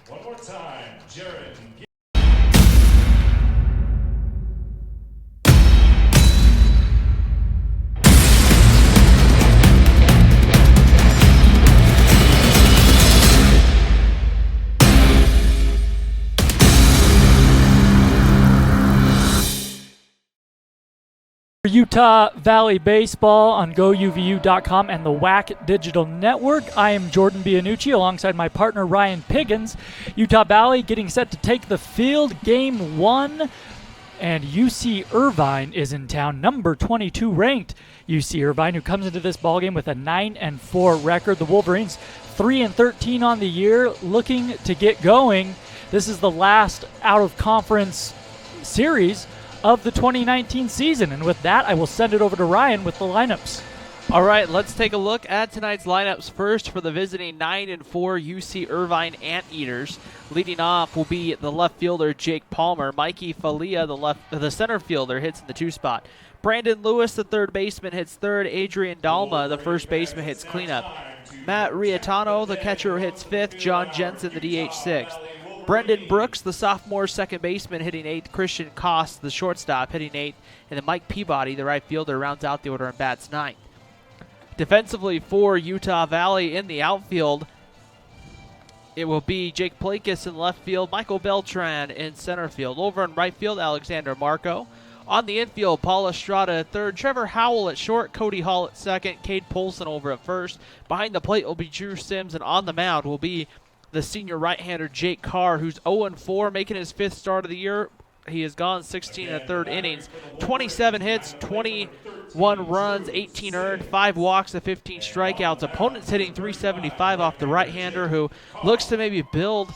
One more time, Jared. Utah Valley Baseball on GoUVU.com and the WAC Digital Network. I am Jordan Bianucci alongside my partner Ryan Piggins. Utah Valley getting set to take the field, game one, and UC Irvine is in town, number 22 ranked UC Irvine, who comes into this ballgame with a 9-4 record. The Wolverines 3-13 on the year, looking to get going. This is the last out-of-conference series of the 2019 season. And with that, I will send it over to Ryan with the lineups. All right, let's take a look at tonight's lineups. First, for the visiting 9-4 UC Irvine Anteaters. Leading off will be the left fielder, Jake Palmer. Mikey Falia, the center fielder, hits in the 2 spot. Brandon Lewis, the third baseman, hits third. Adrian Dalma, the first baseman, hits cleanup. Matt Riatano, the catcher, hits fifth. John Jensen, the DH, sixth. Brendan Brooks, the sophomore second baseman, hitting 8th. Christian Koss, the shortstop, hitting 8th. And then Mike Peabody, the right fielder, rounds out the order and bats 9th. Defensively for Utah Valley in the outfield, it will be Jake Plakis in left field, Michael Beltran in center field. Over in right field, Alexander Marco. On the infield, Paul Estrada at third, Trevor Howell at short, Cody Hall at second, Cade Polson over at first. Behind the plate will be Drew Sims, and on the mound will be the senior right-hander Jake Carr, who's 0-4, making his 5th start of the year. He has gone 16 1/3 innings, 27 hits, 21 runs, 18 earned, 5 walks, and 15 strikeouts. Opponents hitting .375 off the right-hander, who looks to maybe build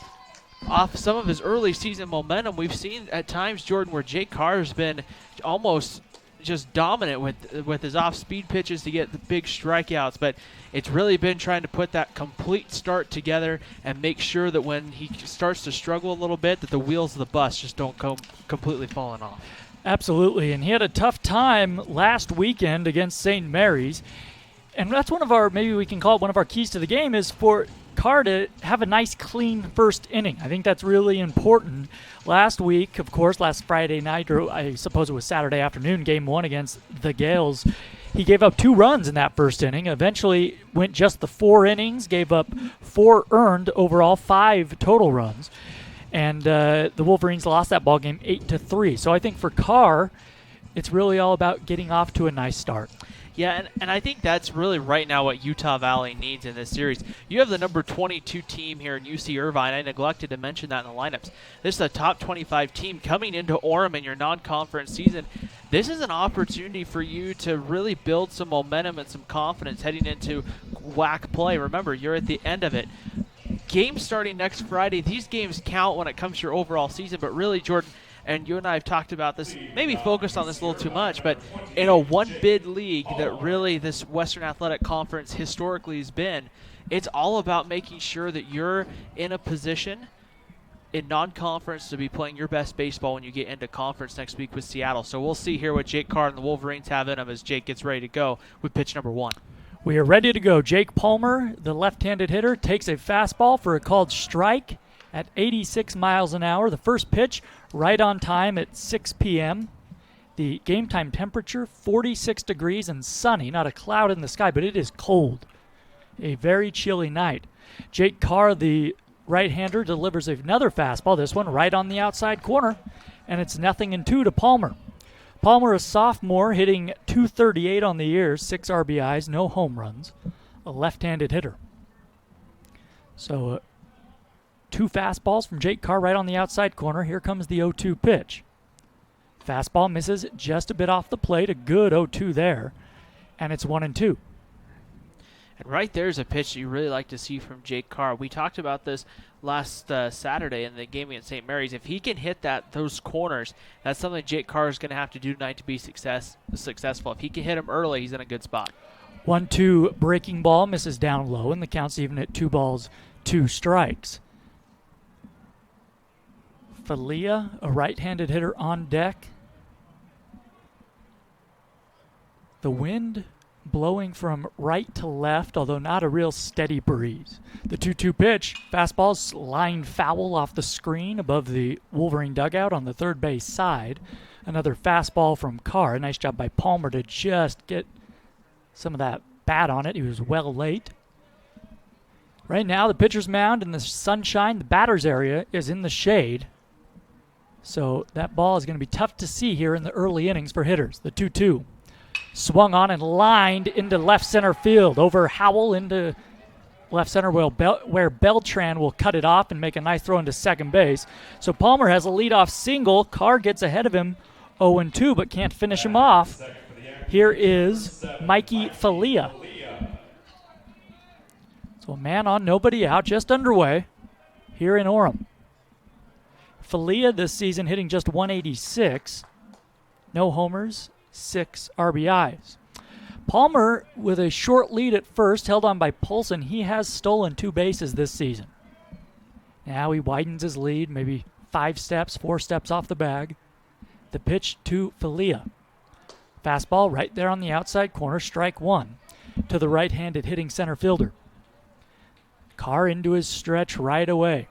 off some of his early season momentum. We've seen at times, Jordan, where Jake Carr has been almost just dominant with his off-speed pitches to get the big strikeouts, but it's really been trying to put that complete start together and make sure that when he starts to struggle a little bit, that the wheels of the bus just don't come completely falling off. Absolutely, and he had a tough time last weekend against St. Mary's, and that's one of our, maybe we can call it one of our keys to the game, is for Carr to have a nice, clean first inning. I think that's really important. Last week, of course, last Friday night, or I suppose it was Saturday afternoon, game one against the Gales, he gave up 2 runs in that first inning. Eventually went just the 4 innings, gave up 4 earned, overall 5 total runs. And the Wolverines lost that ball game 8-3. So I think for Carr, it's really all about getting off to a nice start. Yeah, and I think that's really right now what Utah Valley needs in this series. You have the number 22 team here in UC Irvine. I neglected to mention that in the lineups. This is a top 25 team coming into Orem in your non-conference season. This is an opportunity for you to really build some momentum and some confidence heading into WAC play. Remember, you're at the end of it. Games starting next Friday. These games count when it comes to your overall season, but really, Jordan, and you and I have talked about this, maybe focused on this a little too much, but in a one-bid league that really this Western Athletic Conference historically has been, it's all about making sure that you're in a position in non-conference to be playing your best baseball when you get into conference next week with Seattle. So we'll see here what Jake Carr and the Wolverines have in him as Jake gets ready to go with pitch number 1. We are ready to go. Jake Palmer, the left-handed hitter, takes a fastball for a called strike at 86 miles an hour. The first pitch right on time at 6 p.m. The game time temperature, 46 degrees and sunny. Not a cloud in the sky, but it is cold. A very chilly night. Jake Carr, the right-hander, delivers another fastball, this one right on the outside corner, and it's 0-2 to Palmer. Palmer, a sophomore, hitting .238 on the year, 6 RBIs, no home runs, a left-handed hitter. So 2 fastballs from Jake Carr right on the outside corner. Here comes the 0-2 pitch. Fastball misses just a bit off the plate, a good 0-2 there, and it's 1-2. And right there's a pitch that you really like to see from Jake Carr. We talked about this last Saturday in the game against St. Mary's. If he can hit those corners, that's something Jake Carr is going to have to do tonight to be successful. If he can hit them early, he's in a good spot. 1-2 breaking ball misses down low, and the count's even at 2 balls, 2 strikes. Falia, a right-handed hitter on deck. The wind blowing from right to left, although not a real steady breeze. The 2-2 pitch, fastball's lined foul off the screen above the Wolverine dugout on the third base side. Another fastball from Carr. Nice job by Palmer to just get some of that bat on it. He was well late. Right now, the pitcher's mound in the sunshine, the batter's area is in the shade. So that ball is going to be tough to see here in the early innings for hitters. The 2-2. Swung on and lined into left center field. Over Howell into left center where Beltran will cut it off and make a nice throw into second base. So Palmer has a leadoff single. Carr gets ahead of him 0-2 but can't finish him off. Here is Mikey Falia. So a man on, nobody out, just underway here in Orem. Falia this season hitting just 186. No homers, 6 RBIs. Palmer with a short lead at first, held on by Polson. He has stolen 2 bases this season. Now he widens his lead, maybe 4 steps off the bag. The pitch to Falia. Fastball right there on the outside corner, strike 1 to the right-handed hitting center fielder. Carr into his stretch right away.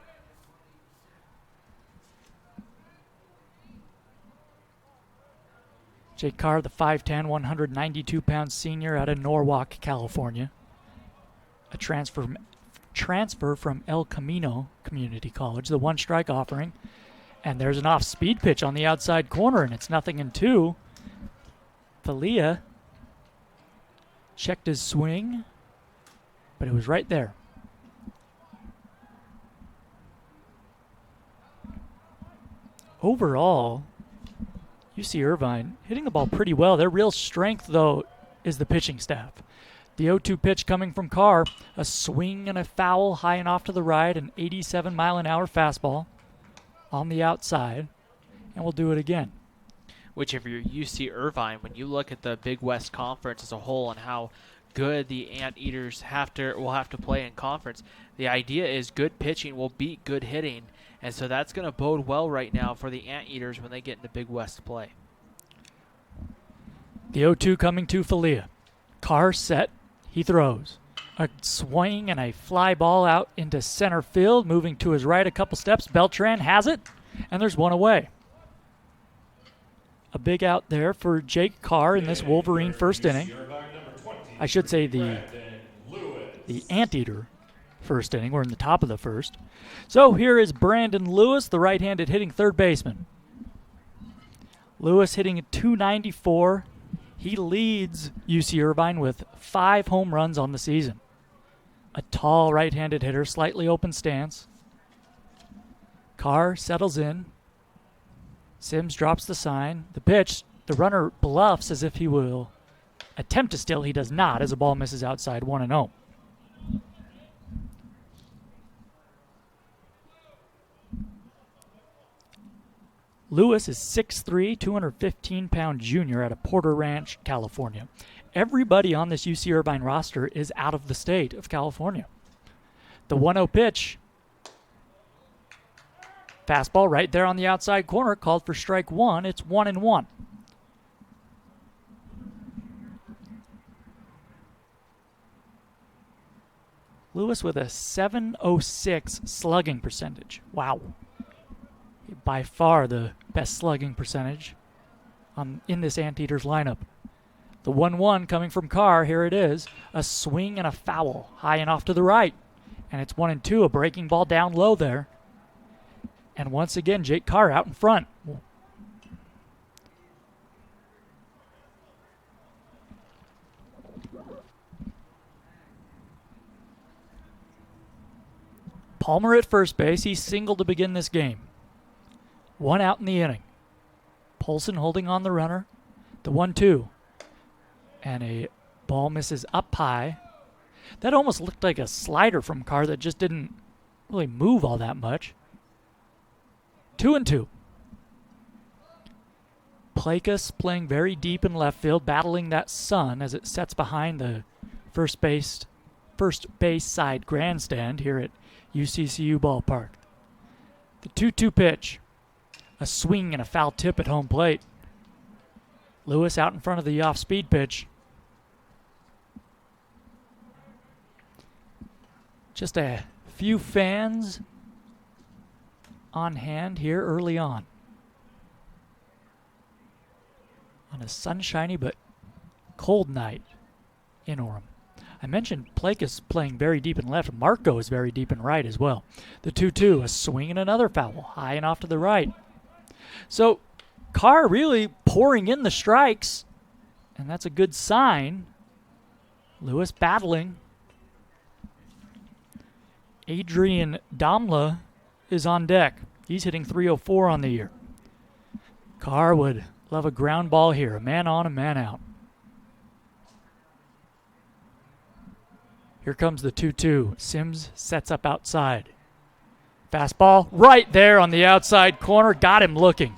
Jake Carr, the 5'10", 192-pound senior out of Norwalk, California. A transfer from El Camino Community College, the 1-strike offering. And there's an off-speed pitch on the outside corner, and it's 0-2. Falia checked his swing, but it was right there. Overall, UC Irvine hitting the ball pretty well. Their real strength, though, is the pitching staff. The 0-2 pitch coming from Carr, a swing and a foul high and off to the right, an 87-mile-an-hour fastball on the outside, and we'll do it again. Which, if you're UC Irvine, when you look at the Big West Conference as a whole and how good the Anteaters will have to play in conference, the idea is good pitching will beat good hitting. And so that's going to bode well right now for the Anteaters when they get into Big West play. The 0-2 coming to Falia. Carr set. He throws. A swing and a fly ball out into center field. Moving to his right a couple steps. Beltran has it. And there's one away. A big out there for Jake Carr in this Wolverine first inning. I should say the Anteater first inning. We're in the top of the first. So here is Brandon Lewis, the right-handed hitting third baseman. Lewis hitting at .294. He leads UC Irvine with 5 home runs on the season. A tall right-handed hitter, slightly open stance. Carr settles in. Sims drops the sign. The pitch, the runner bluffs as if he will attempt to steal. He does not as the ball misses outside 1-0. Lewis is 6'3", 215-pound junior out of Porter Ranch, California. Everybody on this UC Irvine roster is out of the state of California. The 1-0 pitch. Fastball right there on the outside corner, called for strike 1. It's 1-1. Lewis with a .706 slugging percentage. Wow. By far the best slugging percentage in this Anteaters lineup. The 1-1 coming from Carr, here it is. A swing and a foul, high and off to the right. And it's 1-2, a breaking ball down low there. And once again, Jake Carr out in front. Palmer at first base, he singled to begin this game. 1 out in the inning. Polson holding on the runner. The 1-2. And a ball misses up high. That almost looked like a slider from Carr that just didn't really move all that much. 2-2. Plakas playing very deep in left field, battling that sun as it sets behind the first base side grandstand here at UCCU Ballpark. The 2-2 pitch. A swing and a foul tip at home plate. Lewis out in front of the off-speed pitch. Just a few fans on hand here early on a sunshiny but cold night in Orem. I mentioned Blake is playing very deep in left. Marco is very deep in right as well. The 2-2, a swing and another foul, high and off to the right. So Carr really pouring in the strikes, and that's a good sign. Lewis battling. Adrian Damla is on deck. He's hitting .304 on the year. Carr would love a ground ball here. A man on, a man out. Here comes the 2-2. Sims sets up outside. Fastball right there on the outside corner. Got him looking.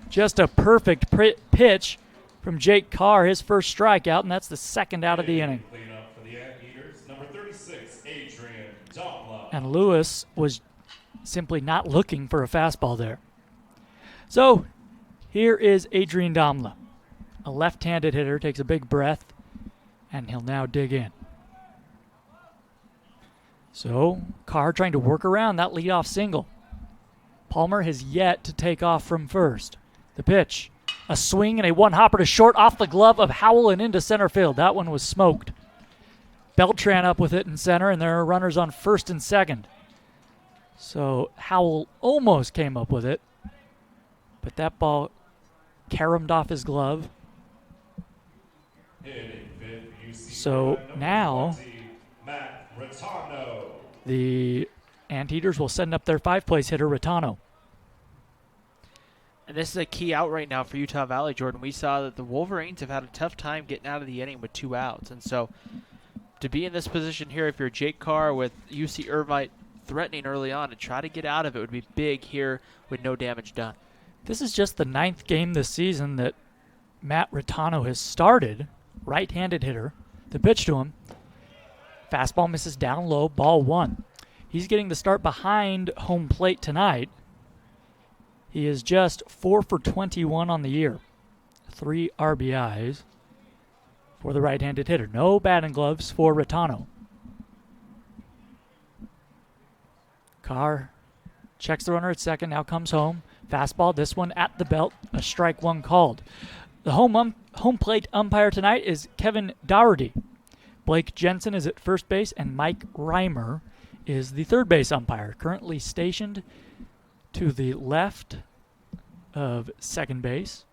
Just a perfect pitch from Jake Carr, his first strikeout, and that's the second out of the inning. Cleanup for the Anteaters, number 36, Adrian Damla. And Lewis was simply not looking for a fastball there. So here is Adrian Damla. A left-handed hitter, takes a big breath, and he'll now dig in. So Carr trying to work around that leadoff single. Palmer has yet to take off from first. The pitch, a swing and a one-hopper to short off the glove of Howell and into center field. That one was smoked. Beltran up with it in center, and there are runners on first and second. So Howell almost came up with it, but that ball caromed off his glove. So now the Anteaters will send up their 5th-place hitter, Retano. And this is a key out right now for Utah Valley, Jordan. We saw that the Wolverines have had a tough time getting out of the inning with 2 outs. And so to be in this position here, if you're Jake Carr with UC Irvine threatening early on, to try to get out of it would be big here with no damage done. This is just the 9th game this season that Matt Retano has started. Right-handed hitter. The pitch to him. Fastball misses down low, ball 1. He's getting the start behind home plate tonight. He is just 4 for 21 on the year. 3 RBIs for the right-handed hitter. No batting gloves for Retano. Carr checks the runner at second, now comes home. Fastball, this one at the belt, a strike 1 called. The home plate umpire tonight is Kevin Dougherty. Blake Jensen is at first base, and Mike Reimer is the third base umpire, currently stationed to the left of second base.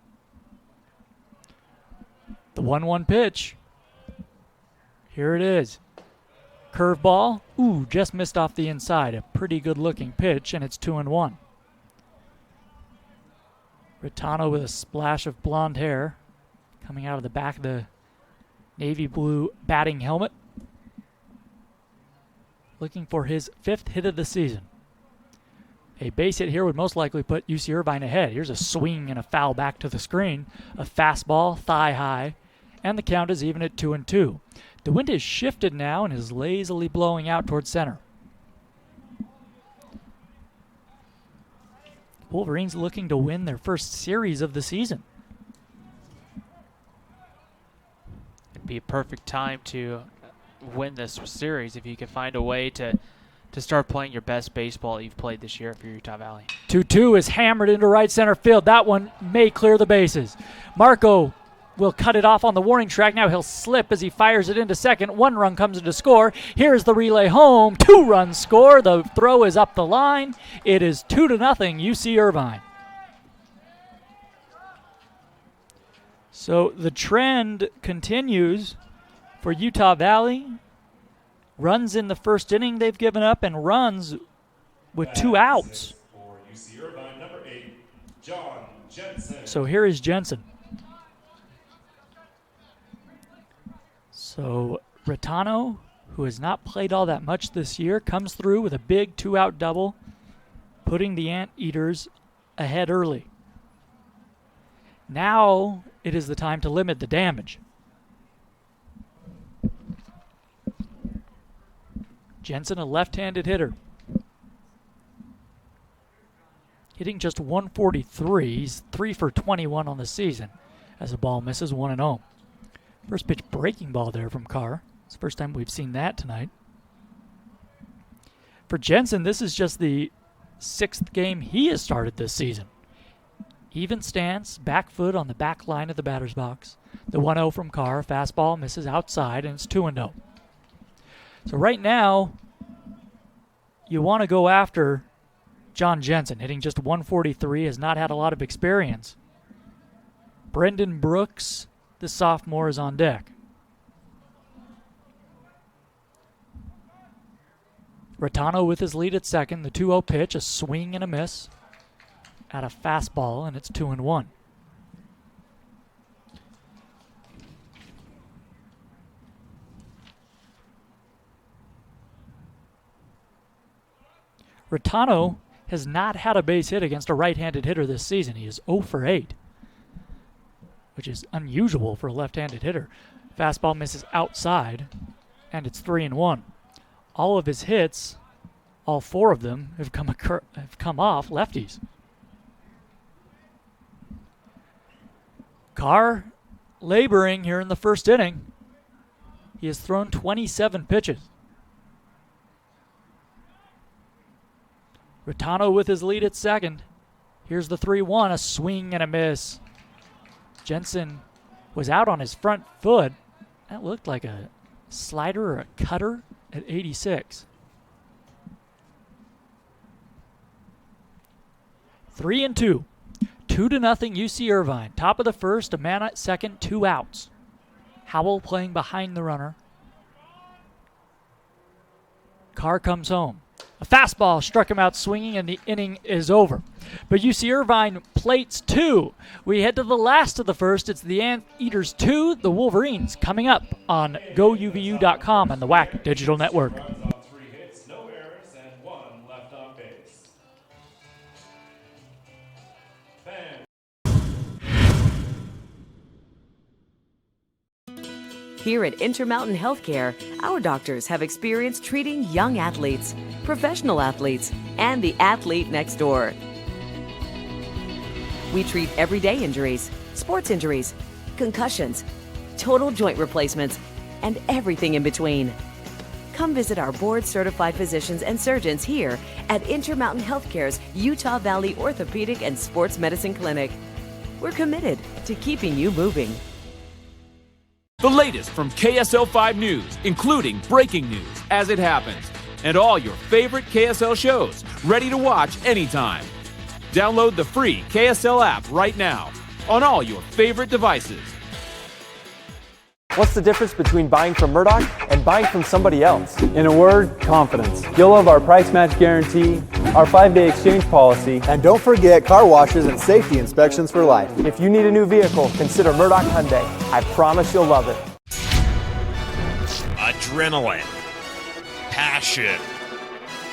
The 1-1 pitch. Here it is. Curveball. Ooh, just missed off the inside. A pretty good-looking pitch, and it's 2-1. Retano with a splash of blonde hair coming out of the back of the navy blue batting helmet. Looking for his 5th hit of the season. A base hit here would most likely put UC Irvine ahead. Here's a swing and a foul back to the screen. A fastball, thigh high, and the count is even at 2-2. The wind has shifted now and is lazily blowing out towards center. Wolverines looking to win their first series of the season. It'd be a perfect time to win this series if you can find a way to start playing your best baseball you've played this year for Utah Valley. 2-2 is hammered into right center field. That one may clear the bases. Marco will cut it off on the warning track. Now he'll slip as he fires it into second. 1 run comes in to score. Here's the relay home. 2-run score. The throw is up the line. It is 2-0 UC Irvine. So the trend continues for Utah Valley. Runs in the first inning they've given up, and runs with 2 outs. For UC Irvine, number 8, John Jensen. So here is Jensen. So Retano, who has not played all that much this year, comes through with a big 2-out double, putting the Anteaters ahead early. Now it is the time to limit the damage. Jensen, a left-handed hitter. Hitting just 143. He's 3 for 21 on the season as the ball misses 1-0. First pitch breaking ball there from Carr. It's the first time we've seen that tonight. For Jensen, this is just the 6th game he has started this season. Even stance, back foot on the back line of the batter's box. The 1-0 from Carr, fastball misses outside, and it's 2-0. So right now, you want to go after John Jensen, hitting just 143, has not had a lot of experience. Brendan Brooks, the sophomore, is on deck. Rattano with his lead at second. The 2-0 pitch, a swing and a miss at a fastball, and it's 2-1. Rattano has not had a base hit against a right-handed hitter this season. He is 0 for 8, which is unusual for a left-handed hitter. Fastball misses outside, and it's 3-1. All of his hits, all 4 of them, have come off lefties. Carr laboring here in the first inning. He has thrown 27 pitches. Rattano with his lead at second. Here's the 3-1, a swing and a miss. Jensen was out on his front foot. That looked like a slider or a cutter at 86. 3-2. 2-0 UC Irvine. Top of the first, a man at second, 2 outs. Howell playing behind the runner. Carr comes home. A fastball struck him out swinging, and the inning is over. But UC Irvine plates 2. We head to the last of the first. It's the Anteaters 2, the Wolverines, coming up on GoUVU.com and the WAC Digital Network. Runs on 3 hits, no errors, and 1 left on base. Here at Intermountain Healthcare, our doctors have experience treating young athletes, professional athletes, and the athlete next door. We treat everyday injuries, sports injuries, concussions, total joint replacements, and everything in between. Come visit our board-certified physicians and surgeons here at Intermountain Healthcare's Utah Valley Orthopedic and Sports Medicine Clinic. We're committed to keeping you moving. The latest from KSL 5 News, including breaking news as it happens, and all your favorite KSL shows, ready to watch anytime. Download the free KSL app right now on all your favorite devices. What's the difference between buying from Murdoch and buying from somebody else? In a word, confidence. You'll love our price match guarantee, our 5-day exchange policy, And don't forget car washes and safety inspections for life. if you need a new vehicle, consider Murdoch Hyundai. I promise you'll love it. Adrenaline, passion,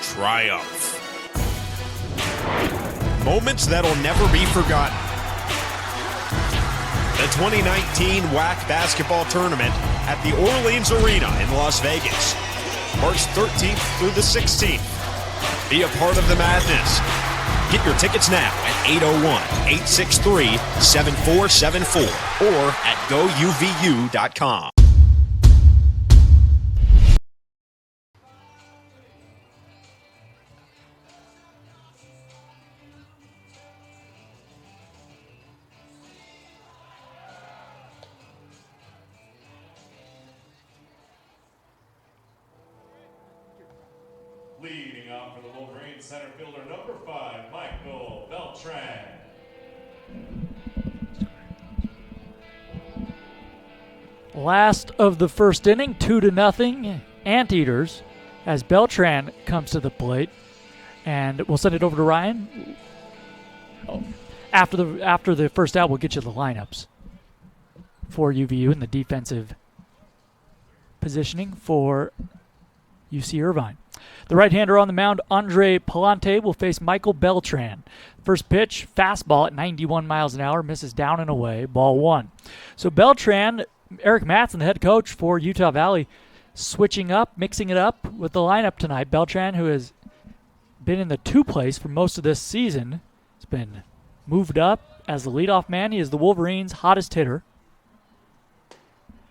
triumph. Moments that'll never be forgotten. The 2019 WAC Basketball Tournament at the Orleans Arena in Las Vegas, March 13th through the 16th. Be a part of the madness. Get your tickets now at 801-863-7474 or at GoUVU.com. Leading off for the Wolverines, center fielder number 5, Michael Beltran. Last of the first inning, 2-0 Anteaters, as Beltran comes to the plate. And we'll send it over to Ryan. After the first out, we'll get you the lineups for UVU and the defensive positioning for UC Irvine. The right-hander on the mound, Andre Palante, will face Michael Beltran. First pitch, fastball at 91 miles an hour, misses down and away, ball 1. So Beltran, Eric Matson, the head coach for Utah Valley, switching up, mixing it up with the lineup tonight. Beltran, who has been in the 2 place for most of this season, has been moved up as the leadoff man. He is the Wolverines' hottest hitter.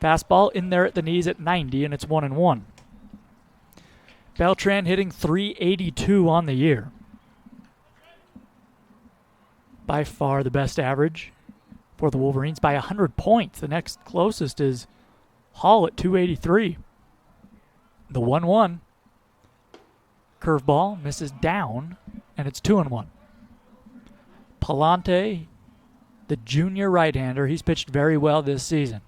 Fastball in there at the knees at 90, and it's 1-1. Beltran hitting .382 on the year. By far the best average for the Wolverines by 100 points. The next closest is Hall at .283. The 1-1. Curveball misses down, and it's 2-1. Palante, the junior right-hander, he's pitched very well this season.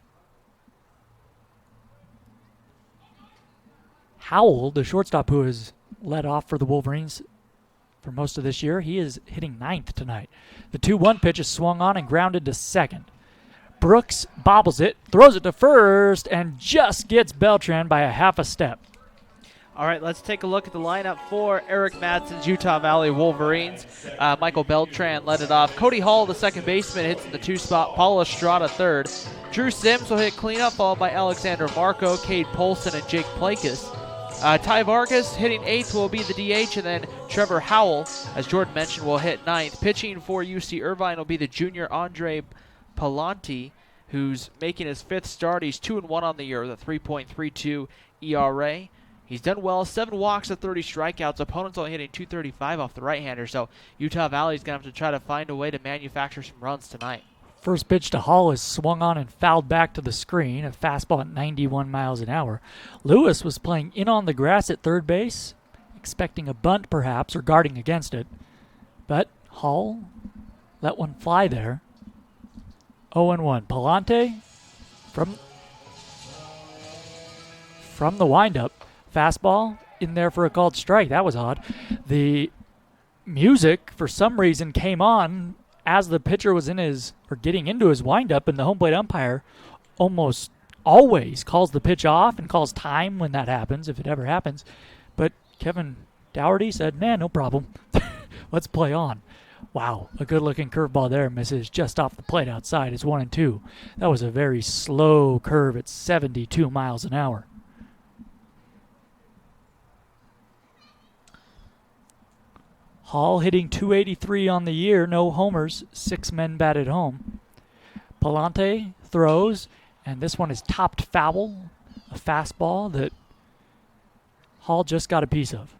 Howell, the shortstop who has led off for the Wolverines for most of this year, he is hitting 9th tonight. The 2-1 pitch is swung on and grounded to second. Brooks bobbles it, throws it to first, and just gets Beltran by a half a step. All right, let's take a look at the lineup for Eric Madsen's Utah Valley Wolverines. Michael Beltran led it off. Cody Hall, the second baseman, hits in the 2 spot. Paul Estrada, third. Drew Sims will hit cleanup, followed by Alexander Marco, Cade Polson, and Jake Plakas. Ty Vargas hitting 8th will be the DH, and then Trevor Howell, as Jordan mentioned, will hit 9th. Pitching for UC Irvine will be the junior Andre Palante, who's making his 5th start. He's 2-1 on the year with a 3.32 ERA. He's done well, 7 walks to 30 strikeouts. Opponents only hitting .235 off the right-hander, so Utah Valley's going to have to try to find a way to manufacture some runs tonight. First pitch to Hall is swung on and fouled back to the screen, a fastball at 91 miles an hour. Lewis was playing in on the grass at third base, expecting a bunt perhaps, or guarding against it. But Hall let one fly there. 0-1. Palante from the windup. Fastball in there for a called strike. That was odd. The music, for some reason, came on as the pitcher was getting into his windup, and the home plate umpire almost always calls the pitch off and calls time when that happens, if it ever happens. But Kevin Dougherty said, man, no problem. Let's play on. Wow, a good-looking curveball there misses just off the plate outside. It's 1-2. That was a very slow curve at 72 miles an hour. Hall hitting .283 on the year, no homers, 6 men batted home. Palante throws, and this one is topped foul, a fastball that Hall just got a piece of.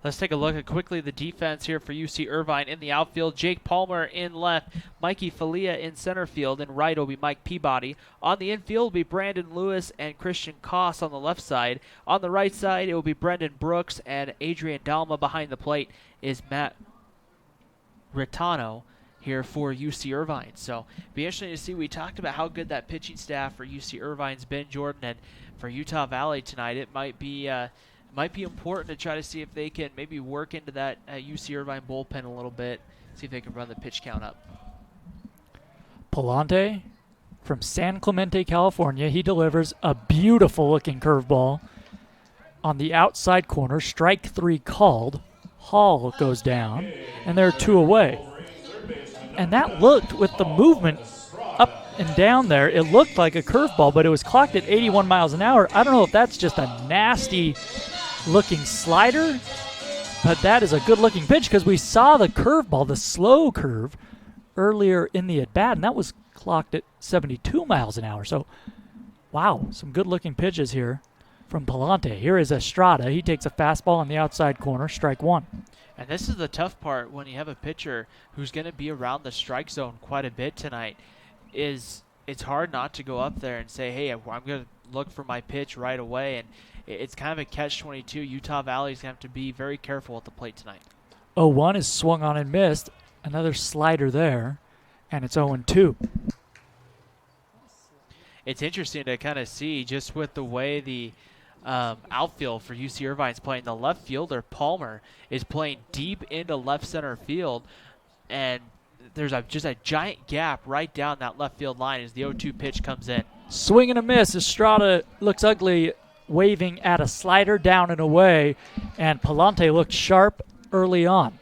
Let's take a look at quickly the defense here for UC Irvine. In the outfield, Jake Palmer in left, Mikey Falia in center field, and right will be Mike Peabody. On the infield will be Brandon Lewis and Christian Koss on the left side. On the right side, it will be Brendan Brooks and Adrian Dalma. Behind the plate is Matt Ritano here for UC Irvine. So be interesting to see. We talked about how good that pitching staff for UC Irvine's been, Jordan, and for Utah Valley tonight, it might be important to try to see if they can maybe work into that UC Irvine bullpen a little bit, see if they can run the pitch count up. Palante from San Clemente, California. He delivers a beautiful-looking curveball on the outside corner. Strike 3 called. Hall goes down, and they're 2 away. And that looked, with the movement up and down there, it looked like a curveball, but it was clocked at 81 miles an hour. I don't know if that's just a nasty-looking slider, but that is a good-looking pitch because we saw the curveball, the slow curve, earlier in the at-bat, and that was clocked at 72 miles an hour. So, wow, some good-looking pitches here from Palante. Here is Estrada. He takes a fastball on the outside corner, strike 1. And this is the tough part when you have a pitcher who's going to be around the strike zone quite a bit tonight. It's hard not to go up there and say, hey, I'm going to look for my pitch right away. And it's kind of a catch-22. Utah Valley's going to have to be very careful at the plate tonight. 0-1 is swung on and missed. Another slider there, and it's 0-2. It's interesting to kind of see just with the way the outfield for UC Irvine is playing. The left fielder, Palmer, is playing deep into left center field, and there's just a giant gap right down that left field line as the 0-2 pitch comes in. Swing and a miss. Estrada looks ugly, waving at a slider down and away, and Palante looked sharp early on.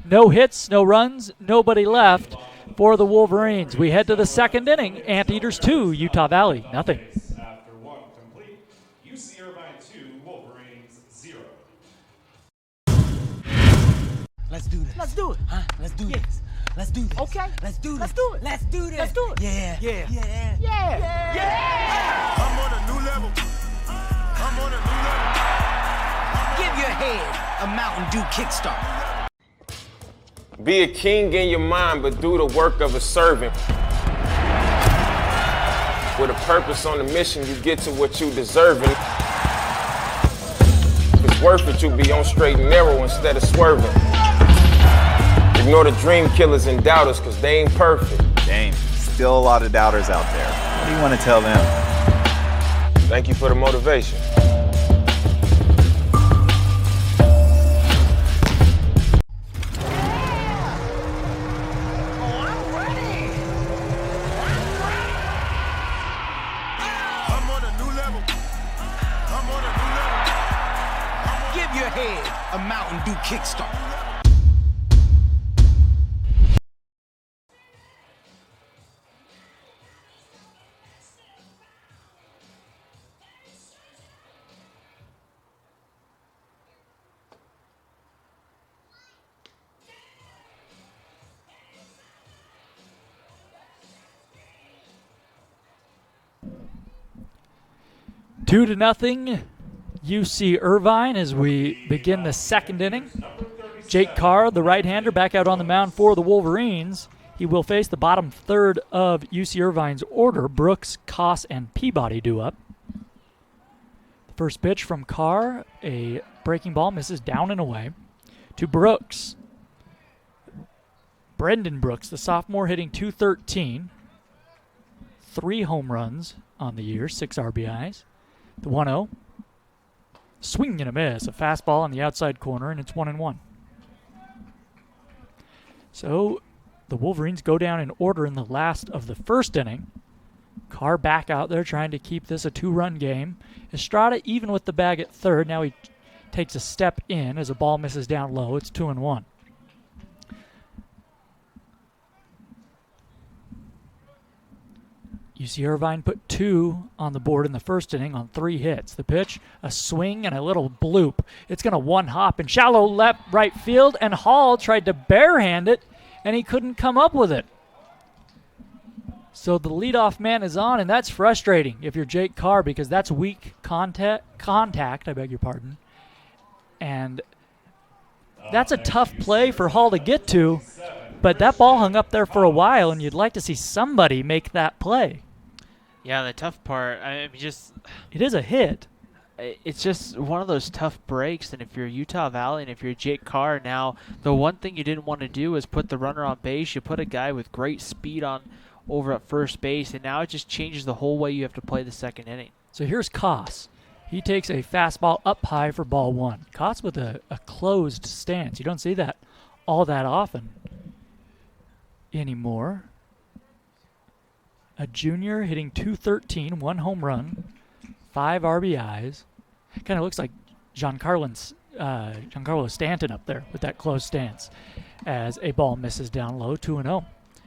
No hits, no runs, nobody left for the Wolverines. We head to the second inning. Anteaters 2, Utah Valley nothing. After 1 complete, UC Irvine 2, Wolverines 0. Let's do this. Let's do it. Huh? Let's do this. Let's do this. Okay. Let's do this. Let's do it. Let's do this. Let's do it. Yeah. Yeah. Yeah. Yeah. Yeah. I'm on a new level. I'm on a new level. Give your head a Mountain Dew kickstart. Be a king in your mind, but do the work of a servant. With a purpose on the mission, you get to what you deserving. If it's worth it, you'll be on straight and narrow instead of swerving. Ignore the dream killers and doubters, cause they ain't perfect. Dang, still a lot of doubters out there. What do you want to tell them? Thank you for the motivation. Your head a Mountain Dew kickstart. Two to nothing. UC Irvine as we begin the second inning. Jake Carr, the right-hander, back out on the mound for the Wolverines. He will face the bottom third of UC Irvine's order. Brooks, Koss, and Peabody due up. The first pitch from Carr, a breaking ball, misses down and away. To Brooks. Brendan Brooks, the sophomore, hitting .213. 3 home runs on the year, 6 RBIs. The 1-0. Swing and a miss. A fastball on the outside corner, and it's 1-1. So the Wolverines go down in order in the last of the first inning. Carr back out there trying to keep this a 2-run game. Estrada even with the bag at third. Now he takes a step in as a ball misses down low. It's 2-1. UC Irvine put 2 on the board in the first inning on 3 hits. The pitch, a swing and a little bloop. It's going to one-hop in shallow left right field, and Hall tried to barehand it, and he couldn't come up with it. So the leadoff man is on, and that's frustrating if you're Jake Carr because that's weak contact, I beg your pardon. And that's a tough play for Hall to get to, but that ball hung up there for a while, and you'd like to see somebody make that play. Yeah, the tough part, it is a hit. It's just one of those tough breaks, and if you're Utah Valley and if you're Jake Carr now, the one thing you didn't want to do is put the runner on base. You put a guy with great speed on over at first base, and now it just changes the whole way you have to play the second inning. So here's Koss. He takes a fastball up high for ball 1. Koss with a closed stance. You don't see that all that often anymore. A junior hitting .213, 1 home run, 5 RBIs. Kind of looks like Giancarlo Stanton up there with that closed stance as a ball misses down low, 2-0.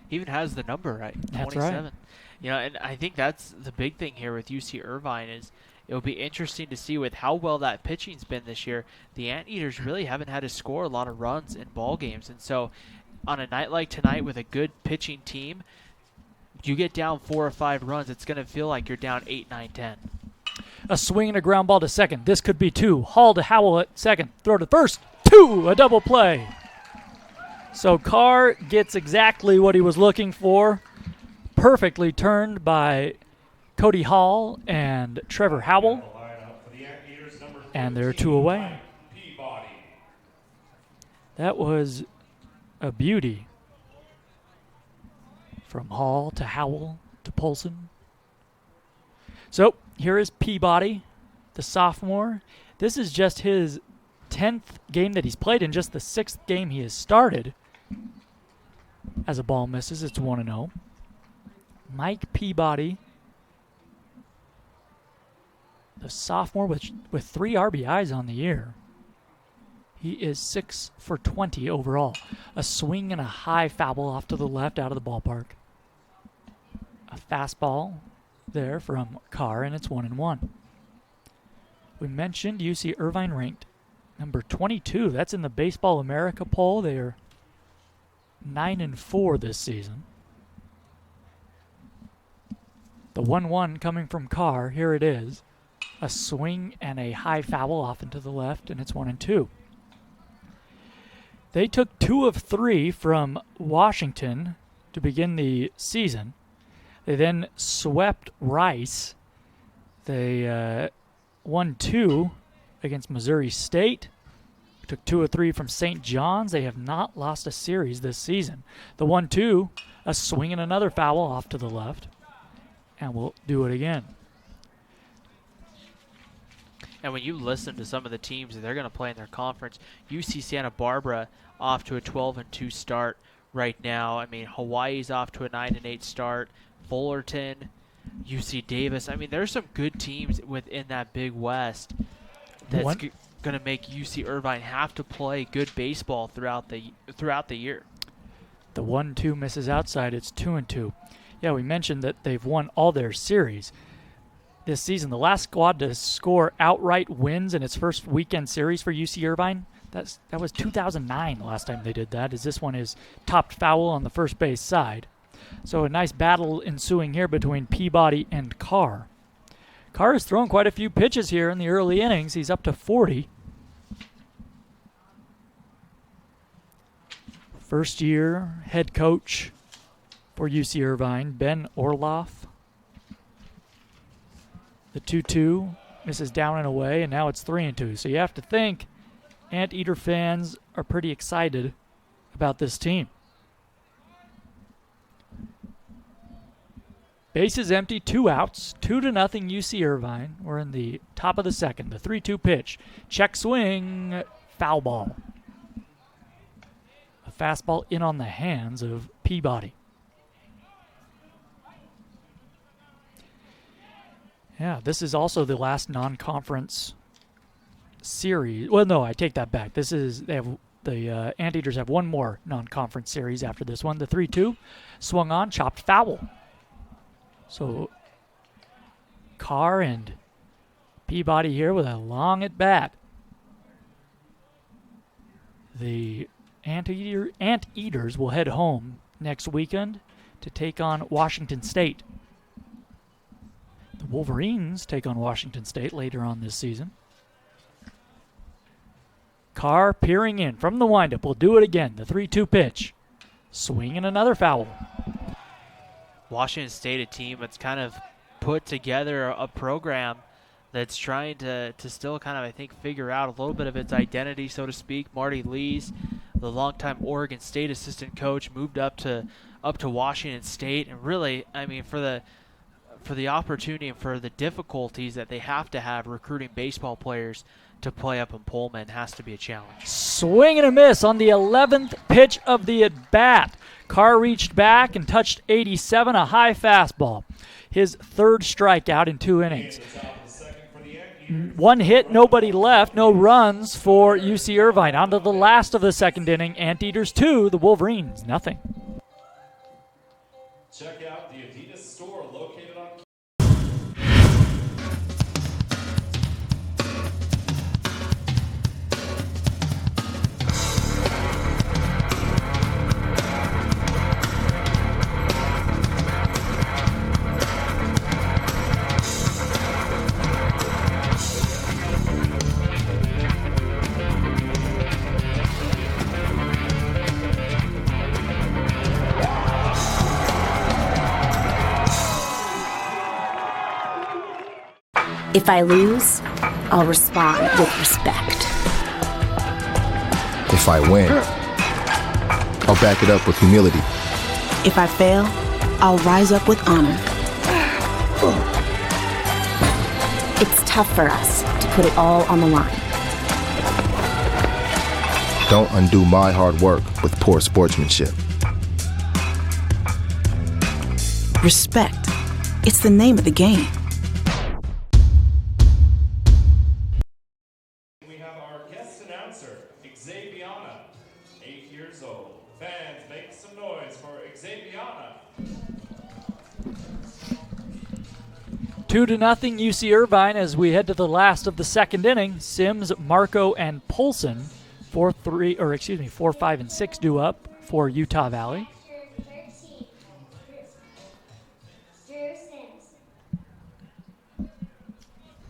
He even has the number right, That's 27. right. You know, and I think that's the big thing here with UC Irvine is it'll be interesting to see with how well that pitching's been this year. The Anteaters really haven't had to score a lot of runs in ball games, and so on a night like tonight with a good pitching team, you get down 4 or 5 runs, it's going to feel like you're down 8, 9, 10. A swing and a ground ball to second. This could be 2. Hall to Howell at second. Throw to first. 2. A double play. So Carr gets exactly what he was looking for. Perfectly turned by Cody Hall and Trevor Howell. And they're 2 away. That was a beauty. From Hall to Howell to Polson. So here is Peabody, the sophomore. This is just his 10th game that he's played in, just the 6th game he has started. As a ball misses, it's 1-0. Mike Peabody, the sophomore with 3 RBIs on the year. He is 6 for 20 overall. A swing and a high foul off to the left out of the ballpark. A fastball there from Carr, and it's 1-1. We mentioned UC Irvine ranked number 22. That's in the Baseball America poll. They are 9-4 this season. The 1-1 coming from Carr. Here it is. A swing and a high foul off into the left, and it's 1-2. They took 2 of 3 from Washington to begin the season. They then swept Rice. They won 2 against Missouri State. Took 2 of 3 from St. John's. They have not lost a series this season. The 1-2, a swing and another foul off to the left. And we'll do it again. And when you listen to some of the teams that they're going to play in their conference, UC Santa Barbara off to a 12-2 start right now. I mean, Hawaii's off to a 9-8 start. Fullerton, UC Davis. I mean, there's some good teams within that Big West that's going to make UC Irvine have to play good baseball throughout the year. The 1-2 misses outside. It's 2-2. Yeah, we mentioned that they've won all their series this season. The last squad to score outright wins in its first weekend series for UC Irvine, that was 2009 the last time they did that, as this one is topped foul on the first base side. So a nice battle ensuing here between Peabody and Carr. Carr has thrown quite a few pitches here in the early innings. He's up to 40. First year head coach for UC Irvine, Ben Orloff. The 2-2 misses down and away, and now it's 3-2. So you have to think Anteater fans are pretty excited about this team. Base is empty, 2 outs, 2-0 UC Irvine. We're in the top of the second. The 3-2 pitch. Check swing, foul ball. A fastball in on the hands of Peabody. Yeah, this is also the last non-conference series. Well, no, I take that back. The Anteaters have one more non-conference series after this one. The 3-2 swung on, chopped foul. So Carr and Peabody here with a long at bat. The Anteaters will head home next weekend to take on Washington State. The Wolverines take on Washington State later on this season. Carr peering in from the windup. We'll do it again. The 3-2 pitch. Swing and another foul. Washington State, a team that's kind of put together a program that's trying to still kind of, I think, figure out a little bit of its identity, so to speak. Marty Lees, the longtime Oregon State assistant coach, moved up to Washington State, and really, I mean, for the opportunity and for the difficulties that they have to have recruiting baseball players to play up in Pullman has to be a challenge. Swing and a miss on the 11th pitch of the at-bat. Carr reached back and touched 87, a high fastball. His third strikeout in 2 innings. 1 hit, nobody left, no runs for UC Irvine. On to the last of the second inning. Anteaters 2, the Wolverines nothing. Check out the Adidas store located on If I lose, I'll respond with respect. If I win, I'll back it up with humility. If I fail, I'll rise up with honor. It's tough for us to put it all on the line. Don't undo my hard work with poor sportsmanship. Respect. It's the name of the game. Xaviana, 8 years old. Fans, make some noise for Xaviana. 2-0 UC Irvine as we head to the last of the second inning. Sims, Marco, and Polson 4, 5, and 6 due up for Utah Valley.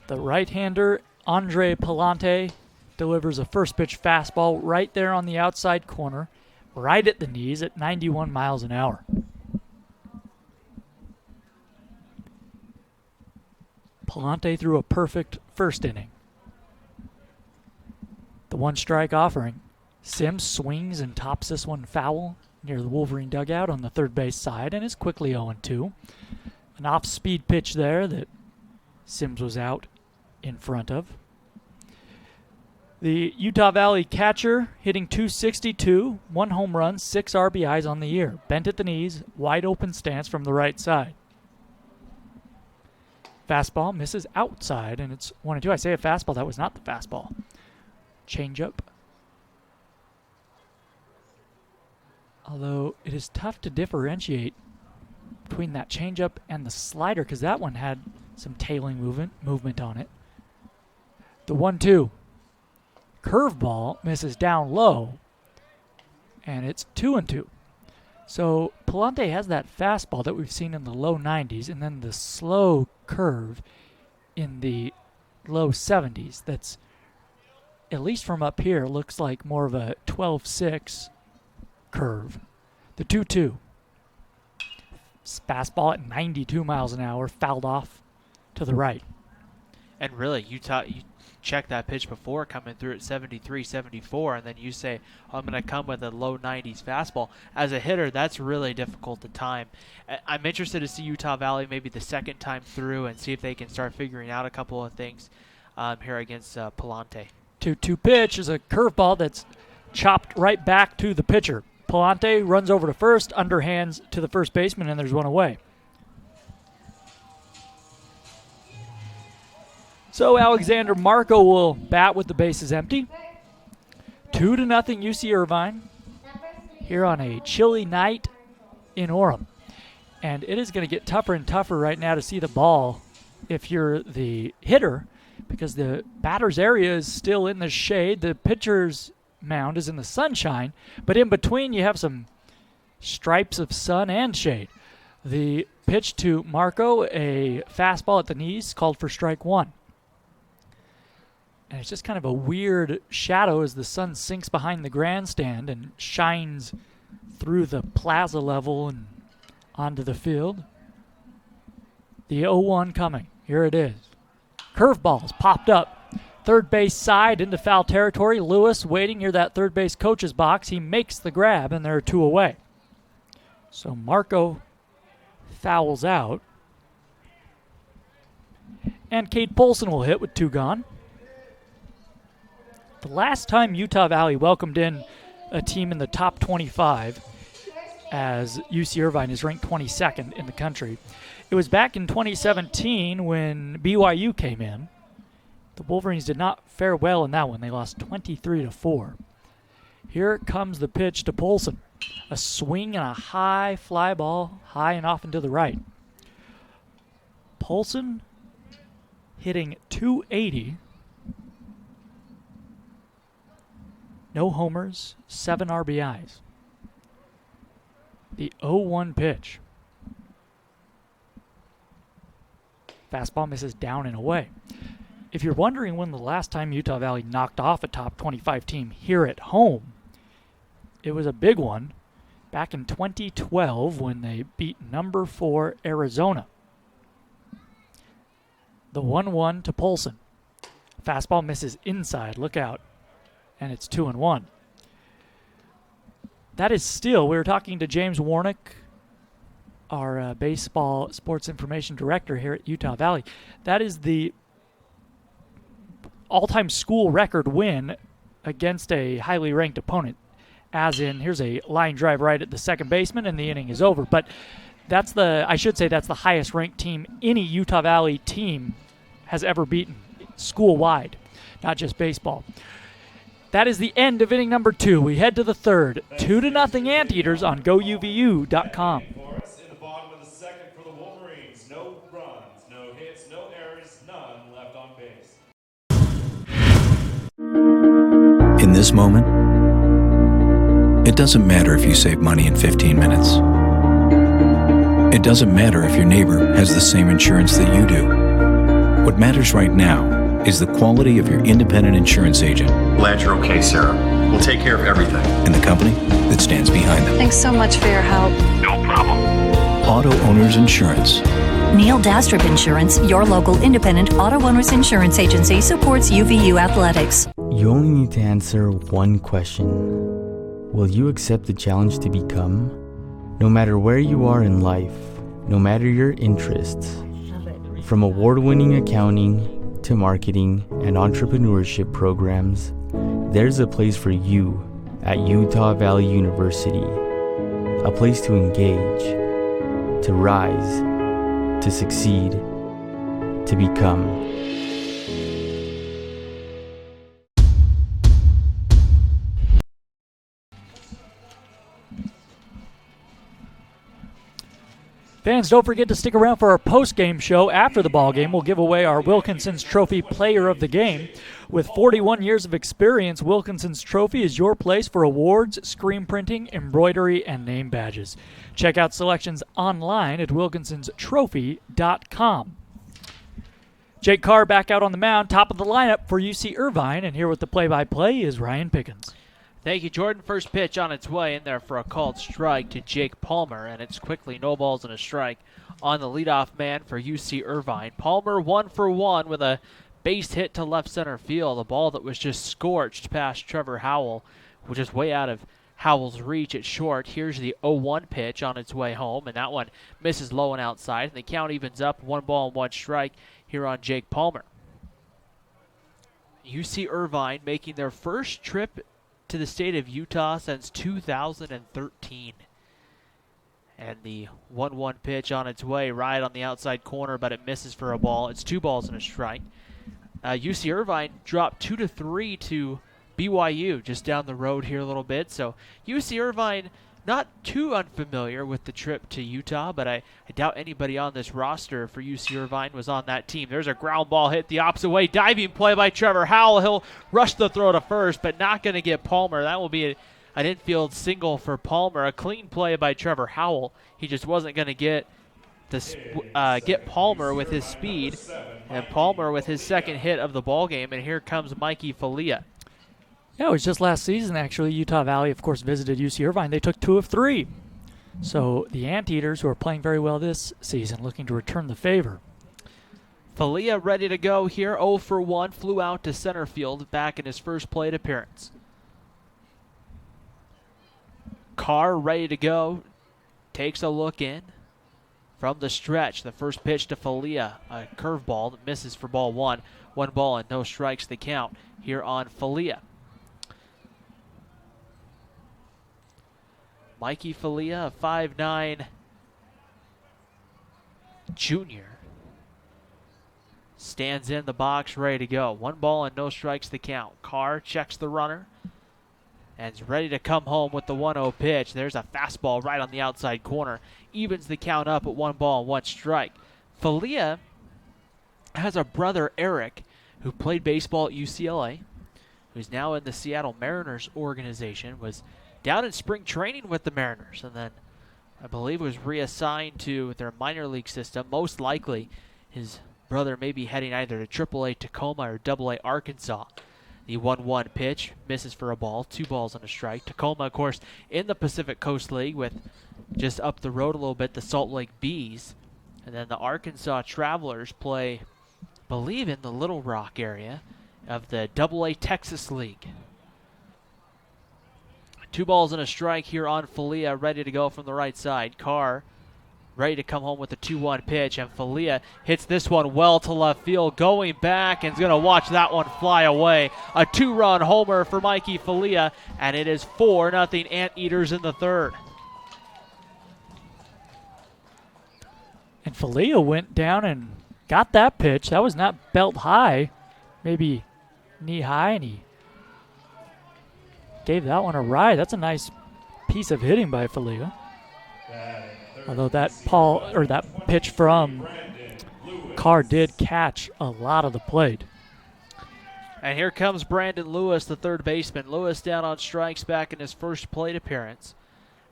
The right-hander, Andre Palante, delivers a first pitch fastball right there on the outside corner, right at the knees at 91 miles an hour. Palante threw a perfect first inning. The one strike offering. Sims swings and tops this one foul near the Wolverine dugout on the third base side and is quickly 0-2. An off-speed pitch there that Sims was out in front of. The Utah Valley catcher hitting .262, 1 home run, 6 RBIs on the year. Bent at the knees, wide open stance from the right side. Fastball misses outside, and it's 1-2. I say a fastball, that was not the fastball. Changeup. Although it is tough to differentiate between that changeup and the slider because that one had some tailing movement on it. The 1-2. Curveball misses down low, and it's 2-2. So Palante has that fastball that we've seen in the low 90s, and then the slow curve in the low 70s. That's, at least from up here, looks like more of a 12-6 curve. The 2-2. Fastball at 92 miles an hour, fouled off to the right. And really, Utah, you check that pitch before coming through at 73, 74, and then you say, I'm going to come with a low 90s fastball. As a hitter, that's really difficult to time. I'm interested to see Utah Valley maybe the second time through and see if they can start figuring out a couple of things here against Palante. 2-2 pitch is a curveball that's chopped right back to the pitcher. Palante runs over to first, underhands to the first baseman, and there's one away. So Alexander Marco will bat with the bases empty. 2-0 UC Irvine here on a chilly night in Orem. And it is going to get tougher and tougher right now to see the ball if you're the hitter because the batter's area is still in the shade. The pitcher's mound is in the sunshine, but in between you have some stripes of sun and shade. The pitch to Marco, a fastball at the knees, called for strike one. And it's just kind of a weird shadow as the sun sinks behind the grandstand and shines through the plaza level and onto the field. The 0-1 coming. Here it is. Curveballs popped up. Third base side into foul territory. Lewis waiting near that third base coach's box. He makes the grab, and there are 2 away. So Marco fouls out. And Cade Polson will hit with 2 gone. The last time Utah Valley welcomed in a team in the top 25, as UC Irvine is ranked 22nd in the country, it was back in 2017 when BYU came in. The Wolverines did not fare well in that one. They lost 23-4. Here comes the pitch to Polson. A swing and a high fly ball, high and off and to the right. Polson hitting .280. No homers, 7 RBIs. The 0-1 pitch. Fastball misses down and away. If you're wondering when the last time Utah Valley knocked off a top 25 team here at home, it was a big one back in 2012 when they beat number 4 Arizona. The 1-1 to Polson. Fastball misses inside. Look out. And it's 2-1. That is still, we were talking to James Warnick, our baseball sports information director here at Utah Valley. That is the all-time school record win against a highly ranked opponent. As in, here's a line drive right at the second baseman, and the inning is over. But that's I should say that's the highest ranked team any Utah Valley team has ever beaten, school-wide, not just baseball. That is the end of inning number 2. We head to the third. 2-0 Anteaters on GoUVU.com. In the bottom of the second for the Wolverines. No runs, no hits, no errors, none left on base. In this moment, it doesn't matter if you save money in 15 minutes. It doesn't matter if your neighbor has the same insurance that you do. What matters right now is the quality of your independent insurance agent. Glad you're okay, Sarah. We'll take care of everything. And the company that stands behind them. Thanks so much for your help. No problem. Auto Owners Insurance. Neil Dastrup Insurance, your local independent auto owners insurance agency, supports UVU athletics. You only need to answer one question. Will you accept the challenge to become? No matter where you are in life, no matter your interests, from award-winning accounting to marketing and entrepreneurship programs, there's a place for you at Utah Valley University. A place to engage, to rise, to succeed, to become. Fans, don't forget to stick around for our post-game show. After the ball game, we'll give away our Wilkinson's Trophy Player of the Game. With 41 years of experience, Wilkinson's Trophy is your place for awards, screen printing, embroidery, and name badges. Check out selections online at wilkinsonstrophy.com. Jake Carr back out on the mound, top of the lineup for UC Irvine, and here with the play-by-play is Ryan Pickens. Thank you, Jordan. First pitch on its way in there for a called strike to Jake Palmer, and it's quickly no balls and a strike on the leadoff man for UC Irvine. Palmer 1 for 1 with a base hit to left center field, a ball that was just scorched past Trevor Howell, which is way out of Howell's reach at short. Here's the 0-1 pitch on its way home, and that one misses low and outside, and the count evens up 1 ball and 1 strike here on Jake Palmer. UC Irvine making their first trip to the state of Utah since 2013. And the 1-1 pitch on its way right on the outside corner, but it misses for a ball. It's 2 balls and a strike. UC Irvine dropped 2-3 to BYU just down the road here a little bit. So UC Irvine not too unfamiliar with the trip to Utah, but I doubt anybody on this roster for UC Irvine was on that team. There's a ground ball hit the opposite way. Diving play by Trevor Howell. He'll rush the throw to first, but not going to get Palmer. That will be an infield single for Palmer. A clean play by Trevor Howell. He just wasn't going to get Palmer with his speed. And Palmer with his second hit of the ball game. And here comes Mikey Falia. Yeah, it was just last season, actually. Utah Valley, of course, visited UC Irvine. They took 2 of 3. So the Anteaters, who are playing very well this season, looking to return the favor. Falia ready to go here. 0 for 1. Flew out to center field back in his first plate appearance. Carr ready to go. Takes a look in. From the stretch, the first pitch to Falia. A curveball that misses for ball 1. 1 ball and no strikes the count here on Falia. Mikey Falia, a 5'9" junior, stands in the box ready to go. 1 ball and no strikes the count. Carr checks the runner and is ready to come home with the 1-0 pitch. There's a fastball right on the outside corner. Evens the count up at 1 ball and 1 strike. Falia has a brother, Eric, who played baseball at UCLA, who's now in the Seattle Mariners organization, was down in spring training with the Mariners, and then I believe was reassigned to their minor league system. Most likely, his brother may be heading either to AAA Tacoma or AA Arkansas. The 1-1 pitch misses for a ball, 2 balls and a strike. Tacoma, of course, in the Pacific Coast League with just up the road a little bit, the Salt Lake Bees. And then the Arkansas Travelers play, I believe, in the Little Rock area of the AA Texas League. 2 balls and a strike here on Falia, ready to go from the right side. Carr ready to come home with the 2-1 pitch, and Falia hits this one well to left field, going back, and is going to watch that one fly away. A 2-run homer for Mikey Falia, and it is 4-0 Anteaters in the third. And Falia went down and got that pitch. That was not belt high, maybe knee high, and he gave that one a ride. That's a nice piece of hitting by Falia. Although that pitch from Carr did catch a lot of the plate. And here comes Brandon Lewis, the third baseman. Lewis down on strikes back in his first plate appearance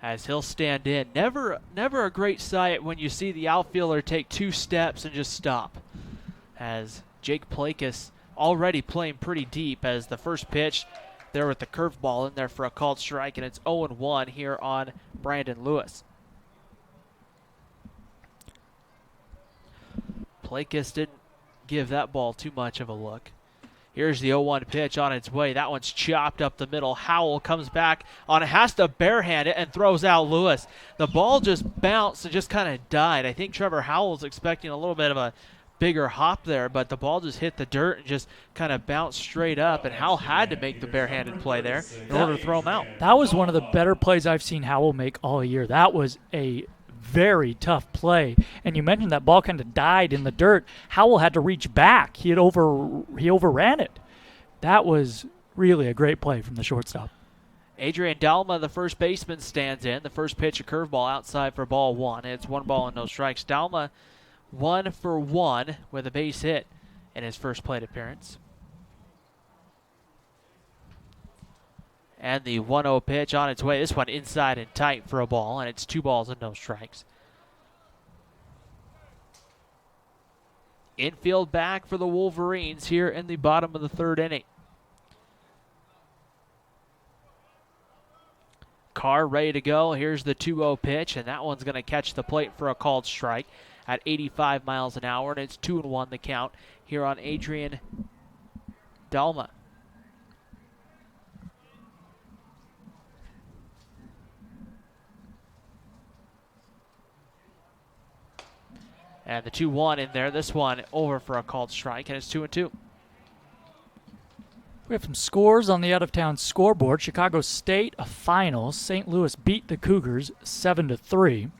as he'll stand in. Never a great sight when you see the outfielder take 2 steps and just stop, as Jake Plakas already playing pretty deep as the first pitch there with the curveball in there for a called strike, and it's 0-1 here on Brandon Lewis. Plakas didn't give that ball too much of a look. Here's the 0-1 pitch on its way. That one's chopped up the middle. Howell comes back on it, has to barehand it, and throws out Lewis. The ball just bounced and just kind of died. I think Trevor Howell was expecting a little bit of a bigger hop there, but the ball just hit the dirt and just kind of bounced straight up, and Howell had to make the barehanded play there in order to throw him out. That was one of the better plays I've seen Howell make all year. That was a very tough play. And you mentioned that ball kind of died in the dirt. Howell had to reach back. He overran it. That was really a great play from the shortstop. Adrian Dalma, the first baseman, stands in. The first pitch, a curveball outside for ball one. It's 1 ball and no strikes. Dalma 1 for 1 with a base hit in his first plate appearance. And the 1-0 pitch on its way. This one inside and tight for a ball, and it's 2 balls and no strikes. Infield back for the Wolverines here in the bottom of the 3rd inning. Carr ready to go. Here's the 2-0 pitch, and that one's going to catch the plate for a called strike at 85 miles an hour, and it's 2-1 the count here on Adrian Dalma. And the 2-1 in there. This one over for a called strike, and it's 2-2. We have some scores on the out-of-town scoreboard. Chicago State, a final. St. Louis beat the Cougars 7-3.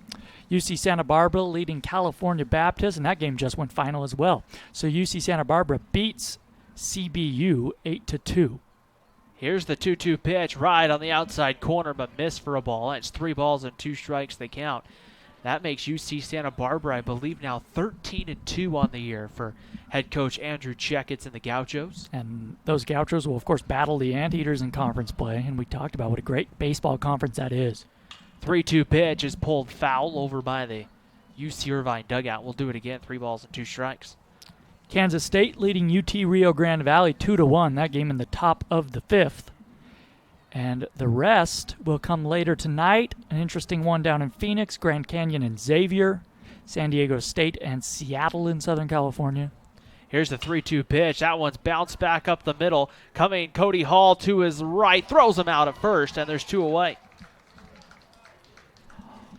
UC Santa Barbara leading California Baptist, and that game just went final as well. So UC Santa Barbara beats CBU 8-2. Here's the 2-2 pitch, right on the outside corner, but missed for a ball. It's 3 balls and 2 strikes they count. That makes UC Santa Barbara, I believe, now 13-2 on the year for head coach Andrew Checketts and the Gauchos. And those Gauchos will, of course, battle the Anteaters in conference play, and we talked about what a great baseball conference that is. 3-2 pitch is pulled foul over by the UC Irvine dugout. We'll do it again, 3 balls and 2 strikes. Kansas State leading UT Rio Grande Valley 2-1, that game in the top of the 5th. And the rest will come later tonight. An interesting one down in Phoenix, Grand Canyon and Xavier, San Diego State and Seattle in Southern California. Here's the 3-2 pitch. That one's bounced back up the middle. Coming Cody Hall to his right, throws him out at first, and there's 2 away.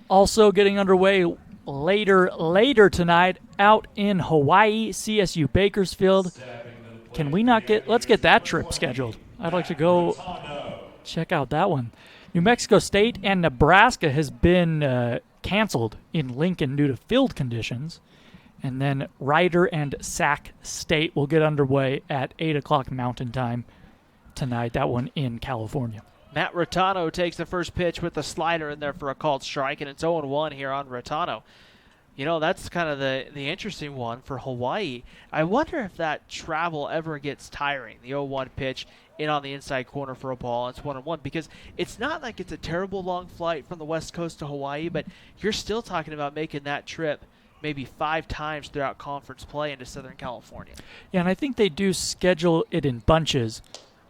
Also getting underway later tonight out in Hawaii, CSU Bakersfield. Can we not let's get that trip scheduled. I'd like to go check out that one. New Mexico State and Nebraska has been canceled in Lincoln due to field conditions. And then Ryder and Sac State will get underway at 8 o'clock Mountain Time tonight, that one in California. Matt Rattano takes the first pitch with the slider in there for a called strike, and it's 0-1 here on Rattano. You know, that's kind of the interesting one for Hawaii. I wonder if that travel ever gets tiring, the 0-1 pitch in on the inside corner for a ball. It's 1-1 because it's not like it's a terrible long flight from the West Coast to Hawaii, but you're still talking about making that trip maybe 5 times throughout conference play into Southern California. Yeah, and I think they do schedule it in bunches.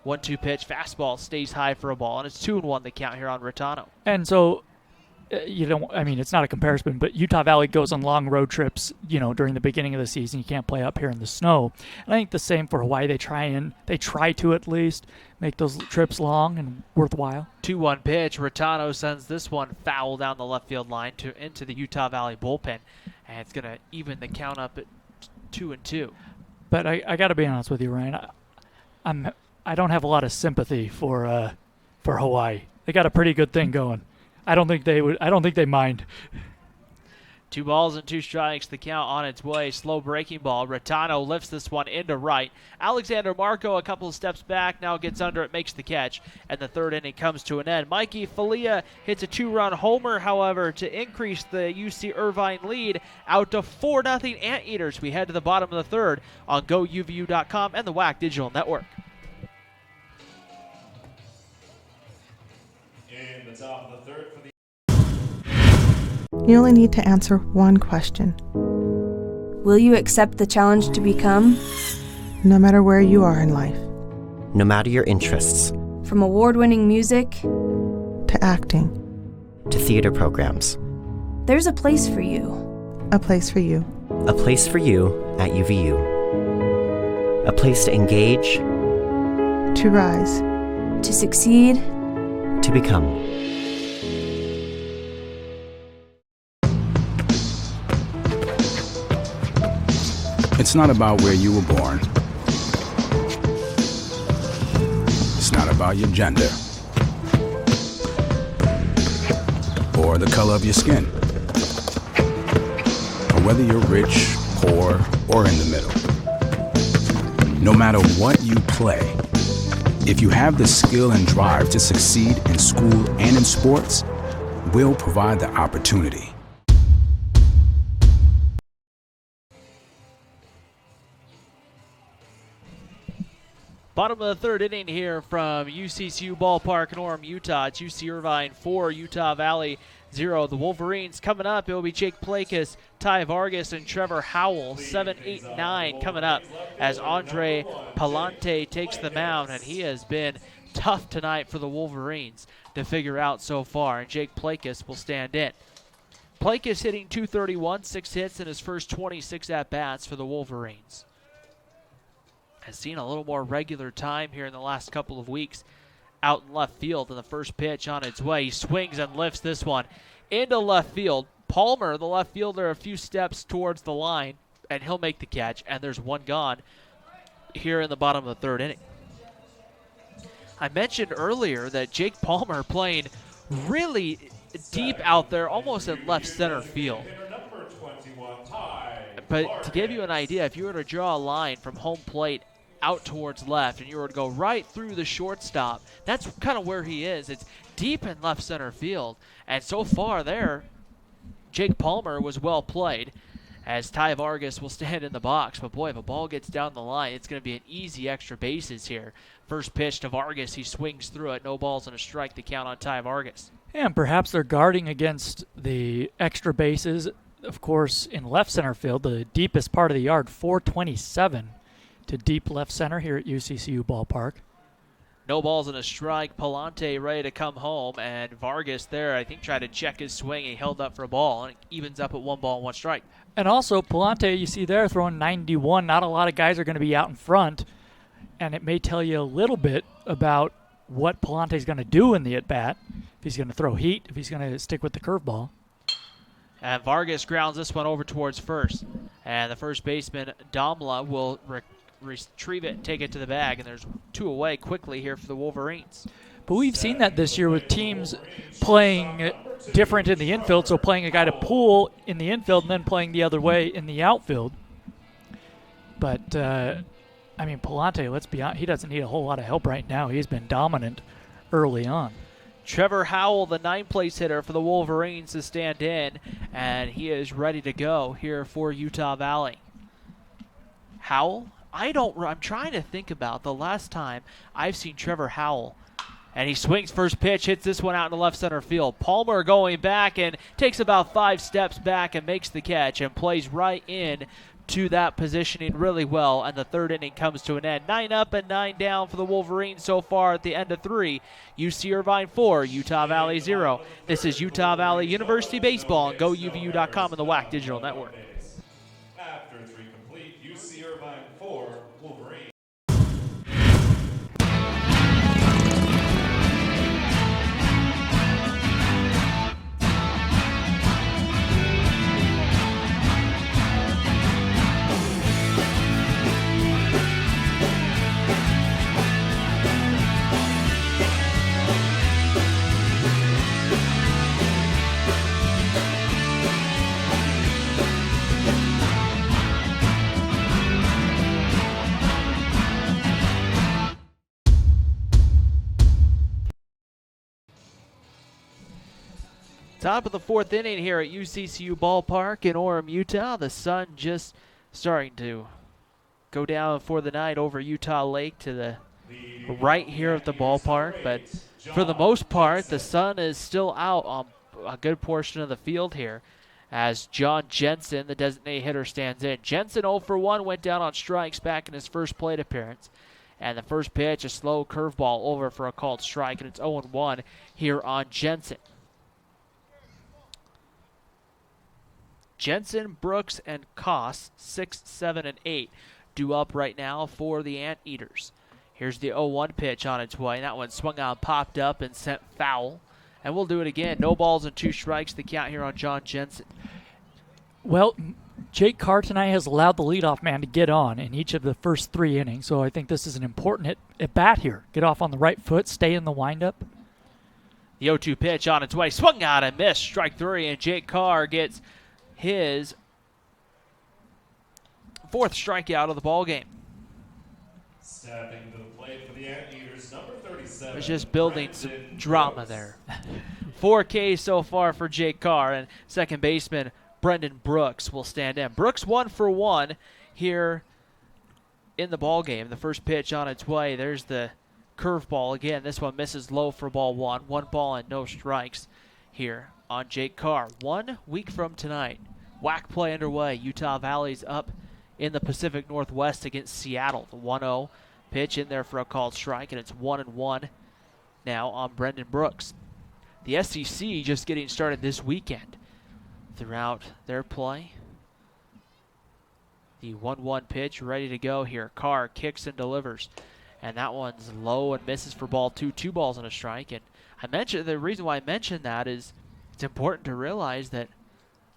1-2 pitch, fastball stays high for a ball, and it's 2-1 the count here on Rattano. And so, it's not a comparison, but Utah Valley goes on long road trips, during the beginning of the season. You can't play up here in the snow. And I think the same for Hawaii. They try to at least make those trips long and worthwhile. 2-1 pitch. Rattano sends this one foul down the left field line into the Utah Valley bullpen, and it's going to even the count up at 2-2. But I got to be honest with you, Ryan. I don't have a lot of sympathy for Hawaii. They got a pretty good thing going. I don't think they mind. 2 balls and 2 strikes, the count on its way. Slow breaking ball. Rattano lifts this one into right. Alexander Marco a couple of steps back, now gets under it, makes the catch, and the 3rd inning comes to an end. Mikey Falia hits a 2-run homer, however, to increase the UC Irvine lead out to 4-0 Anteaters. We head to the bottom of the 3rd on GoUVU.com and the WAC Digital Network. In the top of the 3rd for the... You only need to answer one question. Will you accept the challenge to become No matter where you are in life. No matter your interests. From award-winning music to acting to theater programs. There's a place for you. A place for you. A place for you at UVU. A place to engage. To rise. To succeed. To become. It's not about where you were born. It's not about your gender. Or the color of your skin. Or whether you're rich, poor, or in the middle. No matter what you play, if you have the skill and drive to succeed in school and in sports, we'll provide the opportunity. Bottom of the third inning here from UCCU Ballpark in Orem, Utah. It's UC Irvine 4, Utah Valley 0. The Wolverines coming up. It will be Jake Plakas, Ty Vargas, and Trevor Howell. 7, 8, 9 coming up as Andre Palante takes the mound, and he has been tough tonight for the Wolverines to figure out so far, and Jake Plakas will stand in. Plakas hitting .231, 6 hits in his first 26 at-bats for the Wolverines. Has seen a little more regular time here in the last couple of weeks out in left field, and the first pitch on its way. He swings and lifts this one into left field. Palmer, the left fielder, a few steps towards the line, and he'll make the catch, and there's one gone here in the bottom of the third inning. I mentioned earlier that Jake Palmer playing really deep out there, almost in left center field. But to give you an idea, if you were to draw a line from home plate out towards left and you were to go right through the shortstop, that's kind of where he is. It's deep in left center field. And so far there, Jake Palmer was well played as Ty Vargas will stand in the box. But boy, if a ball gets down the line, it's going to be an easy extra bases here. First pitch to Vargas, he swings through it. No balls and a strike to count on Ty Vargas. And perhaps they're guarding against the extra bases. Of course, in left center field, the deepest part of the yard, 427 to deep left center here at UCCU Ballpark. No balls and a strike. Palante ready to come home, and Vargas there, I think, tried to check his swing. He held up for a ball, and it evens up at 1 ball and 1 strike. And also, Palante, you see there, throwing 91. Not a lot of guys are going to be out in front, and it may tell you a little bit about what Palante's going to do in the at-bat, if he's going to throw heat, if he's going to stick with the curveball. And Vargas grounds this one over towards first. And the first baseman, Damla, will retrieve it and take it to the bag. And there's 2 away quickly here for the Wolverines. But we've seen that this year with teams playing different in the infield, so playing a guy to pull in the infield and then playing the other way in the outfield. But, I mean, Palante, let's be honest, he doesn't need a whole lot of help right now. He's been dominant early on. Trevor Howell, the 9th-place hitter for the Wolverines, to stand in, and he is ready to go here for Utah Valley. Howell, I'm trying to think about the last time I've seen Trevor Howell, and he swings first pitch, hits this one out in the left center field. Palmer going back and takes about 5 steps back and makes the catch and plays right in to that positioning really well, and the third inning comes to an end. 9 up and 9 down for the Wolverines so far at the end of 3. UC Irvine 4, Utah Valley 0. This is Utah Valley University Baseball on GoUVU.com and the WAC Digital Network. After 3 complete, UC Irvine 4, Wolverines. Top of the 4th inning here at UCCU Ballpark in Orem, Utah. The sun just starting to go down for the night over Utah Lake to the right here at the ballpark. But for the most part, the sun is still out on a good portion of the field here as John Jensen, the designated hitter, stands in. Jensen 0 for 1, went down on strikes back in his first plate appearance. And the first pitch, a slow curveball over for a called strike, and it's 0-1 here on Jensen. Jensen, Brooks, and Koss, 6, 7, and 8, due up right now for the Anteaters. Here's the 0-1 pitch on its way. That one swung out, popped up, and sent foul. And we'll do it again. No balls and 2 strikes, the count here on John Jensen. Well, Jake Carr tonight has allowed the leadoff man to get on in each of the first 3 innings, so I think this is an important at bat here. Get off on the right foot, stay in the windup. The 0-2 pitch on its way, swung out and missed. Strike 3, and Jake Carr gets his 4th strikeout of the ball game. Stepping to the plate for the Anteaters, number 37. There's just building some drama there. 4 Ks so far for Jake Carr, and second baseman Brendan Brooks will stand in. Brooks 1 for 1 here in the ball game. The first pitch on its way. There's the curveball again. This one misses low for ball 1. 1 ball and no strikes here on Jake Carr. 1 week from tonight, WAC play underway. Utah Valley's up in the Pacific Northwest against Seattle. The 1-0 pitch in there for a called strike, and it's 1-1 now on Brendan Brooks. The SEC just getting started this weekend throughout their play. The 1-1 pitch ready to go here. Carr kicks and delivers, and that one's low and misses for ball 2. 2 balls and a strike. And I mentioned, the reason why I mentioned that is it's important to realize that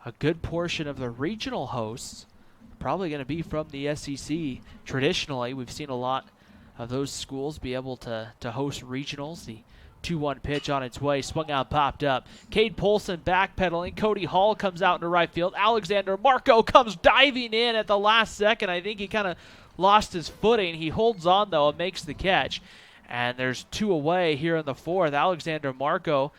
a good portion of the regional hosts are probably going to be from the SEC. Traditionally, we've seen a lot of those schools be able to host regionals. The 2-1 pitch on its way, swung out, popped up. Cade Polson backpedaling. Cody Hall comes out into right field. Alexander Marco comes diving in at the last second. I think he kind of lost his footing. He holds on, though, and makes the catch. And there's 2 away here in the 4th. Alexander Marco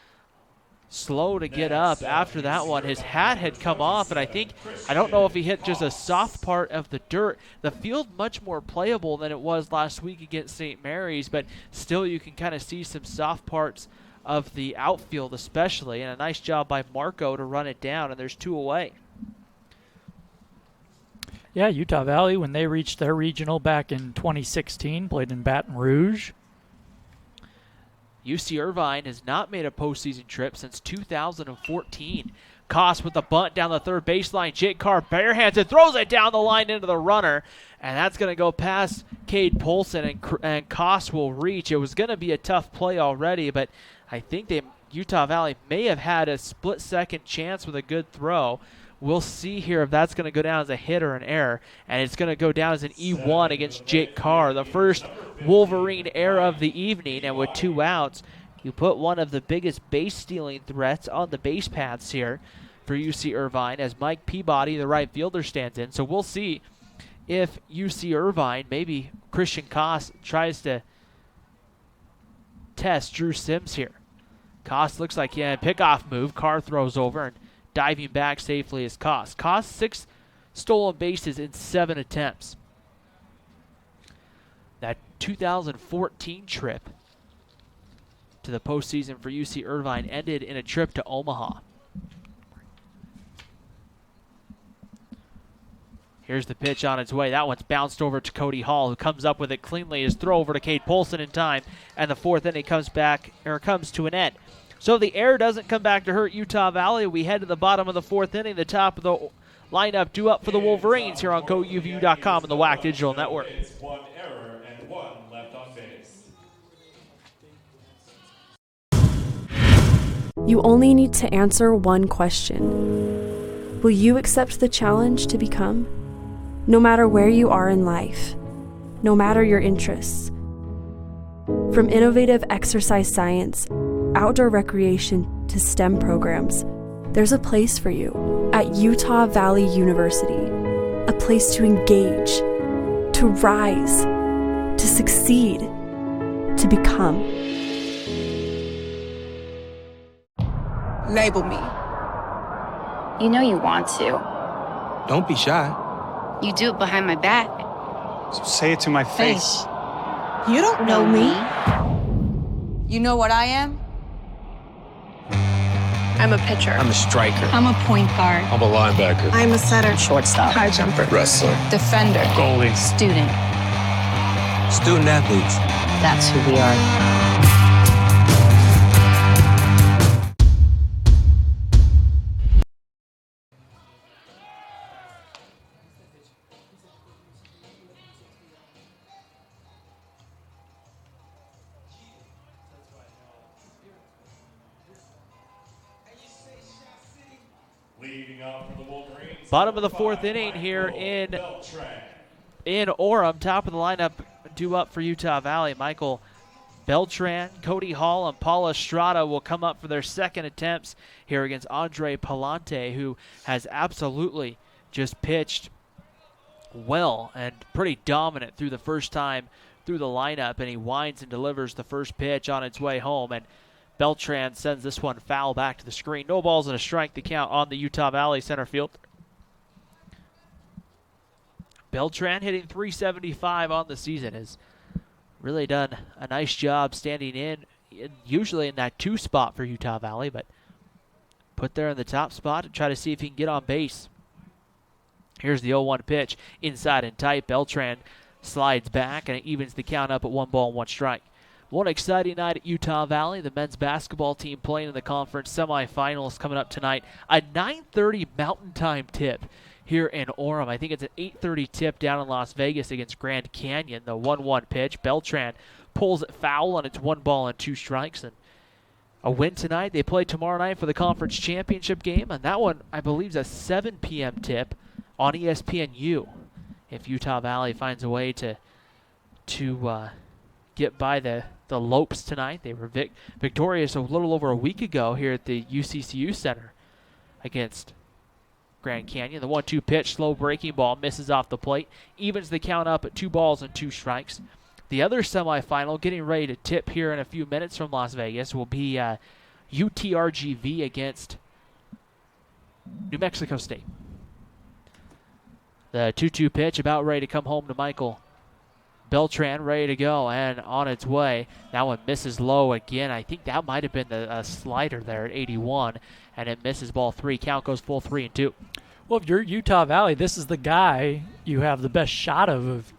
slow to get up after that one. His hat had come off, and I don't know if he hit just a soft part of the dirt. The field much more playable than it was last week against St. Mary's, but still you can kind of see some soft parts of the outfield especially, and a nice job by Marco to run it down, and there's 2 away. Yeah, Utah Valley, when they reached their regional back in 2016, played in Baton Rouge. UC Irvine has not made a postseason trip since 2014. Koss with the bunt down the third baseline. Jake Carr barehands it, throws it down the line into the runner, and that's going to go past Cade Polson, and Koss will reach. It was going to be a tough play already, but I think Utah Valley may have had a split-second chance with a good throw. We'll see here if that's going to go down as a hit or an error, and it's going to go down as an E1 against Jake Carr, the first Wolverine error of the evening, and with 2 outs, you put one of the biggest base-stealing threats on the base paths here for UC Irvine as Mike Peabody, the right fielder, stands in. So we'll see if UC Irvine, maybe Christian Koss, tries to test Drew Sims here. Koss looks like he had a pickoff move. Carr throws over, and diving back safely is Koss. Koss 6 stolen bases in 7 attempts. That 2014 trip to the postseason for UC Irvine ended in a trip to Omaha. Here's the pitch on its way. That one's bounced over to Cody Hall, who comes up with it cleanly. His throw over to Cade Polson in time, and the 4th inning comes to an end. So the error doesn't come back to hurt Utah Valley. We head to the bottom of the 4th inning, the top of the lineup due up for the Wolverines here on GoUVU.com and the WAC Digital Network. It's 1 error and 1 left on base. You only need to answer one question. Will you accept the challenge to become? No matter where you are in life, no matter your interests. From innovative exercise science, outdoor recreation to STEM programs, there's a place for you at Utah Valley University. A place to engage, to rise, to succeed, to become. Label me. You know you want to. Don't be shy. You do it behind my back. So say it to my face. You don't know me. You know what I am? I'm a pitcher. I'm a striker. I'm a point guard. I'm a linebacker. I'm a setter. Shortstop. High jumper. Wrestler. Defender. Goalie. Student. Student athletes. That's who we are. Leading off for the Wolverines. Bottom of the fourth inning here in Orem. Top of the lineup due up for Utah Valley. Michael Beltran, Cody Hall, and Paul Estrada will come up for their second attempts here against Andre Palante, who has absolutely just pitched well and pretty dominant through the first time through the lineup, and he winds and delivers the first pitch on its way home, and Beltran sends this one foul back to the screen. No balls and a strike to count on the Utah Valley center field. Beltran hitting .375 on the season has really done a nice job standing in usually in that 2 spot for Utah Valley, but put there in the top spot to try to see if he can get on base. Here's the 0-1 pitch, inside and tight. Beltran slides back, and it evens the count up at 1 ball and 1 strike. One exciting night at Utah Valley. The men's basketball team playing in the conference semifinals coming up tonight. A 9:30 Mountain Time tip here in Orem. I think it's an 8:30 tip down in Las Vegas against Grand Canyon. The 1-1 pitch. Beltran pulls it foul on its 1 ball and 2 strikes. And a win tonight. They play tomorrow night for the conference championship game. And that one, I believe, is a 7 p.m. tip on ESPNU. If Utah Valley finds a way to get by the Lopes tonight. They were victorious a little over a week ago here at the UCCU Center against Grand Canyon. The 1-2 pitch, slow breaking ball, misses off the plate, evens the count up at 2 balls and 2 strikes. The other semifinal getting ready to tip here in a few minutes from Las Vegas will be UTRGV against New Mexico State. The 2-2 pitch about ready to come home to Michael Beltran, ready to go and on its way. That one misses low again. I think that might have been a slider there at 81, and it misses ball 3. Count goes full 3-2. Well, if you're Utah Valley, this is the guy you have the best shot of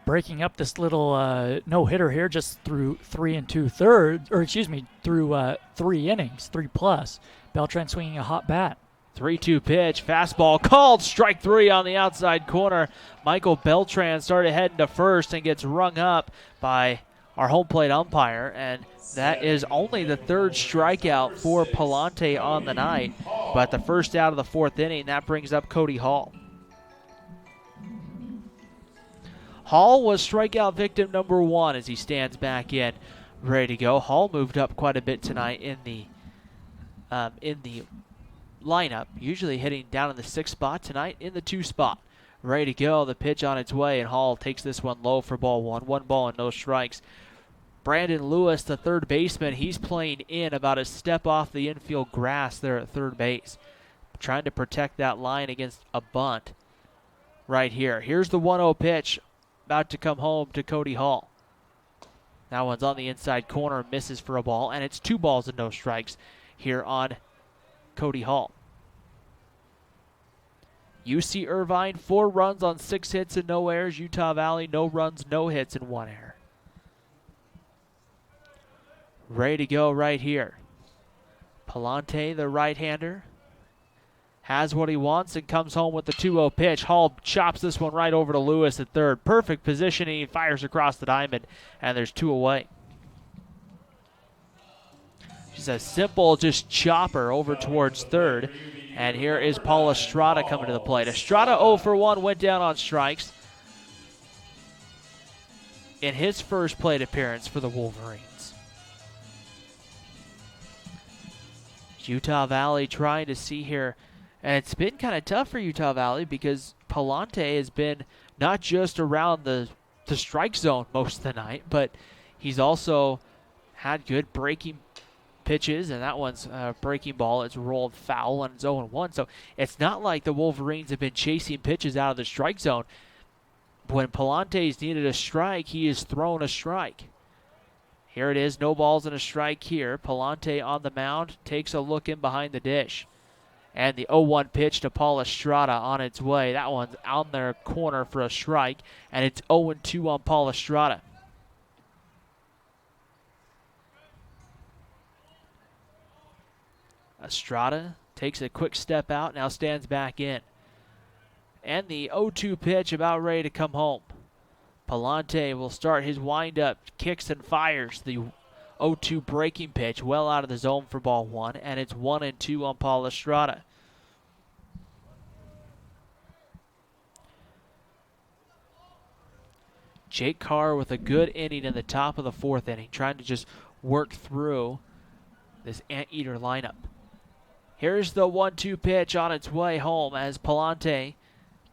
breaking up this little no-hitter here just through 3 2/3, through 3 innings, 3+. Beltran swinging a hot bat. 3-2 pitch, fastball called, strike 3 on the outside corner. Michael Beltran started heading to first and gets rung up by our home plate umpire, and that is only the 3rd strikeout for Palante on the night, but the first out of the 4th inning. That brings up Cody Hall. Hall was strikeout victim number 1 as he stands back in, ready to go. Hall moved up quite a bit tonight in the lineup, usually hitting down in the 6th spot, tonight in the 2 spot. Ready to go, the pitch on its way, and Hall takes this one low for ball 1. 1 ball and no strikes. Brandon Lewis, the third baseman, he's playing in about a step off the infield grass there at third base, trying to protect that line against a bunt right here. Here's the 1-0 pitch, about to come home to Cody Hall. That one's on the inside corner, misses for a ball, and it's 2 balls and no strikes here on Cody Hall. UC Irvine, 4 runs on 6 hits and no errors. Utah Valley, no runs, no hits, and 1 error. Ready to go right here. Palante, the right-hander, has what he wants and comes home with the 2-0 pitch. Hall chops this one right over to Lewis at third. Perfect positioning. He fires across the diamond, and there's 2 away. Just a simple chopper over towards third. And here is Paul Estrada coming to the plate. Estrada 0 for 1, went down on strikes in his first plate appearance for the Wolverines. Utah Valley trying to see here. And it's been kind of tough for Utah Valley because Palante has been not just around the strike zone most of the night, but he's also had good breaking pitches, and that one's a breaking ball. It's rolled foul, and it's 0-1. So it's not like the Wolverines have been chasing pitches out of the strike zone. When Palante's needed a strike, he has thrown a strike. Here it is, no balls and a strike here. Palante on the mound, takes a look in behind the dish. And the 0-1 pitch to Paul Estrada on its way. That one's on their corner for a strike, and it's 0-2 on Paul Estrada. Estrada takes a quick step out, now stands back in. And the 0-2 pitch about ready to come home. Palante will start his windup, kicks and fires the 0-2 breaking pitch well out of the zone for ball one, and it's 1-2 on Paul Estrada. Jake Carr with a good inning in the top of the fourth inning, trying to just work through this anteater lineup. Here's the 1-2 pitch on its way home as Palante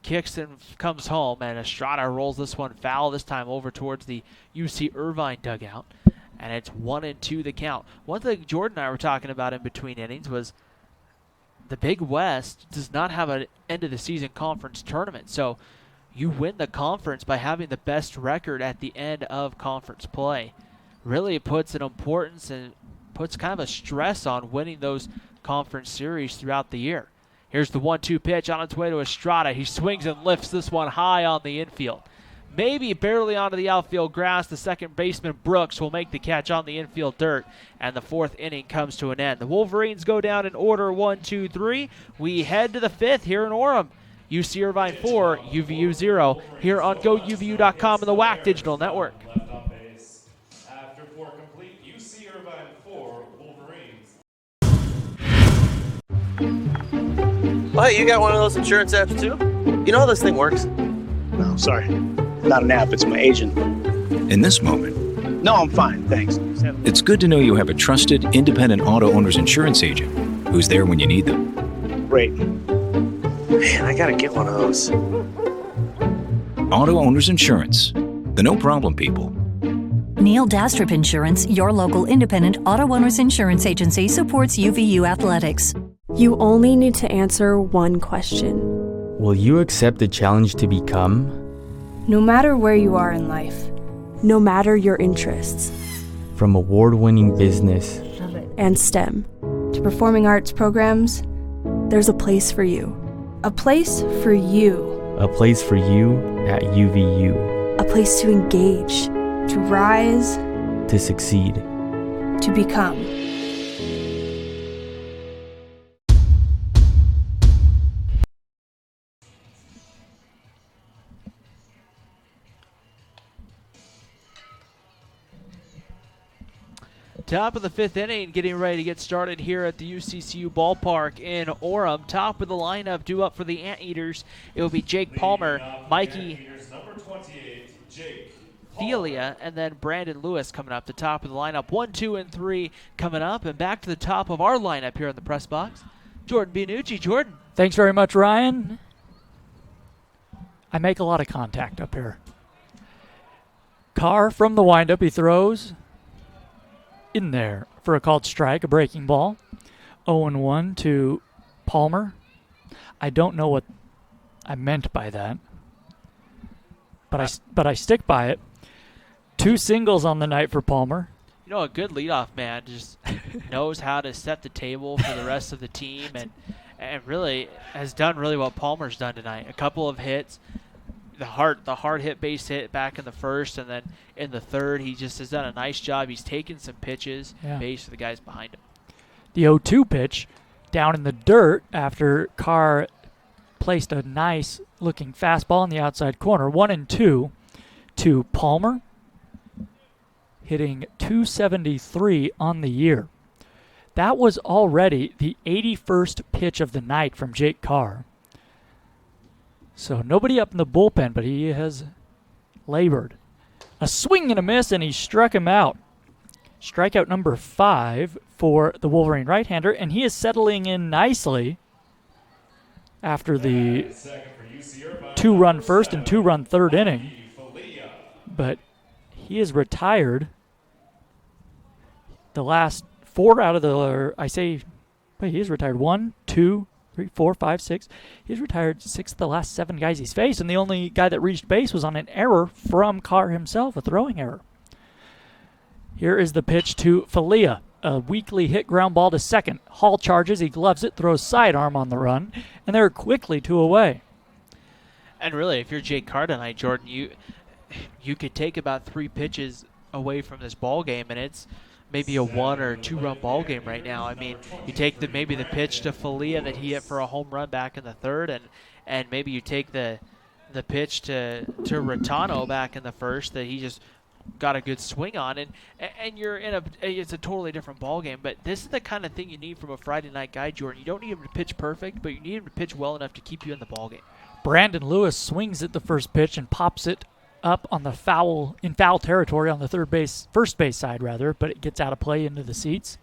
kicks and comes home, and Estrada rolls this one foul, this time over towards the UC Irvine dugout, and it's 1-2 the count. One thing Jordan and I were talking about in between innings was the Big West does not have an end-of-the-season conference tournament, so you win the conference by having the best record at the end of conference play. Really puts an importance and puts kind of a stress on winning those conference series throughout the year. Here's the 1-2 pitch on its way to Estrada. He swings and lifts this one high on the infield. Maybe barely onto the outfield grass. The second baseman, Brooks, will make the catch on the infield dirt, and the fourth inning comes to an end. The Wolverines go down in order 1, 2, 3. We head to the fifth here in Orem. UC Irvine 4, UVU 0, here on GoUVU.com and the WAC Digital Network. Left on base. After 4 complete, UC Irvine 4, Wolverines. Oh, hey, you got one of those insurance apps too? You know how this thing works? No, sorry. Not an app, it's my agent. In this moment, No, I'm fine, thanks. it's good to know you have a trusted, independent auto owner's insurance agent who's there when you need them. Great. Man, I gotta get one of those. Auto Owners Insurance. The no problem people. Neil Dastrup Insurance, your local independent auto owners insurance agency, supports UVU athletics. You only need to answer one question. Will you accept the challenge to become? No matter where you are in life, no matter your interests, From award-winning business and STEM to performing arts programs, there's a place for you. A place for you. a place for you at UVU. A place to engage, to rise, To succeed. to become. Top of the fifth inning, getting ready to get started here at the UCCU Ballpark in Orem. Top of the lineup, due up for the Anteaters. It will be Jake Palmer, Mikey Number 28, Jake Thelia, and then Brandon Lewis coming up. The top of the lineup, 1, 2, and 3 coming up. And back to the top of our lineup here in the press box, Jordan Bianucci. Jordan. Thanks very much, Ryan. I make a lot of contact up here. Carr from the windup, he throws in there for a called strike, a breaking ball. 0-1 to Palmer. I don't know what I meant by that, but I stick by it. 2 singles on the night for Palmer. You know, a good leadoff man just knows how to set the table for the rest of the team, and really has done really what Palmer's done tonight. A couple of hits, the hard hit base hit back in the first, and then in the third, he just has done a nice job. He's taken some pitches, base for the guys behind him. The 0-2 pitch down in the dirt after Carr placed a nice looking fastball in the outside corner. 1-2 to Palmer, hitting .273 on the year. That was already the 81st pitch of the night from Jake Carr. So nobody up in the bullpen, but he has labored. A swing and a miss, and he struck him out. Strikeout number 5 for the Wolverine right-hander, and he is settling in nicely after the 2-run first and 2-run third inning. But he is retired the last 4 out of the, he is retired 1, 2, 3, 4, 5, 6. He's retired 6 of the last 7 guys he's faced, and the only guy that reached base was on an error from Carr himself, a throwing error. Here is the pitch to Falia. A weakly hit ground ball to second. Hall charges, he gloves it, throws sidearm on the run, and they're quickly 2 away. And really, if you're Jake Carr tonight, Jordan, you could take about 3 pitches away from this ball game, and it's maybe a 1 or 2 run ball game right now. I mean, you take maybe the pitch to Falia that he hit for a home run back in the 3rd, and maybe you take the pitch to Ratano back in the 1st that he just got a good swing on, and you're in it's a totally different ball game. But this is the kind of thing you need from a Friday night guy, Jordan. You don't need him to pitch perfect, but you need him to pitch well enough to keep you in the ball game. Brandon Lewis swings at the first pitch and pops it up on the foul territory on the first base side rather, but it gets out of play into the seats.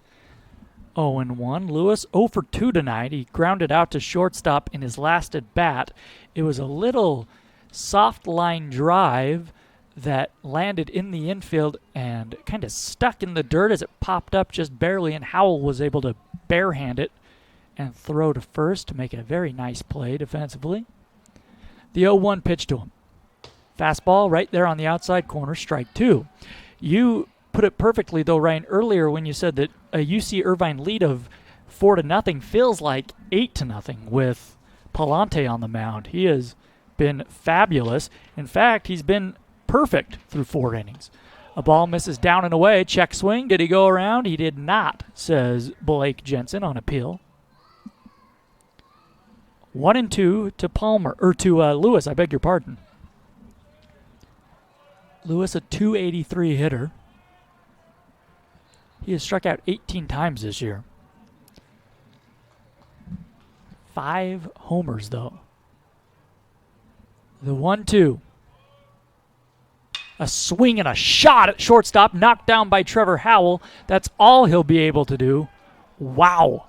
0-1. Lewis 0 for 2 tonight. He grounded out to shortstop in his last at bat. It was a little soft line drive that landed in the infield and kind of stuck in the dirt as it popped up just barely, and Howell was able to barehand it and throw to first to make a very nice play defensively. The 0-1 pitch to him. Fastball right there on the outside corner, strike 2. You put it perfectly, though, Ryan, earlier when you said that a UC Irvine lead of 4-0 feels like 8-0 with Palante on the mound. He has been fabulous. In fact, he's been perfect through 4 innings. A ball misses down and away. Check swing. Did he go around? He did not, says Blake Jensen on appeal. 1-2 to Lewis, I beg your pardon. Lewis, a .283 hitter. He has struck out 18 times this year. 5 homers, though. The 1-2. A swing and a shot at shortstop, knocked down by Trevor Howell. That's all he'll be able to do. Wow.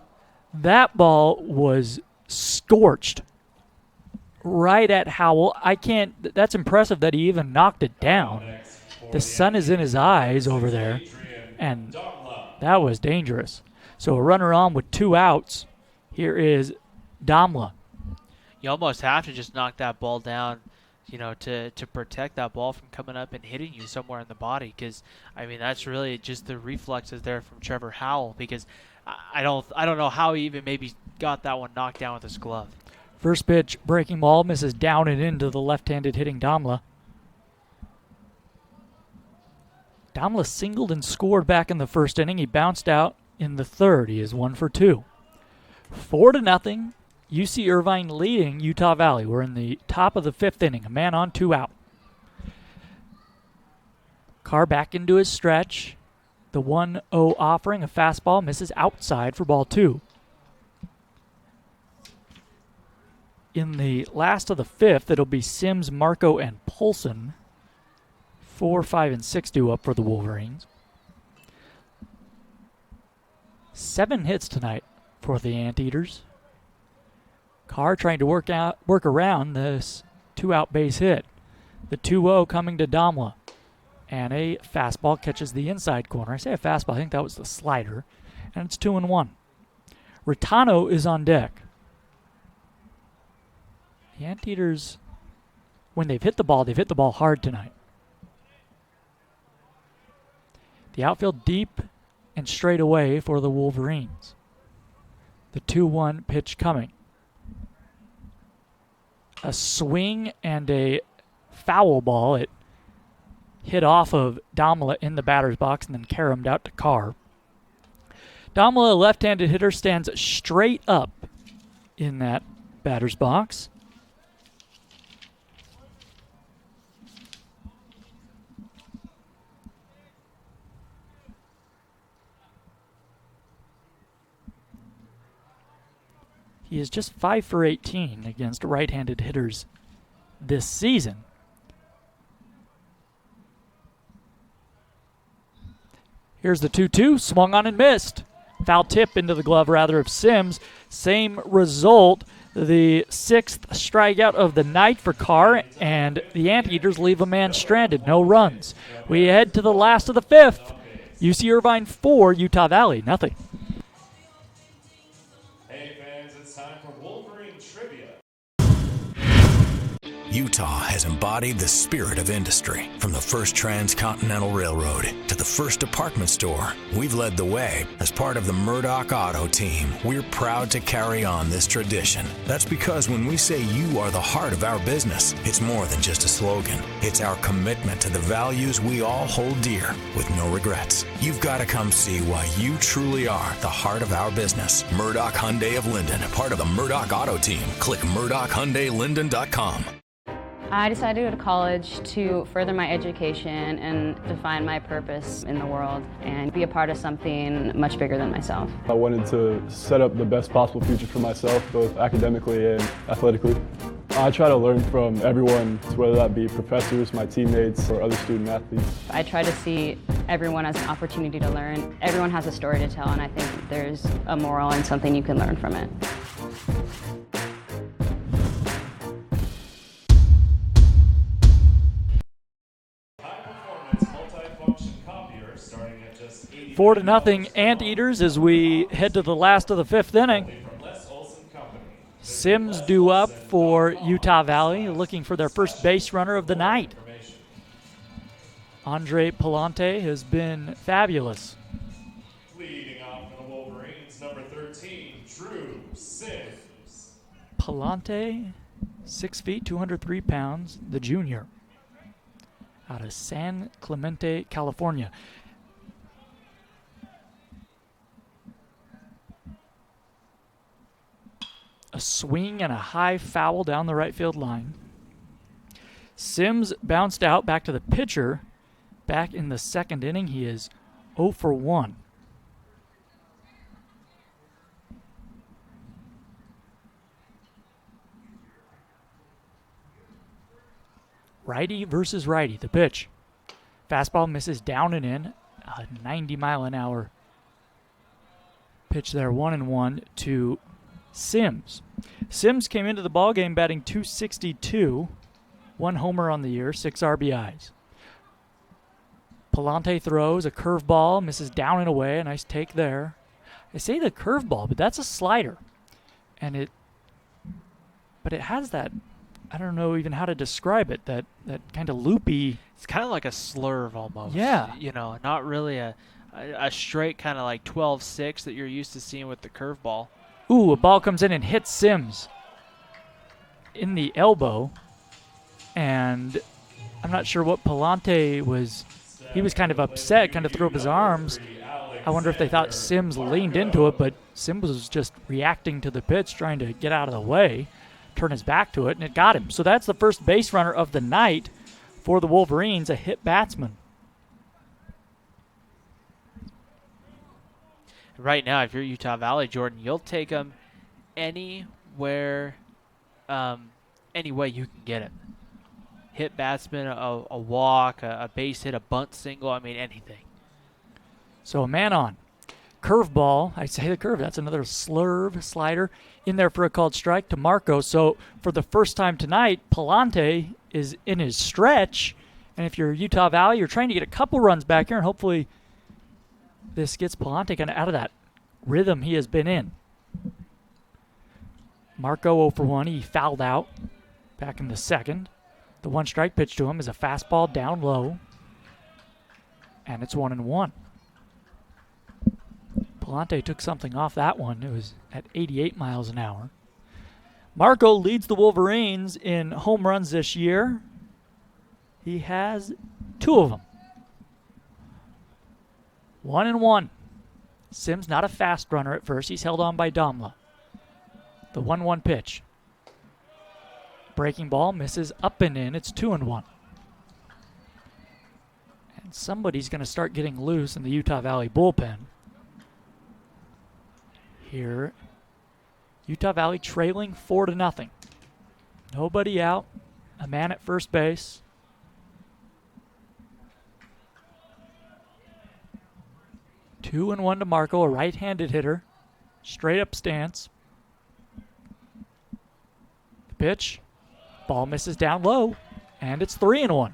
That ball was scorched right at Howell. That's impressive that he even knocked it down. The sun is in his eyes over there, and that was dangerous. So a runner on with 2 outs. Here is Damla. You almost have to just knock that ball down, to protect that ball from coming up and hitting you somewhere in the body, because, I mean, that's really just the reflexes there from Trevor Howell, because I don't know how he even maybe got that one knocked down with his glove. First pitch, breaking ball, misses down and into the left-handed hitting Damla. Damla singled and scored back in the 1st inning. He bounced out in the 3rd. He is 1 for 2. 4-0. UC Irvine leading Utah Valley. We're in the top of the 5th inning. A man on, 2 out. Carr back into his stretch. The 1-0 offering, a fastball, misses outside for ball 2. In the last of the 5th, it'll be Sims, Marco, and Polson. 4, 5, and 6 due up for the Wolverines. 7 hits tonight for the Anteaters. Carr trying to work around this 2-out base hit. The 2-0 coming to Damla. And a fastball catches the inside corner. I say a fastball, I think that was the slider. And it's 2-1. Ratano is on deck. The Anteaters, when they've hit the ball hard tonight. The outfield deep and straight away for the Wolverines. The 2-1 pitch coming. A swing and a foul ball. It hit off of Damla in the batter's box and then caromed out to Carr. Damla, a left-handed hitter, stands straight up in that batter's box. He is just 5 for 18 against right-handed hitters this season. Here's the 2-2, swung on and missed. Foul tip into the glove, rather, of Sims. Same result, the 6th strikeout of the night for Carr, and the Anteaters leave a man stranded, no runs. We head to the last of the 5th. UC Irvine 4, Utah Valley, nothing. Utah has embodied the spirit of industry. From the first transcontinental railroad to the first department store, we've led the way. As part of the Murdoch Auto team, we're proud to carry on this tradition. That's because when we say you are the heart of our business, it's more than just a slogan. It's our commitment to the values we all hold dear with no regrets. You've got to come see why you truly are the heart of our business. Murdoch Hyundai of Linden, part of the Murdoch Auto team. Click MurdochHyundaiLinden.com. I decided to go to college to further my education and define my purpose in the world and be a part of something much bigger than myself. I wanted to set up the best possible future for myself, both academically and athletically. I try to learn from everyone, whether that be professors, my teammates, or other student athletes. I try to see everyone as an opportunity to learn. Everyone has a story to tell, and I think there's a moral and something you can learn from it. Multi-function copier starting at just 4-0 Anteaters as we head to the last of the 5th inning. Sims due up for Utah Valley, looking for their first base runner of the night. Andre Palante has been fabulous. Leading off for the Wolverines, number 13, Drew Sims. Palante, 6 feet, 203 pounds, the junior, out of San Clemente, California. A swing and a high foul down the right field line. Sims bounced out back to the pitcher. Back in the 2nd inning, he is 0 for 1. Righty versus righty, the pitch. Fastball misses down and in. A 90-mile-an-hour pitch there, 1-1 to Sims. Sims came into the ballgame batting .262, 1 homer on the year, 6 RBIs. Palante throws a curveball, misses down and away, a nice take there. I say the curveball, but that's a slider. But it has that, I don't know even how to describe it, that kind of loopy. It's kind of like a slurve almost. Yeah. You know, not really a straight kind of like 12-6 that you're used to seeing with the curveball. Ooh, a ball comes in and hits Sims in the elbow. And I'm not sure what Palante was. He was kind of upset, kind of threw up his arms. I wonder if they thought Sims leaned into it, but Sims was just reacting to the pitch, trying to get out of the way, turn his back to it, and it got him. So that's the first base runner of the night for the Wolverines, a hit batsman. Right now, if you're Utah Valley, Jordan, you'll take them anywhere, any way you can get it. Hit batsman, a walk, a base hit, a bunt single, I mean anything. So a man on. Curveball, I say the curve, that's another slurve slider in there for a called strike to Marco. So for the first time tonight, Palante is in his stretch. And if you're Utah Valley, you're trying to get a couple runs back here, and hopefully this gets Palante kind of out of that rhythm he has been in. Marco 0 for 1, he fouled out back in the 2nd. The 1 strike pitch to him is a fastball down low, and it's 1-1. Palante took something off that one. It was at 88 miles an hour. Marco leads the Wolverines in home runs this year. He has 2 of them. 1-1. Sims not a fast runner at first. He's held on by Domla. The 1-1 pitch. Breaking ball misses up and in. It's 2-1. And somebody's going to start getting loose in the Utah Valley bullpen. Here, Utah Valley trailing 4-0. Nobody out. A man at first base. Two and 1 to Marco, a right-handed hitter. Straight up stance. The pitch. Ball misses down low, and it's 3-1.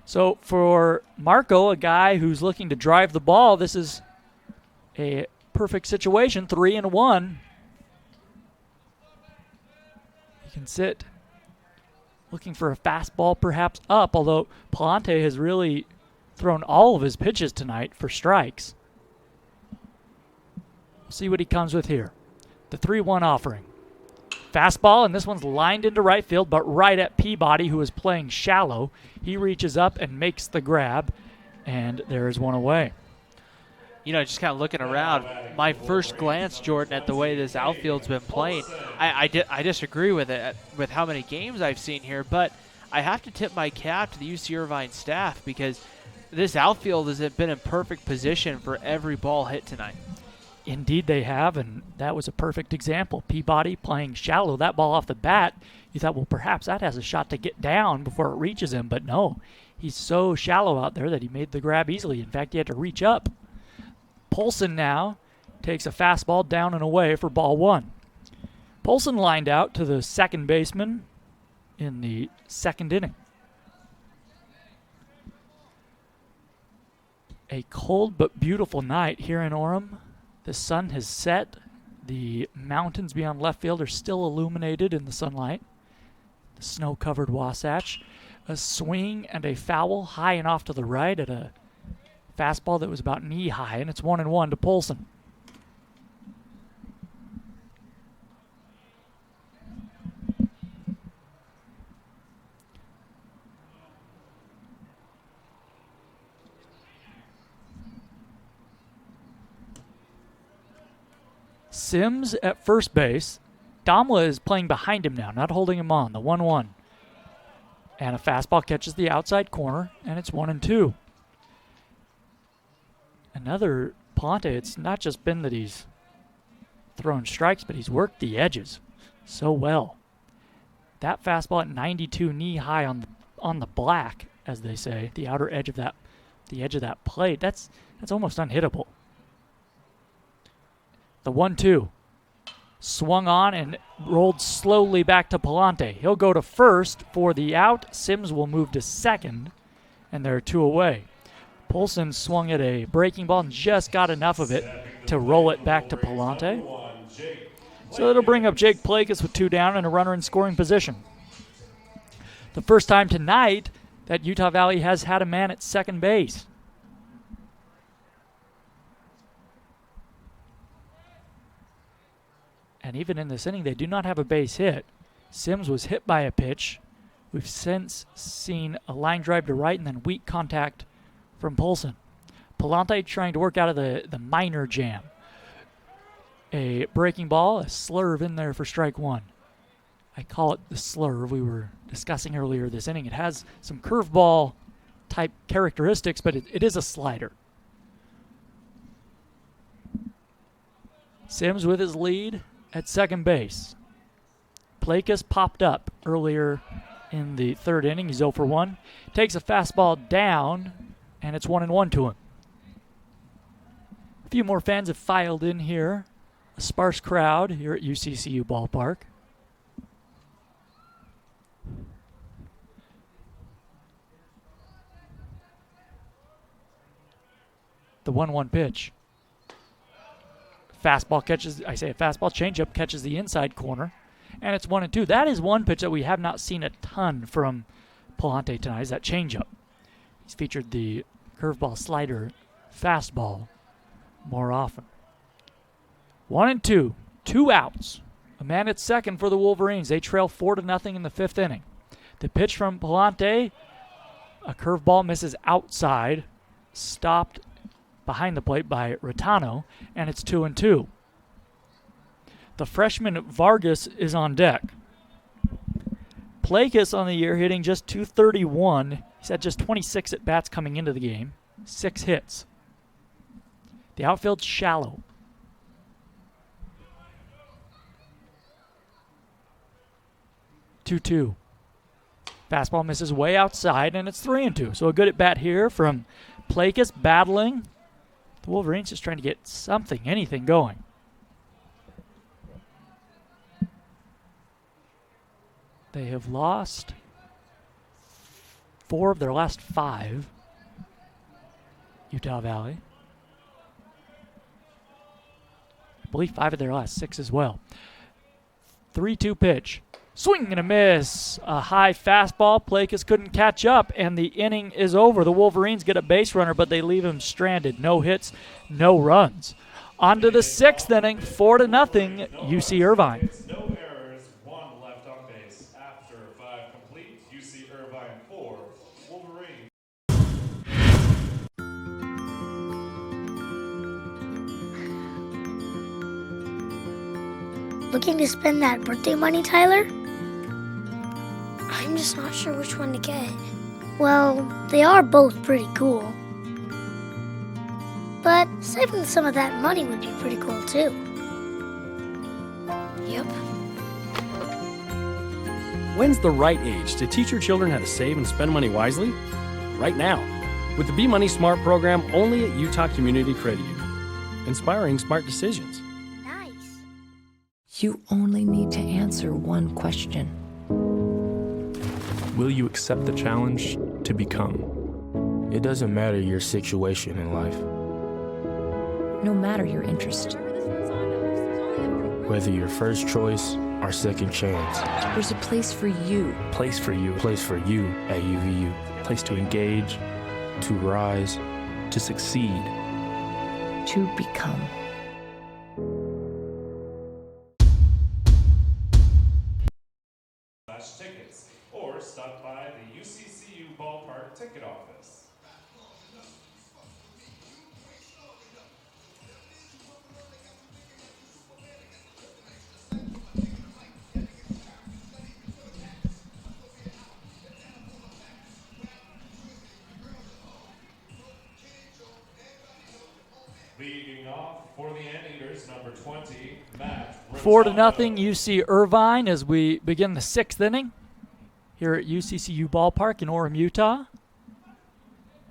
So for Marco, a guy who's looking to drive the ball, this is a perfect situation, 3-1. He can sit looking for a fastball perhaps up, although Palante has really thrown all of his pitches tonight for strikes. We'll see what he comes with here. The 3-1 offering. Fastball, and this one's lined into right field, but right at Peabody, who is playing shallow. He reaches up and makes the grab, and there's one away. You know, just kind of looking around, my first glance, Jordan, at the way this outfield's been playing, I disagree with it, with how many games I've seen here, but I have to tip my cap to the UC Irvine staff because this outfield has been in perfect position for every ball hit tonight. Indeed they have, and that was a perfect example. Peabody playing shallow, that ball off the bat, you thought, well, perhaps that has a shot to get down before it reaches him, but no. He's so shallow out there that he made the grab easily. In fact, he had to reach up. Polson now takes a fastball down and away for ball 1. Polson lined out to the second baseman in the second inning. A cold but beautiful night here in Orem. The sun has set. The mountains beyond left field are still illuminated in the sunlight. The snow-covered Wasatch. A swing and a foul high and off to the right at a fastball that was about knee-high, and it's 1-1 to Polson. Sims at first base. Damla is playing behind him now, not holding him on. The 1-1. And a fastball catches the outside corner, and it's 1-2. Another Palante, it's not just been that he's thrown strikes, but he's worked the edges so well. That fastball at 92 knee high on the black, as they say, the outer edge of that plate, that's almost unhittable. The 1-2 swung on and rolled slowly back to Palante. He'll go to first for the out. Sims will move to second, and there are 2 away. Polson swung at a breaking ball and just got enough of it to roll it back to Palante. So it'll bring up Jake Plakis with 2 down and a runner in scoring position. The first time tonight that Utah Valley has had a man at second base. And even in this inning, they do not have a base hit. Sims was hit by a pitch. We've since seen a line drive to right and then weak contact from Polson. Palante trying to work out of the minor jam. A breaking ball, a slurve in there for strike 1. I call it the slurve. We were discussing earlier this inning. It has some curveball type characteristics, but it is a slider. Sims with his lead at second base. Plakis popped up earlier in the third inning. He's 0 for 1. Takes a fastball down, and it's 1-1 to him. A few more fans have filed in here. A sparse crowd here at UCCU Ballpark. The 1-1 pitch. Fastball catches, a fastball changeup catches the inside corner, and it's 1-2. That is one pitch that we have not seen a ton from Palante tonight, is that changeup. He's featured the curveball, slider, fastball more often. 1-2, 2 outs. A man at second for the Wolverines. They trail 4-0 in the 5th inning. The pitch from Palante, a curveball misses outside, stopped behind the plate by Ratano, and it's 2-2. The freshman Vargas is on deck. Plakis on the year hitting just .231. He's had just 26 at-bats coming into the game. 6 hits. The outfield's shallow. Two. Fastball misses way outside, and it's 3-2. So a good at-bat here from Plakis battling. The Wolverines just trying to get something, anything going. They have lost 4 of their last 5. Utah Valley. I believe 5 of their last 6 as well. 3-2 pitch. Swing and a miss. A high fastball. Plakas couldn't catch up, and the inning is over. The Wolverines get a base runner, but they leave him stranded. No hits, no runs. On to the 6th inning, 4-0, UC Irvine. No errors, 1 left on base. After 5 complete, UC Irvine 4, Wolverine. Looking to spend that birthday money, Tyler? I'm just not sure which one to get. Well, they are both pretty cool. But saving some of that money would be pretty cool, too. Yep. When's the right age to teach your children how to save and spend money wisely? Right now, with the Be Money Smart program only at Utah Community Credit Union. Inspiring smart decisions. You only need to answer one question. Will you accept the challenge to become? It doesn't matter your situation in life. No matter your interest. Whether your first choice or second chance. There's a place for you. Place for you. Place for you at UVU. Place to engage, to rise, to succeed, to become. Tickets, or stop by the UCCU Ballpark ticket office. Leading off for the Anteaters, number 20, Matt. 4-0 UC Irvine as we begin the 6th inning here at UCCU Ballpark in Orem, Utah.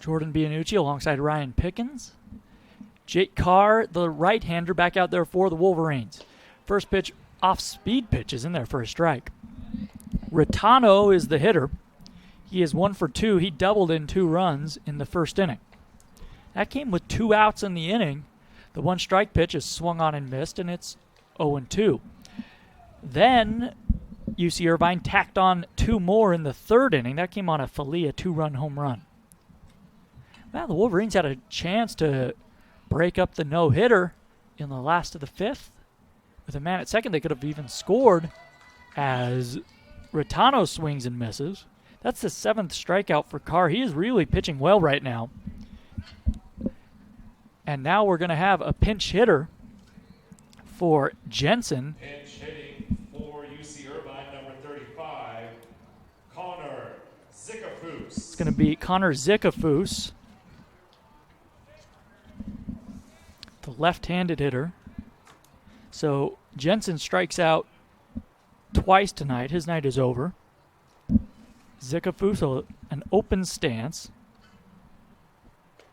Jordan Bianucci alongside Ryan Pickens. Jake Carr, the right-hander, back out there for the Wolverines. First pitch, off-speed pitch is in there for a strike. Ritano is the hitter. He is 1 for 2. He doubled in 2 runs in the first inning. That came with 2 outs in the inning. The 1 strike pitch is swung on and missed, and it's 0-2. Then UC Irvine tacked on 2 more in the 3rd inning. That came on a Falia 2-run home run. Well, the Wolverines had a chance to break up the no-hitter in the last of the 5th. With a man at second, they could have even scored as Ritano swings and misses. That's the 7th strikeout for Carr. He is really pitching well right now. And now we're going to have a pinch hitter for Jensen. Pinch hitting for UC Irvine, number 35, Connor Zickafoos. It's going to be Connor Zickafoos, the left-handed hitter. So Jensen strikes out twice tonight. His night is over. Zickafoos, an open stance.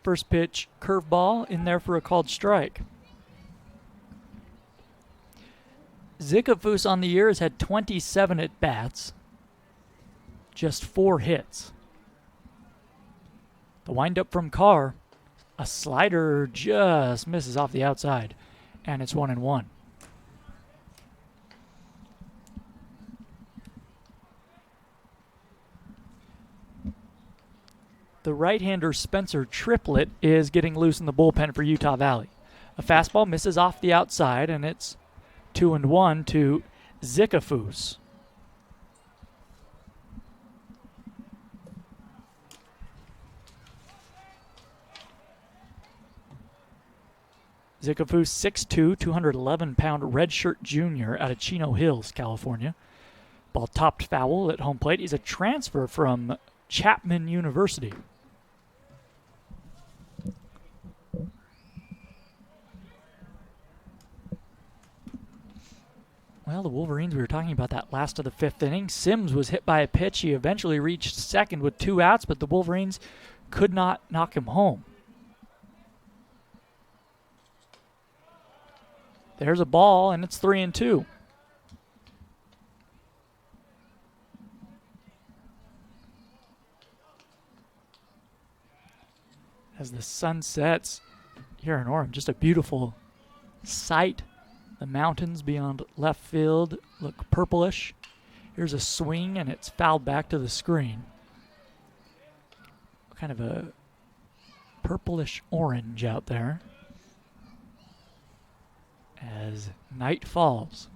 First pitch, curveball in there for a called strike. Zickafoos on the year has had 27 at-bats, just 4 hits. The windup from Carr, a slider just misses off the outside, and it's 1-1. The right-hander Spencer Triplett is getting loose in the bullpen for Utah Valley. A fastball misses off the outside, and it's 2-1 to Zickafoos. Zickafoos, 6'2", 211-pound redshirt junior out of Chino Hills, California. Ball topped foul at home plate. He's a transfer from Chapman University. Well, the Wolverines, we were talking about that last of the 5th inning. Sims was hit by a pitch. He eventually reached second with 2 outs, but the Wolverines could not knock him home. There's a ball, and it's 3-2. As the sun sets here in Orem, just a beautiful sight. The mountains beyond left field look purplish, Here's a swing, and it's fouled back to the screen. Kind of a purplish orange out there as night falls.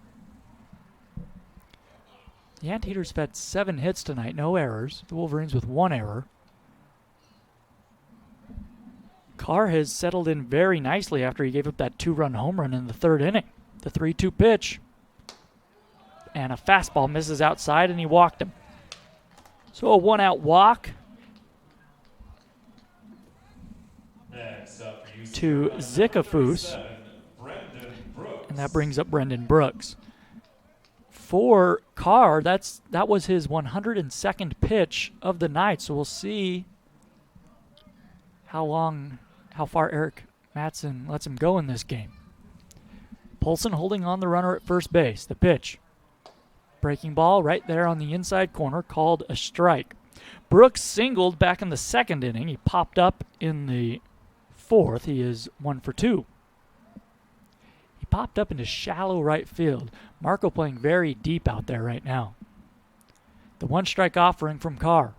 The Anteaters have had 7 hits tonight, no errors. The Wolverines with 1 error. Carr has settled in very nicely after he gave up that 2-run home run in the 3rd inning. The 3-2 pitch. And a fastball misses outside, and he walked him. So a 1-out walk to Zickafoos. And that brings up Brendan Brooks. For Carr, that was his 102nd pitch of the night, so we'll see how far Eric Matson lets him go in this game. Polson holding on the runner at first base. The pitch. Breaking ball right there on the inside corner, called a strike. Brooks singled back in the 2nd inning. He popped up in the 4th. He is 1 for 2. He popped up into shallow right field. Marco playing very deep out there right now. The 1-strike offering from Carr.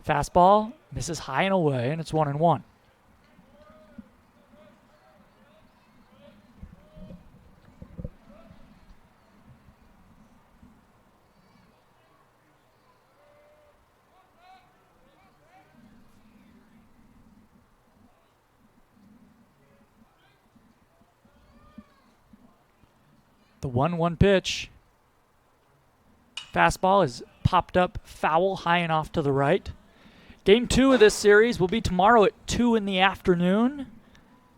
Fastball misses high and away, and it's 1-1. The 1-1 pitch. Fastball is popped up foul, high and off to the right. Game 2 of this series will be tomorrow at 2 in the afternoon.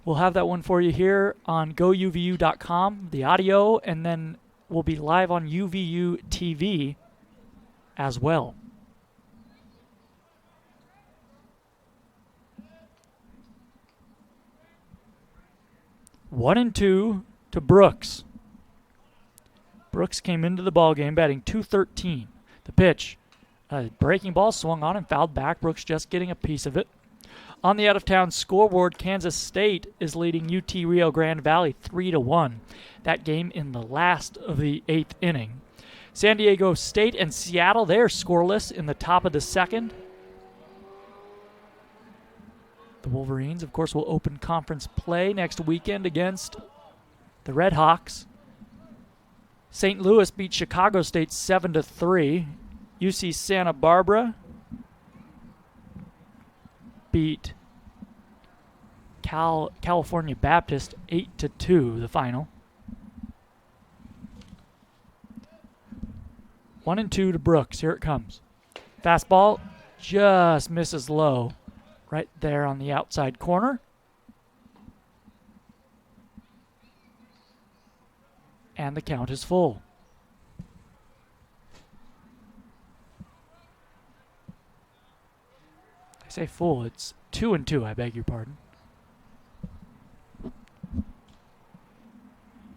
We'll have that one for you here on GoUVU.com, the audio, and then we'll be live on UVU TV as well. One and 2 to Brooks. Brooks came into the ballgame batting .213. The pitch. A breaking ball swung on and fouled back. Brooks just getting a piece of it. On the out-of-town scoreboard, Kansas State is leading UT Rio Grande Valley 3-1. That game in the last of the 8th inning. San Diego State and Seattle, they are scoreless in the top of the 2nd. The Wolverines, of course, will open conference play next weekend against the Red Hawks. St. Louis beat Chicago State 7-3. UC Santa Barbara beat California Baptist 8-2, the final. 1-2 to Brooks. Here it comes. Fastball just misses low right there on the outside corner. And the count is full. I say full, it's 2-2, I beg your pardon.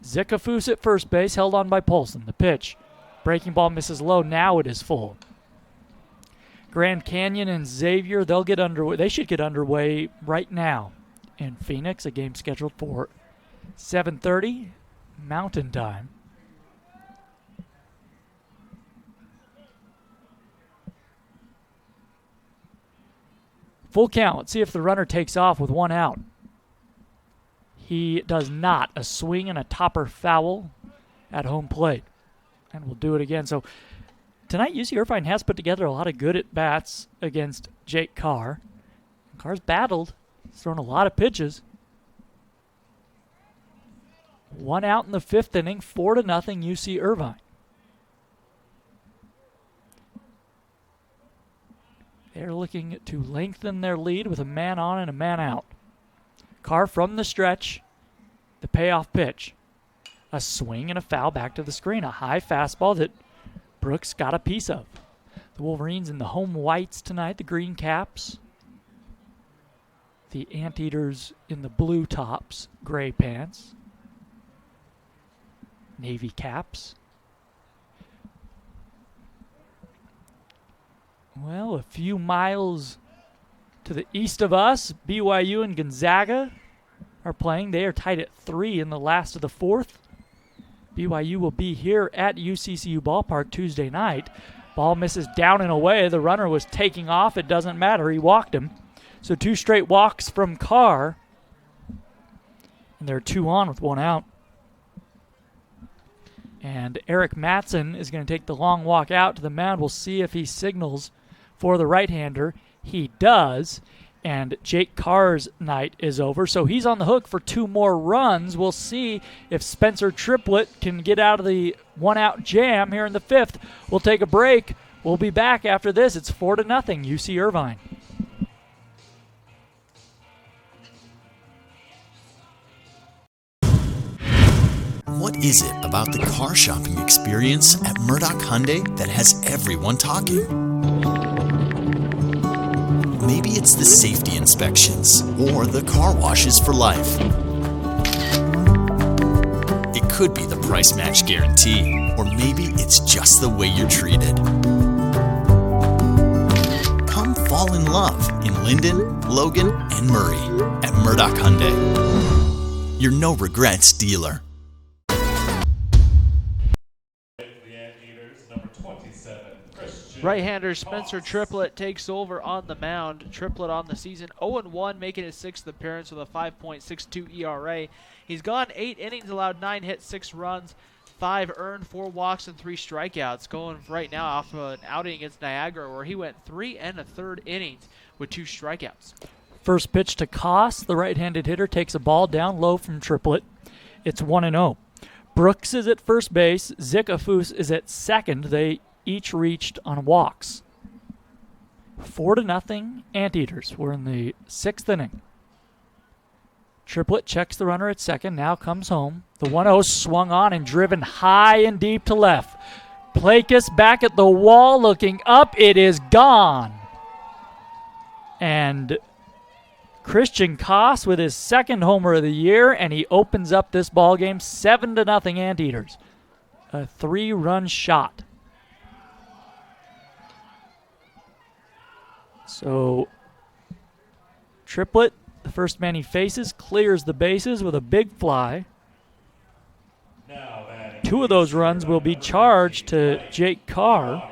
Zickafoos at first base, held on by Polson. The pitch. Breaking ball misses low, now it is full. Grand Canyon and Xavier, they'll get underway. They should get underway right now in Phoenix, a game scheduled for 7:30 Mountain Time. Full count. Let's see if the runner takes off with 1 out. He does not. A swing and a topper foul at home plate. And we'll do it again. So tonight, UC Irvine has put together a lot of good at-bats against Jake Carr. Carr's battled. He's thrown a lot of pitches. 1 out in the 5th inning, 4-0 UC Irvine. They're looking to lengthen their lead with a man on and a man out. Carr from the stretch, the payoff pitch. A swing and a foul back to the screen. A high fastball that Brooks got a piece of. The Wolverines in the home whites tonight, the green caps. The Anteaters in the blue tops, gray pants. Navy caps. Well, a few miles to the east of us, BYU and Gonzaga are playing. They are tied at 3 in the last of the 4th. BYU will be here at UCCU Ballpark Tuesday night. Ball misses down and away. The runner was taking off. It doesn't matter. He walked him. So 2 straight walks from Carr. And they're 2 on with 1 out. And Eric Matson is going to take the long walk out to the mound. We'll see if he signals for the right-hander. He does. And Jake Carr's night is over. So he's on the hook for 2 more runs. We'll see if Spencer Triplett can get out of the 1-out jam here in the 5th. We'll take a break. We'll be back after this. It's 4-0 UC Irvine. What is it about the car shopping experience at Murdoch Hyundai that has everyone talking? Maybe it's the safety inspections or the car washes for life. It could be the price match guarantee, or maybe it's just the way you're treated. Come fall in love in Linden, Logan, and Murray at Murdoch Hyundai. Your no regrets dealer. Right-hander Spencer Triplett takes over on the mound. Triplett on the season 0-1, making his 6th appearance with a 5.62 ERA. He's gone 8 innings, allowed 9 hits, 6 runs, 5 earned, 4 walks, and 3 strikeouts. Going right now off of an outing against Niagara where he went 3 1/3 innings with 2 strikeouts. First pitch to Koss. The right-handed hitter takes a ball down low from Triplett. It's 1-0. Brooks is at first base. Zikafus is at second. They each reached on walks. 4-0 Anteaters. We're in the 6th inning. Triplett checks the runner at second, now comes home. The 1-0 swung on and driven high and deep to left. Plakis back at the wall looking up. It is gone. And Christian Koss with his 2nd homer of the year, and he opens up this ball game 7-0 Anteaters. A 3-run shot. So Triplett, the first man he faces, clears the bases with a big fly. 2 of those runs will be charged to Jake Carr.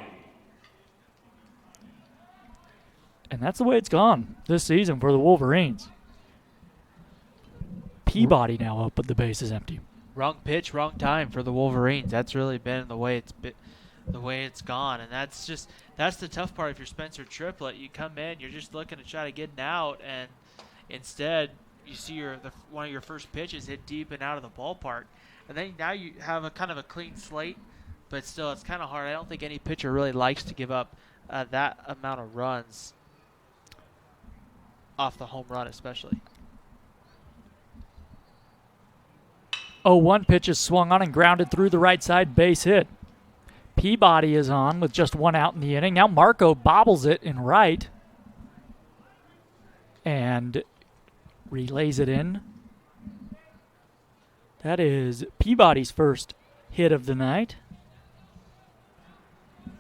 And that's the way it's gone this season for the Wolverines. Peabody now up with the bases empty. Wrong pitch, wrong time for the Wolverines. That's really been the way it's gone, and that's the tough part. If you're Spencer Triplett, you come in, you're just looking to try to get an out, and instead you see one of your first pitches hit deep and out of the ballpark, and then now you have a kind of a clean slate, but still it's kind of hard. I don't think any pitcher really likes to give up that amount of runs off the home run, especially. 0-1 pitch is swung on and grounded through the right side, base hit. Peabody is on with just 1 out in the inning. Now Marco bobbles it in right and relays it in. That is Peabody's first hit of the night.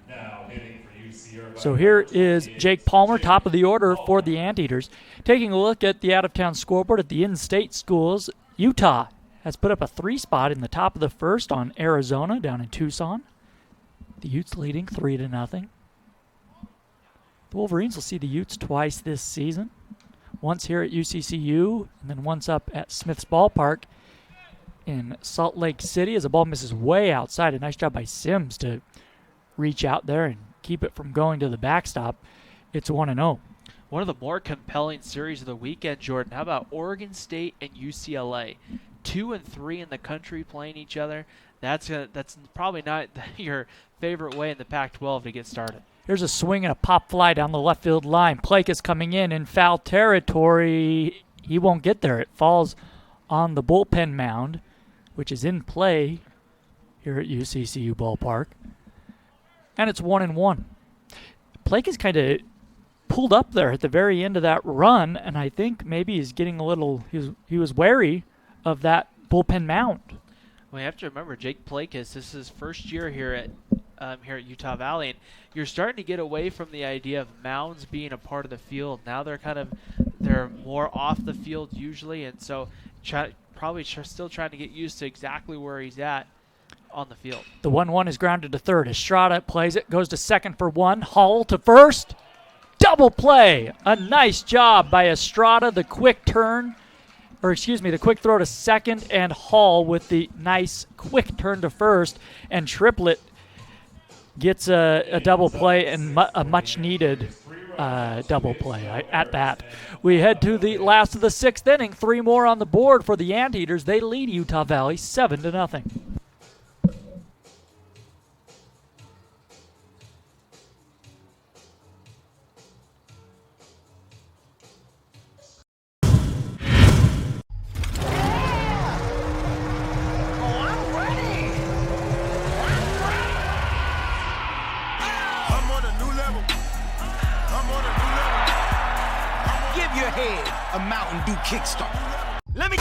Now hitting for UC Irvine. So here is Jake Palmer, top of the order for the Anteaters. Taking a look at the out-of-town scoreboard at the in-state schools, Utah has put up a 3 spot in the top of the 1st on Arizona down in Tucson. The Utes leading 3-0. The Wolverines will see the Utes twice this season. Once here at UCCU, and then once up at Smith's Ballpark in Salt Lake City as the ball misses way outside. A nice job by Sims to reach out there and keep it from going to the backstop. It's 1-0. One of the more compelling series of the weekend, Jordan. How about Oregon State and UCLA? 2 and 3 in the country playing each other. That's probably not your favorite way in the Pac-12 to get started. Here's a swing and a pop fly down the left field line. Plakis coming in foul territory. He won't get there. It falls on the bullpen mound, which is in play here at UCCU Ballpark. And it's 1-1. Plakis kind of pulled up there at the very end of that run, and I think maybe he's getting a little, he was wary of that bullpen mound. Well, you have to remember, Jake Plakis, this is his first year here at Utah Valley, and you're starting to get away from the idea of mounds being a part of the field. Now they're more off the field usually, and so still trying to get used to exactly where he's at. on the field. The 1-1 is grounded to third. Estrada plays it, goes to second for one. Hall to first. Double play. A nice job by Estrada. The quick turn, the quick throw to second, and Hall with the nice quick turn to first. And Triplett gets a double play and a much-needed double play at that. We head to the last of the sixth inning. 3 more on the board for the Anteaters. They lead Utah Valley 7-0. Give your head a Mountain Dew kickstart. Let me.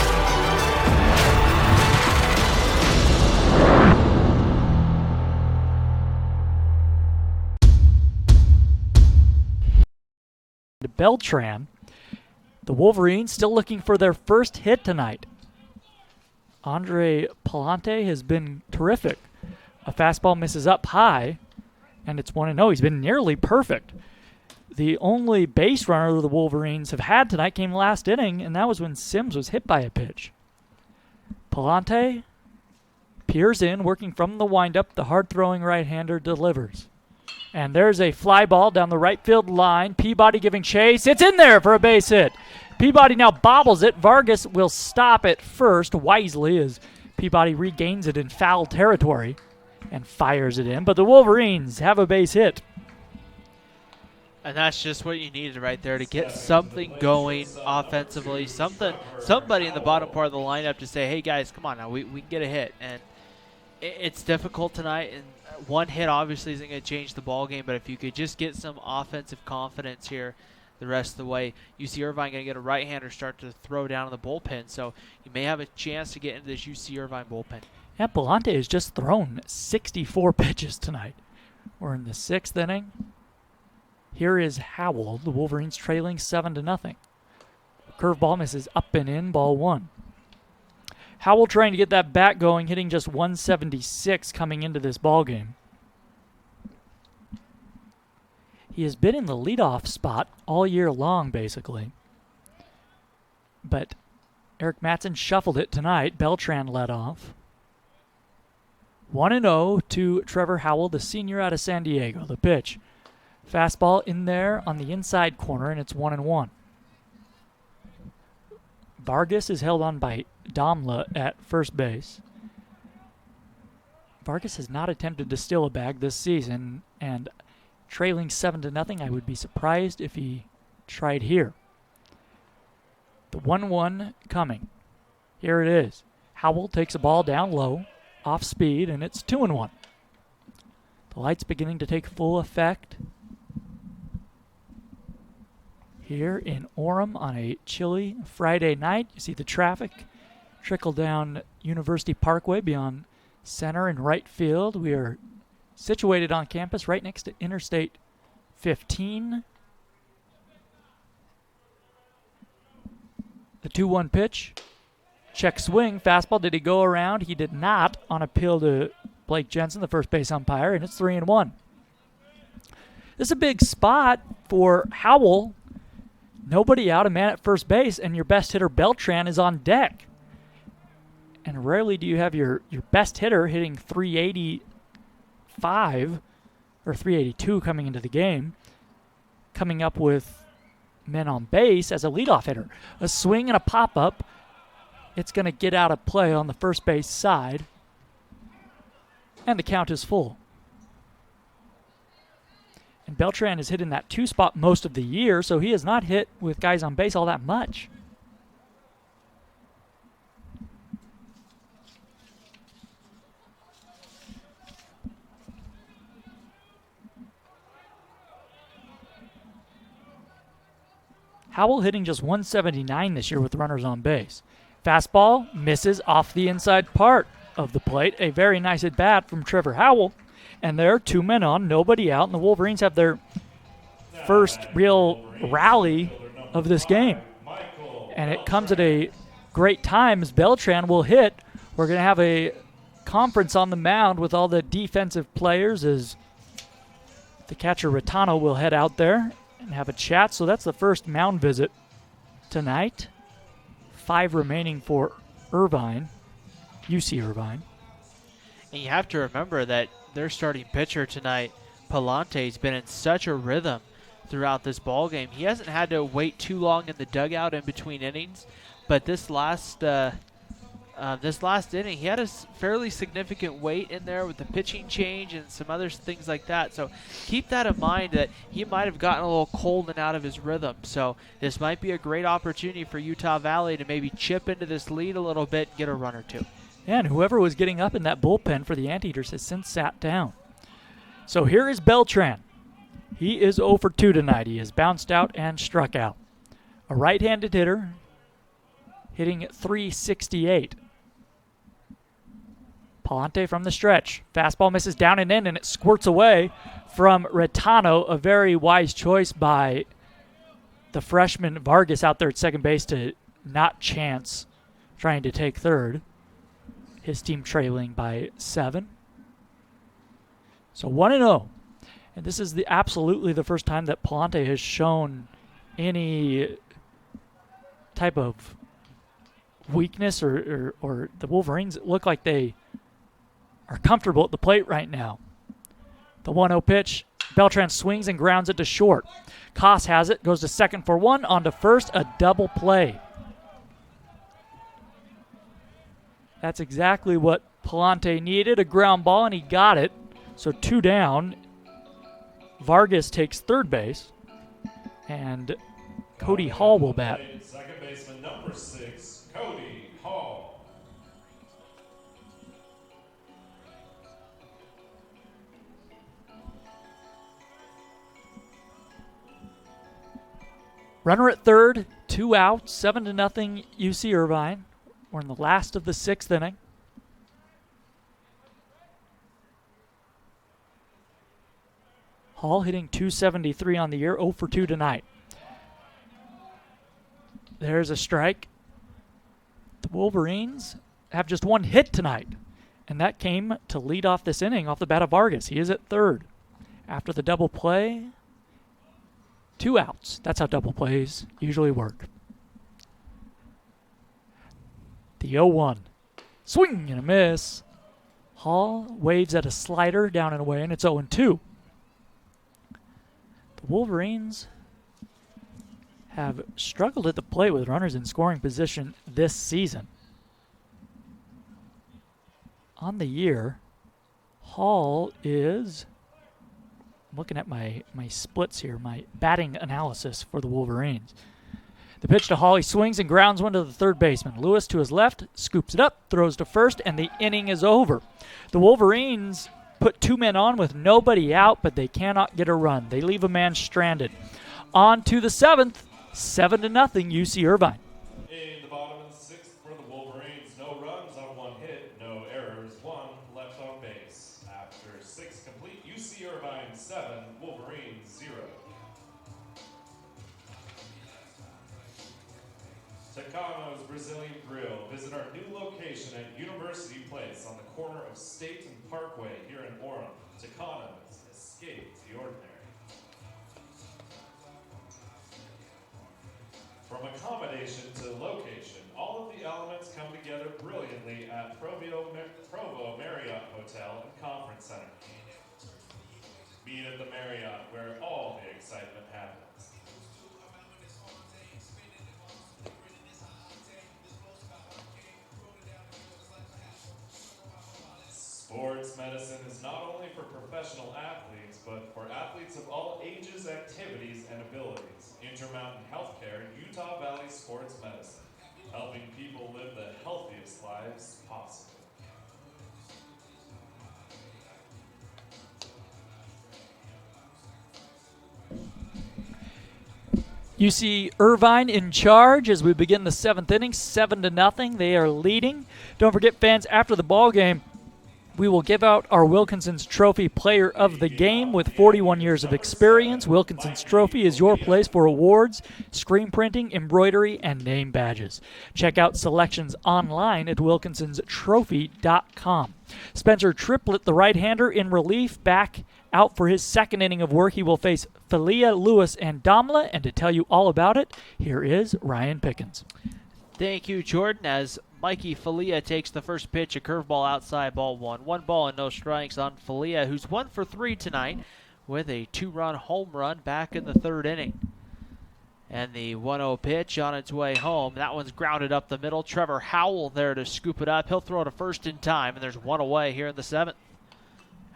Beltran, the Wolverines still looking for their first hit tonight. Andre Palante has been terrific. A fastball misses up high, and it's 1-0. He's been nearly perfect. The only base runner the Wolverines have had tonight came last inning, and that was when Sims was hit by a pitch. Palante peers in, working from the windup. The hard-throwing right-hander delivers. And there's a fly ball down the right field line. Peabody giving chase. It's in there for a base hit. Peabody now bobbles it. Vargas will stop it first wisely as Peabody regains it in foul territory and fires it in. But the Wolverines have a base hit. And that's just what you needed right there to get something going offensively. Somebody in the bottom part of the lineup to say, hey, guys, come on now. We can get a hit. And it's difficult tonight. And one hit obviously isn't going to change the ball game, but if you could just get some offensive confidence here the rest of the way, UC Irvine going to get a right-hander start to throw down in the bullpen, so you may have a chance to get into this UC Irvine bullpen. Yeah, Palante has just thrown 64 pitches tonight. We're in the sixth inning. Here is Howell, the Wolverines trailing 7-0. Curveball misses up and in, ball 1. Howell trying to get that bat going, hitting just 176 coming into this ball game. He has been in the leadoff spot all year long, basically. But Eric Matson shuffled it tonight. Beltran led off. 1-0 to Trevor Howell, the senior out of San Diego. The pitch. Fastball in there on the inside corner, and it's 1-1. Vargas is held on by Domla at first base. Vargas has not attempted to steal a bag this season, and trailing 7-0, I would be surprised if he tried here. The 1-1 coming. Here it is. Howell takes a ball down low, off speed, and it's 2-1. The light's beginning to take full effect here in Orem on a chilly Friday night. You see the traffic trickle down University Parkway beyond center and right field. We are situated on campus right next to Interstate 15. The 2-1 pitch. Check swing. Fastball. Did he go around? He did not, on appeal to Blake Jensen, the first base umpire, and it's 3-1. This is a big spot for Howell. Nobody out, a man at first base, and your best hitter, Beltran, is on deck. And rarely do you have your best hitter hitting 385 or 382 coming into the game, coming up with men on base as a leadoff hitter. A swing and a pop-up. It's going to get out of play on the first base side, and the count is full. And Beltran has hit in that 2 spot most of the year, so he has not hit with guys on base all that much. Howell hitting just 179 this year with runners on base. Fastball misses off the inside part of the plate. A very nice at bat from Trevor Howell. And there are 2 men on, nobody out, and the Wolverines have their first real rally of this game. And it comes at a great time as Beltran will hit. We're going to have a conference on the mound with all the defensive players as the catcher Ritano will head out there and have a chat. So that's the first mound visit tonight. 5 remaining for Irvine, UC Irvine. And you have to remember that their starting pitcher tonight, Palante, has been in such a rhythm throughout this ball game. He hasn't had to wait too long in the dugout in between innings, but this last inning, he had a fairly significant wait in there with the pitching change and some other things like that. So keep that in mind that he might have gotten a little cold and out of his rhythm. So this might be a great opportunity for Utah Valley to maybe chip into this lead a little bit and get a run or two. Yeah, and whoever was getting up in that bullpen for the Anteaters has since sat down. So here is Beltran. He is 0 for 2 tonight. He has bounced out and struck out. A right-handed hitter hitting at .368. Palante from the stretch. Fastball misses down and in, and it squirts away from Ritano. A very wise choice by the freshman Vargas out there at second base to not chance trying to take third. His team trailing by 7. So 1-0. And this is absolutely the first time that Palante has shown any type of weakness or the Wolverines look like they are comfortable at the plate right now. The 1-0 pitch. Beltran swings and grounds it to short. Koss has it, goes to second for 1, on to first, a double play. That's exactly what Palante needed, a ground ball, and he got it. So 2 down. Vargas takes third base, and Cody Hall will bat. Second baseman number 6, Cody Hall. Runner at third, 2 outs, 7-0 UC Irvine. We're in the last of the 6th inning. Hall hitting .273 on the year, 0 for 2 tonight. There's a strike. The Wolverines have just 1 hit tonight, and that came to lead off this inning off the bat of Vargas. He is at third. After the double play, 2 outs. That's how double plays usually work. The 0-1. Swing and a miss. Hall waves at a slider down and away, and it's 0-2. The Wolverines have struggled at the plate with runners in scoring position this season. On the year, Hall is, I'm looking at my splits here, my batting analysis for the Wolverines. The pitch to Hall, he swings and grounds one to the third baseman. Lewis to his left, scoops it up, throws to first, and the inning is over. The Wolverines put 2 men on with nobody out, but they cannot get a run. They leave a man stranded. On to the 7th, 7-0 UC Irvine. In the bottom of the 6th for the Wolverines, no runs on 1 hit, no errors, 1 left on base. After 6 complete, UC Irvine 7, Wolverines 0. Tacano's Brazilian Grill. Visit our new location at University Place on the corner of State and Parkway here in Orem. Tacano's, escape the ordinary. From accommodation to location, all of the elements come together brilliantly at Provo Marriott Hotel and Conference Center. Meet at the Marriott where all the excitement happens. Sports medicine is not only for professional athletes, but for athletes of all ages, activities, and abilities. Intermountain Healthcare and Utah Valley Sports Medicine, helping people live the healthiest lives possible. UC Irvine in charge as we begin the 7th inning, 7-0. They are leading. Don't forget, fans, after the ball game, We will give out our Wilkinson's Trophy Player of the Game with 41 years of experience. Wilkinson's Trophy is your place for awards, screen printing, embroidery, and name badges. Check out selections online at wilkinsonstrophy.com. Spencer Triplett, the right-hander in relief, back out for his second inning of work. He will face Philia, Lewis, and Damla. And to tell you all about it, here is Ryan Pickens. Thank you, Jordan, as Mikey Philia takes the first pitch, a curveball outside, ball one. 1 ball and no strikes on Philia, who's 1 for 3 tonight with a 2-run home run back in the 3rd inning. And the 1-0 pitch on its way home. That one's grounded up the middle. Trevor Howell there to scoop it up. He'll throw to first in time, and there's 1 away here in the 7th.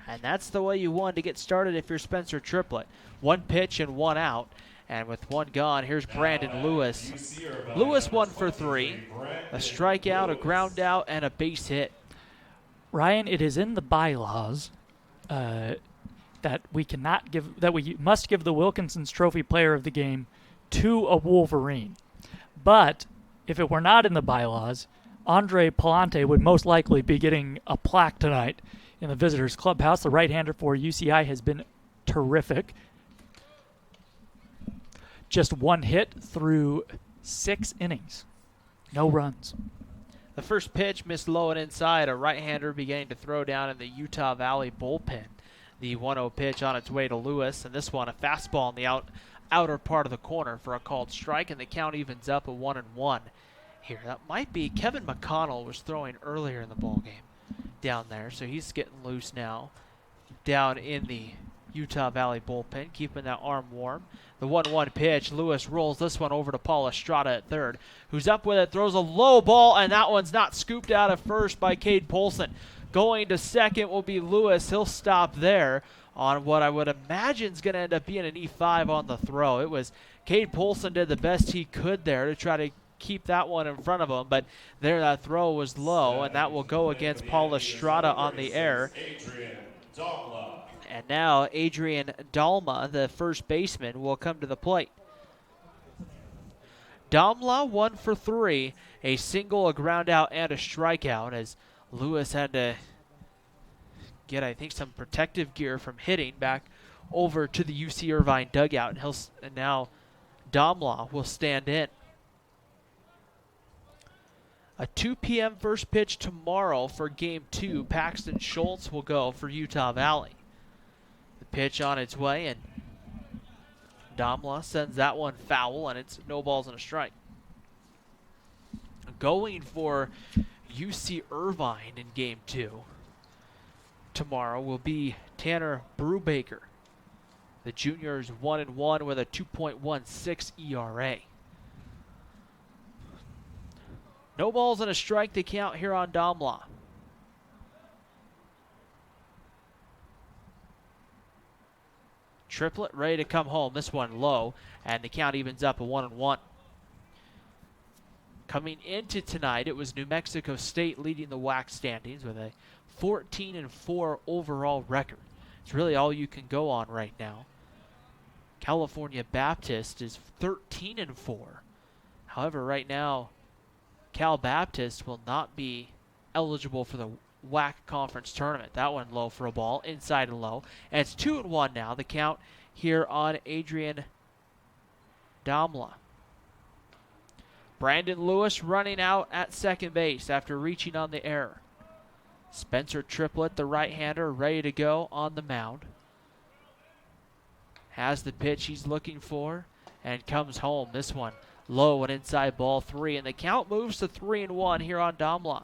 And that's the way you want to get started if you're Spencer Triplett. 1 pitch and 1 out. And with 1 gone, here's Brandon Lewis. Lewis 1 for 3. A strikeout, a ground out, and a base hit. Ryan, it is in the bylaws that we must give the Wilkinson's Trophy Player of the Game to a Wolverine. But if it were not in the bylaws, Andre Palante would most likely be getting a plaque tonight in the visitors' clubhouse. The right-hander for UCI has been terrific. Just 1 hit through 6 innings. No runs. The first pitch missed low and inside. A right-hander beginning to throw down in the Utah Valley bullpen. The 1-0 pitch on its way to Lewis, and this one a fastball in the outer part of the corner for a called strike, and the count evens up at 1-1 here. That might be Kevin Mcconnell was throwing earlier in the ballgame down there, so he's getting loose now down in the Utah Valley bullpen, keeping that arm warm. The 1-1 pitch, Lewis rolls this one over to Paul Estrada at third, who's up with it, throws a low ball, and that one's not scooped out at first by Cade Polson. Going to second will be Lewis. He'll stop there on what I would imagine is going to end up being an E5 on the throw. It was Cade Polson did the best he could there to try to keep that one in front of him, but there that throw was low, and that will go against Paul Estrada on the air. And now Adrian Dalma, the first baseman, will come to the plate. Damla 1 for 3, a single, a ground out, and a strikeout as Lewis had to get, I think, some protective gear from hitting back over to the UC Irvine dugout. And now Damla will stand in. A 2 p.m. first pitch tomorrow for Game 2. Paxton Schultz will go for Utah Valley. The pitch on its way, and Damla sends that one foul, and it's no balls and a strike. Going for UC Irvine in Game 2 tomorrow will be Tanner Brubaker. The junior is 1-1 with a 2.16 ERA. No balls and a strike to count here on Damla. Triplett ready to come home. This one low, and the count evens up at 1-1. Coming into tonight, it was New Mexico State leading the WAC standings with a 14-4 overall record. It's really all you can go on right now. California Baptist is 13-4. However, right now, Cal Baptist will not be eligible for the WAC conference tournament. That one low for a ball, inside and low. And it's 2-1 now, the count here on Adrian Damla. Brandon Lewis running out at second base after reaching on the error. Spencer Triplett, the right-hander, ready to go on the mound. Has the pitch he's looking for and comes home. This one low and inside, ball 3, and the count moves to 3-1 here on Damla.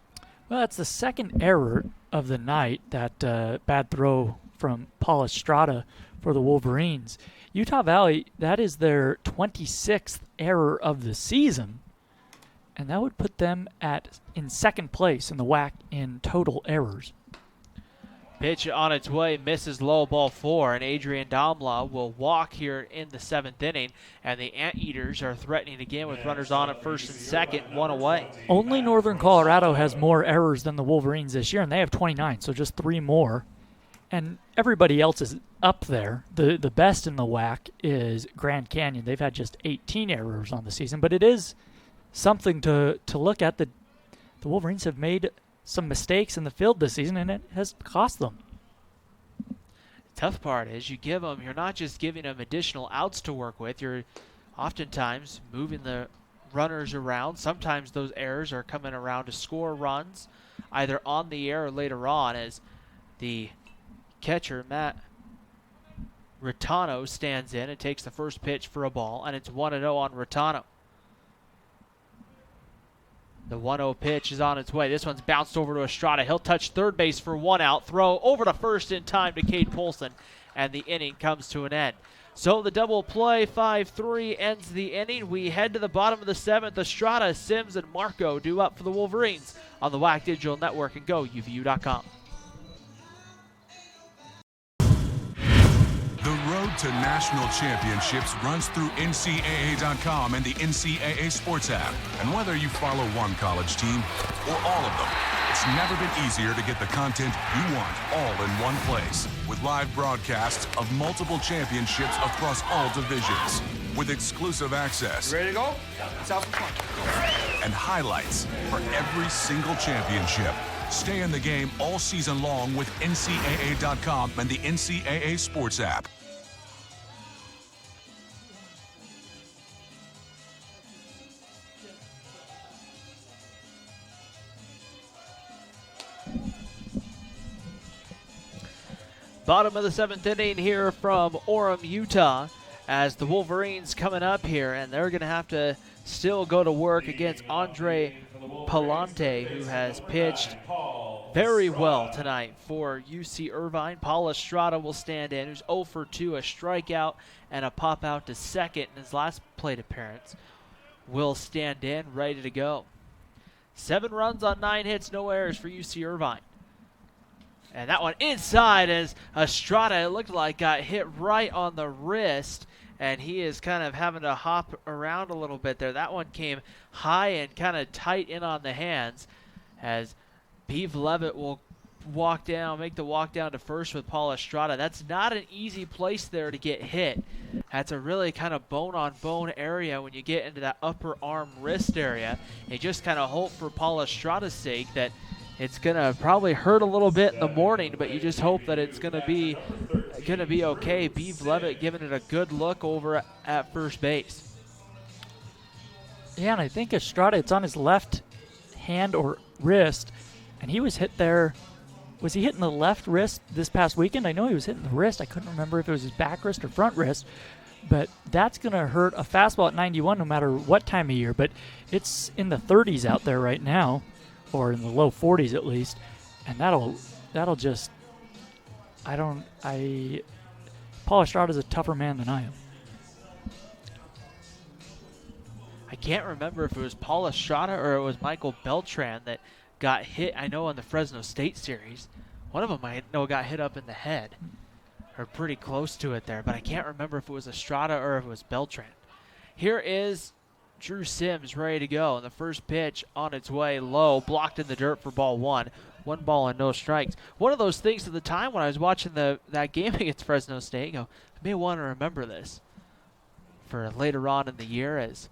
Well, that's the second error of the night, that bad throw from Paul Estrada for the Wolverines. Utah Valley, that is their 26th error of the season, and that would put them in second place in the WAC in total errors. Pitch on its way, misses low, ball 4, and Adrian Damla will walk here in the 7th inning, and the Anteaters are threatening again with runners on at first and second, 1 away. Only Northern Colorado has more errors than the Wolverines this year, and they have 29, so just 3 more. And everybody else is up there. The best in the WAC is Grand Canyon. They've had just 18 errors on the season, but it is something to look at. The Wolverines have made some mistakes in the field this season, and it has cost them. Tough part is you're not just giving them additional outs to work with, you're oftentimes moving the runners around. Sometimes those errors are coming around to score runs, either on the air or later on, as the catcher, Matt Ritano, stands in and takes the first pitch for a ball, and it's 1-0 on Ritano. The 1-0 pitch is on its way. This one's bounced over to Estrada. He'll touch third base for one out. Throw over to first in time to Cade Polson, and the inning comes to an end. So the double play, 5-3, ends the inning. We head to the bottom of the seventh. Estrada, Sims, and Marco due up for the Wolverines on the WAC Digital Network, and go UVU.com. The road to national championships runs through NCAA.com and the NCAA Sports app. And whether you follow one college team or all of them, it's never been easier to get the content you want all in one place. With live broadcasts of multiple championships across all divisions. With exclusive access. Ready to go? And highlights for every single championship. Stay in the game all season long with NCAA.com and the NCAA Sports app. Bottom of the seventh inning here from Orem, Utah, as the Wolverines coming up here, and they're going to have to still go to work against Andre Palante, who has pitched very well tonight for UC Irvine. Paul Estrada will stand in, who's 0 for 2, a strikeout and a pop out to second in his last plate appearance. Will stand in, ready to go. 7 runs on 9 hits, no errors for UC Irvine. And that one inside as Estrada, it looked like, got hit right on the wrist, and he is kind of having to hop around a little bit there. That one came high and kind of tight in on the hands, as Beeve Levitt will make the walk down to first with Paul Estrada. That's not an easy place there to get hit. That's a really kind of bone-on-bone area when you get into that upper arm wrist area. And just kind of hope for Paul Estrada's sake that it's going to probably hurt a little bit in the morning, but you just hope that it's going to be okay. Beeve Levitt giving it a good look over at first base. Yeah, and I think Estrada, it's on his left hand or wrist, and he was hit there. Was he hitting the left wrist this past weekend? I know he was hitting the wrist. I couldn't remember if it was his back wrist or front wrist, but that's going to hurt a fastball at 91 no matter what time of year. But it's in the 30s out there right now, or in the low 40s at least, and that'll just, Paul Estrada's a tougher man than I am. I can't remember if it was Paul Estrada or it was Michael Beltran that got hit, I know, in the Fresno State series. One of them I know got hit up in the head, or pretty close to it there, but I can't remember if it was Estrada or if it was Beltran. Here is Drew Sims ready to go, and the first pitch on its way low, blocked in the dirt for ball 1. 1 ball and no strikes. One of those things at the time when I was watching that game against Fresno State, I may want to remember this for later on in the year as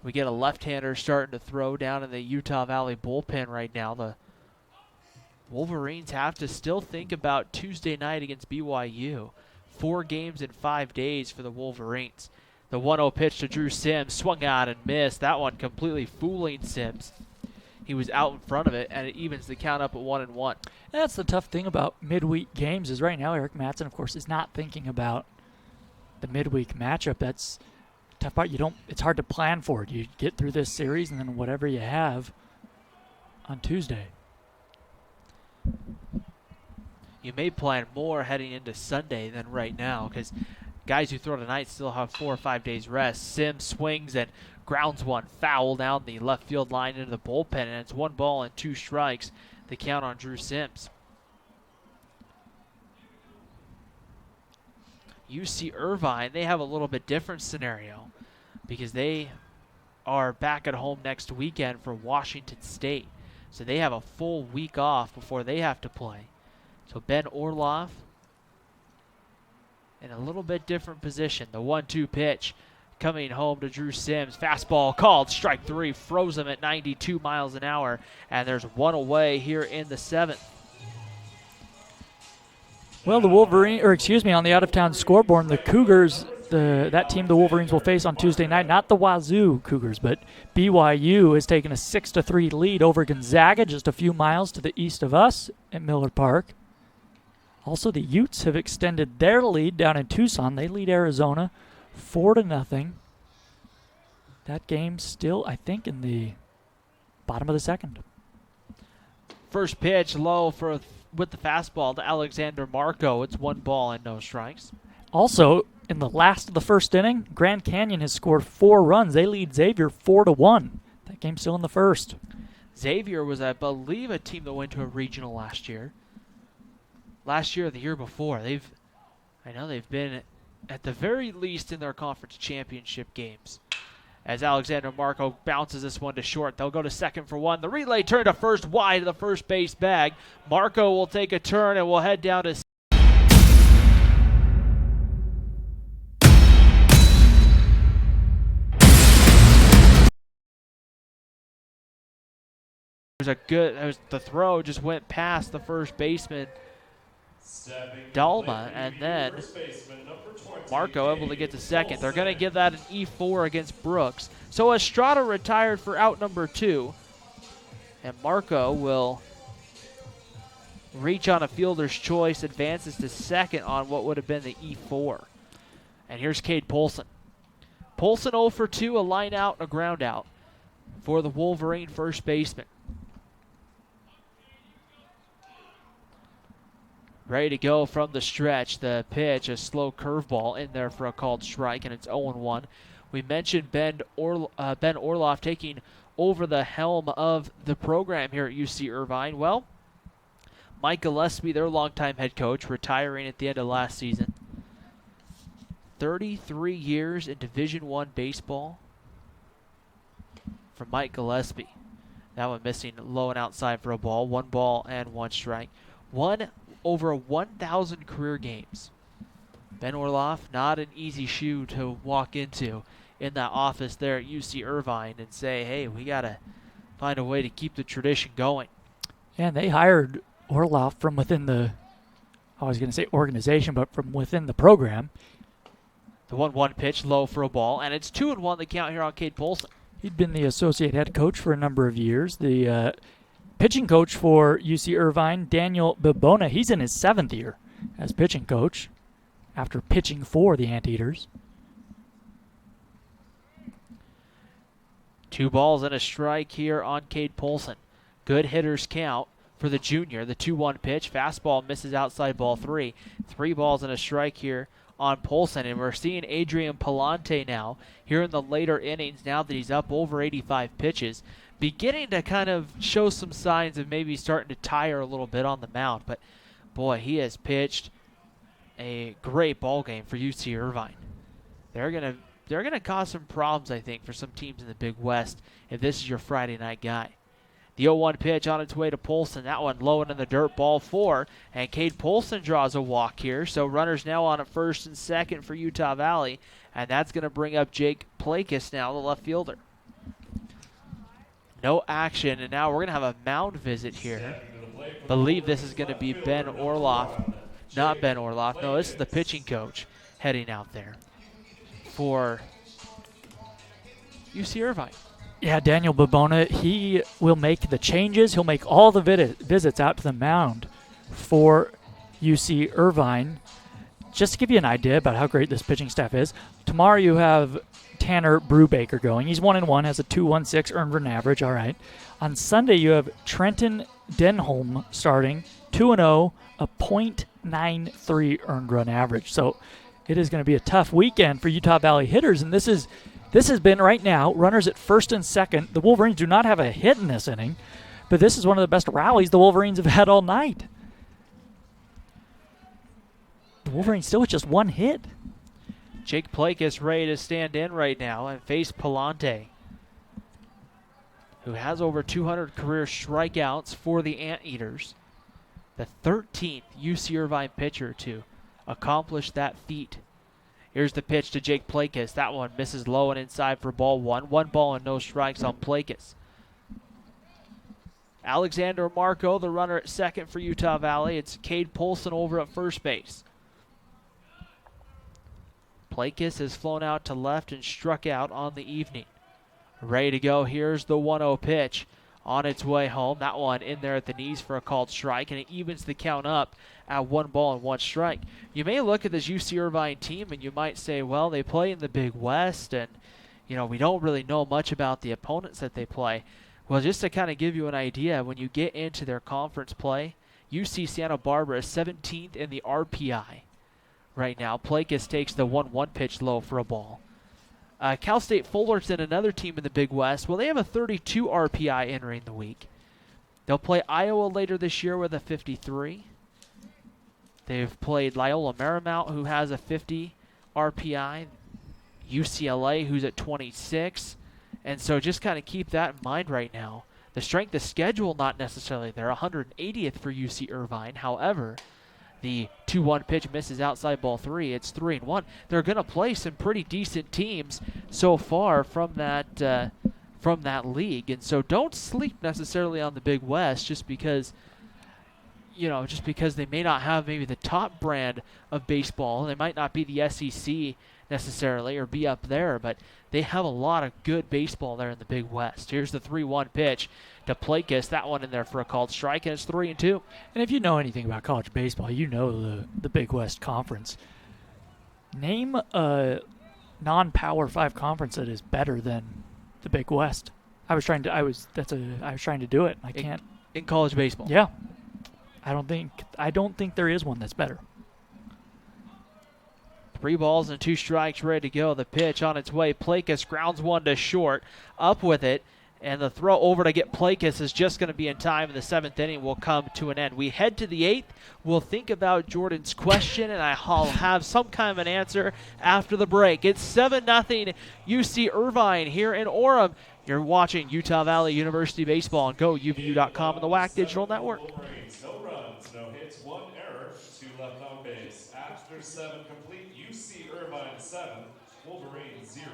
we get a left-hander starting to throw down in the Utah Valley bullpen right now. The Wolverines have to still think about Tuesday night against BYU. 4 games in 5 days for the Wolverines. The 1-0 pitch to Drew Sims, swung out and missed. That one completely fooling Sims. He was out in front of it, and it evens the count up at 1-1. That's the tough thing about midweek games is right now Eric Mattson, of course, is not thinking about the midweek matchup. That's the tough part. It's hard to plan for it. You get through this series, and then whatever you have on Tuesday. You may plan more heading into Sunday than right now, because guys who throw tonight still have 4 or 5 days rest. Sims swings and grounds one foul down the left field line into the bullpen, and it's 1 ball and 2 strikes. The count on Drew Sims. UC Irvine, they have a little bit different scenario because they are back at home next weekend for Washington State. So they have a full week off before they have to play. So Ben Orloff in a little bit different position. The 1-2 pitch coming home to Drew Sims. Fastball called, strike 3, froze him at 92 miles an hour, and there's one away here in the 7th. Well, the on the out-of-town scoreboard, the Cougars, that team the Wolverines will face on Tuesday night, not the Wazoo Cougars, but BYU has taken a 6-3 lead over Gonzaga, just a few miles to the east of us at Miller Park. Also, the Utes have extended their lead down in Tucson. They lead Arizona 4-0. That game still, I think, in the bottom of the second. First pitch low with the fastball to Alexander Marco. It's 1 ball and no strikes. Also, in the last of the first inning, Grand Canyon has scored 4 runs. They lead Xavier 4-1. That game's still in the first. Xavier was, I believe, a team that went to a regional last year. Last year or the year before. I know they've been at the very least in their conference championship games. As Alexander Marco bounces this one to short, they'll go to second for 1. The relay turned to first wide of the first base bag. Marco will take a turn and will head down to the throw just went past the first baseman Dalma, and then Marco able to get to second. They're going to give that an E4 against Brooks. So Estrada retired for out number 2, and Marco will reach on a fielder's choice, advances to second on what would have been the E4. And here's Cade Polson. Polson 0 for 2, a line out and a ground out for the Wolverine first baseman. Ready to go from the stretch. The pitch, a slow curveball in there for a called strike, and it's 0-1. We mentioned Ben Orloff taking over the helm of the program here at UC Irvine. Well, Mike Gillespie, their longtime head coach, retiring at the end of last season. 33 years in Division I baseball for Mike Gillespie. That one missing low and outside for a ball. 1 ball and 1 strike. Over 1,000 career games. Ben Orloff, not an easy shoe to walk into in that office there at UC Irvine and say, hey, we got to find a way to keep the tradition going. And they hired Orloff from within the, I was going to say organization, but from within the program. The 1-1 pitch low for a ball, and it's 2-1 the count here on Cade Polson. He'd been the associate head coach for a number of years. The pitching coach for UC Irvine, Daniel Bibona, he's in his 7th year as pitching coach after pitching for the Anteaters. 2 balls and a strike here on Cade Polson. Good hitter's count for the junior. The 2-1 pitch, fastball misses outside ball 3. 3 balls and a strike here on Polson, and we're seeing Adrian Palante now here in the later innings, now that he's up over 85 pitches, beginning to kind of show some signs of maybe starting to tire a little bit on the mound. But boy, he has pitched a great ball game for UC Irvine. They're gonna cause some problems, I think, for some teams in the Big West if this is your Friday night guy. The 0-1 pitch on its way to Polson. That one low and in the dirt, ball 4. And Cade Polson draws a walk here. So runners now on at first and second for Utah Valley. And that's going to bring up Jake Plakis now, the left fielder. No action, and now we're going to have a mound visit here. Believe this is going to be Ben Orloff. Not Ben Orloff. No, this is the pitching coach heading out there for UC Irvine. Yeah, Daniel Bibona, he will make the changes. He'll make all the visits out to the mound for UC Irvine. Just to give you an idea about how great this pitching staff is, tomorrow you have Tanner Brubaker going. He's 1-1, has a 2.16 earned run average. All right. On Sunday, you have Trenton Denholm starting, 2-0, a .93 earned run average. So it is going to be a tough weekend for Utah Valley hitters, and this has been right now runners at first and second. The Wolverines do not have a hit in this inning, but this is one of the best rallies the Wolverines have had all night. The Wolverines still with just 1 hit. Jake Plakis ready to stand in right now and face Palante, who has over 200 career strikeouts for the Anteaters. The 13th UC Irvine pitcher to accomplish that feat Here's the pitch to Jake Plakis. That one misses low and inside for ball one. 1 ball and no strikes on Plakis. Alexander Marco, the runner at second for Utah Valley. It's Cade Polson over at first base. Plakis has flown out to left and struck out on the evening. Ready to go. Here's the 1-0 pitch on its way home. That one in there at the knees for a called strike, and it evens the count up at 1 ball and 1 strike. You may look at this UC Irvine team and you might say, well, they play in the Big West, and we don't really know much about the opponents that they play. Well, just to kind of give you an idea, when you get into their conference play, UC Santa Barbara is 17th in the RPI right now. Plakis takes the 1-1 pitch low for a ball. Cal State Fullerton, another team in the Big West, well, they have a 32 RPI entering the week. They'll play Iowa later this year with a 53. They've played Loyola Marymount, who has a 50 RPI. UCLA, who's at 26. And so just kind of keep that in mind right now. The strength of schedule, not necessarily there. 180th for UC Irvine. However, the 2-1 pitch misses outside ball 3. It's 3-1. They're going to play some pretty decent teams so far from that league. And so don't sleep necessarily on the Big West just because they may not have maybe the top brand of baseball. They might not be the SEC necessarily or be up there, but they have a lot of good baseball there in the Big West. Here's the 3-1 pitch to Plakis. That one in there for a called strike, and it's 3-2. And if you know anything about college baseball, you know the Big West Conference. Name a non-Power 5 conference that is better than the Big West. I was trying to do it. I can't. In college baseball. Yeah. I don't think there is one that's better. 3 balls and 2 strikes ready to go. The pitch on its way. Plakis grounds one to short. Up with it. And the throw over to get Plakis is just going to be in time. And the 7th inning will come to an end. We head to the 8th. We'll think about Jordan's question, and I'll have some kind of an answer after the break. It's 7-0 UC Irvine here in Orem. You're watching Utah Valley University Baseball on GoUVU.com and the WAC Digital Network. No runs, no hits, 1 error, 2 left on base. After 7 complete, UC Irvine 7, Wolverine 0.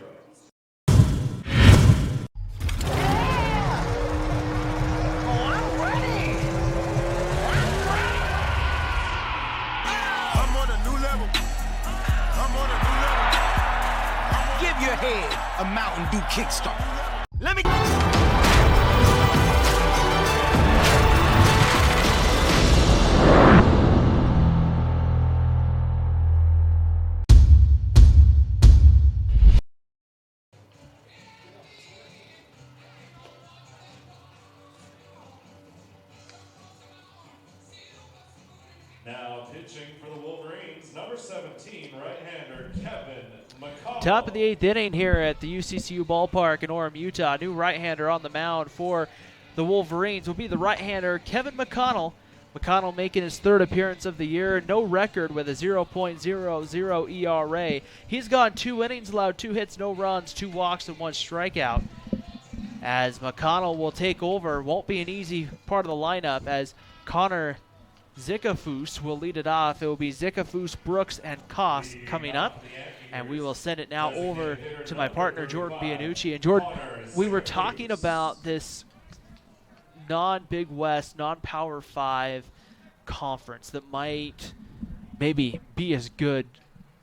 Give your head a Mountain Dew kickstart. Let me. Now pitching for the Wolverines, number 17, right-hander Kevin Mcconnell. Top of the 8th inning here at the UCCU Ballpark in Orem, Utah. New right-hander on the mound for the Wolverines will be the right-hander Kevin Mcconnell. Mcconnell making his 3rd appearance of the year. No record with a 0.00 ERA. He's gone 2 innings, allowed 2 hits, no runs, 2 walks, and 1 strikeout. As McConnell will take over, won't be an easy part of the lineup as Connor Zickafoos will lead it off. It will be Zickafoos, Brooks, and Koss coming up. And we will send it now over to my partner, Jordan Bianucci. And Jordan, we were talking about this non-Big West, non-Power 5 conference that might maybe be as good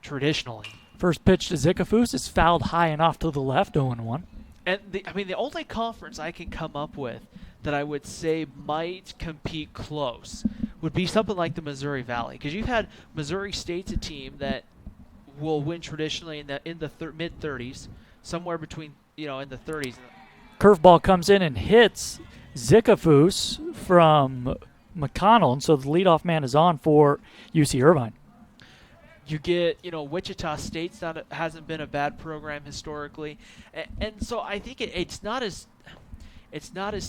traditionally. First pitch to Zickafoos is fouled high and off to the left, 0-1. And the only conference I can come up with that I would say might compete close would be something like the Missouri Valley, because you've had Missouri State's a team that will win traditionally in the mid-30s, somewhere between in the 30s. Curveball comes in and hits Zickafoos from McConnell, and so the leadoff man is on for UC Irvine. You get, Wichita State hasn't been a bad program historically, and so I think it's not as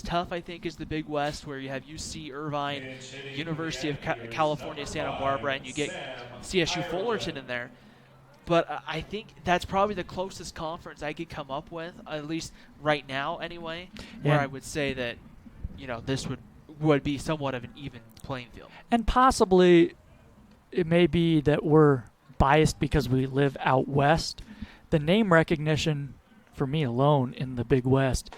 tough, I think, as the Big West, where you have UC Irvine, University of California, Santa Barbara, and you get CSU Fullerton in there. But I think that's probably the closest conference I could come up with, at least right now anyway, where I would say that, this would be somewhat of an even playing field. And possibly it may be that we're biased because we live out west. The name recognition for me alone in the Big West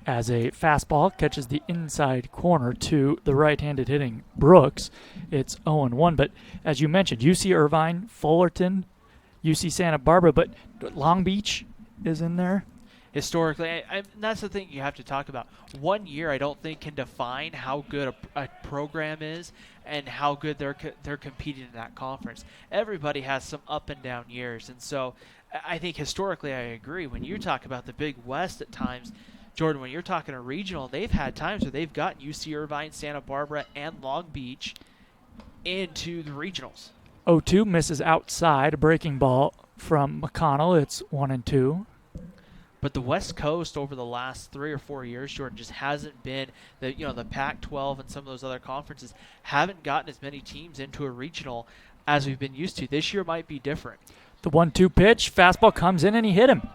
as a fastball catches the inside corner to the right-handed hitting Brooks. It's 0-1. But as you mentioned, UC Irvine, Fullerton, UC Santa Barbara, but Long Beach is in there. Historically, that's the thing you have to talk about. 1 year, I don't think, can define how good a program is and how good they're competing in that conference. Everybody has some up and down years, and so I think historically I agree. When you talk about the Big West at times, Jordan, when you're talking a regional, they've had times where they've gotten UC Irvine, Santa Barbara, and Long Beach into the regionals. 0-2 misses outside, a breaking ball from Mcconnell. It's 1-2. But the West Coast over the last 3 or 4 years, Jordan, just hasn't been the Pac-12 and some of those other conferences haven't gotten as many teams into a regional as we've been used to. This year might be different. The 1-2 pitch, fastball comes in and he hit him.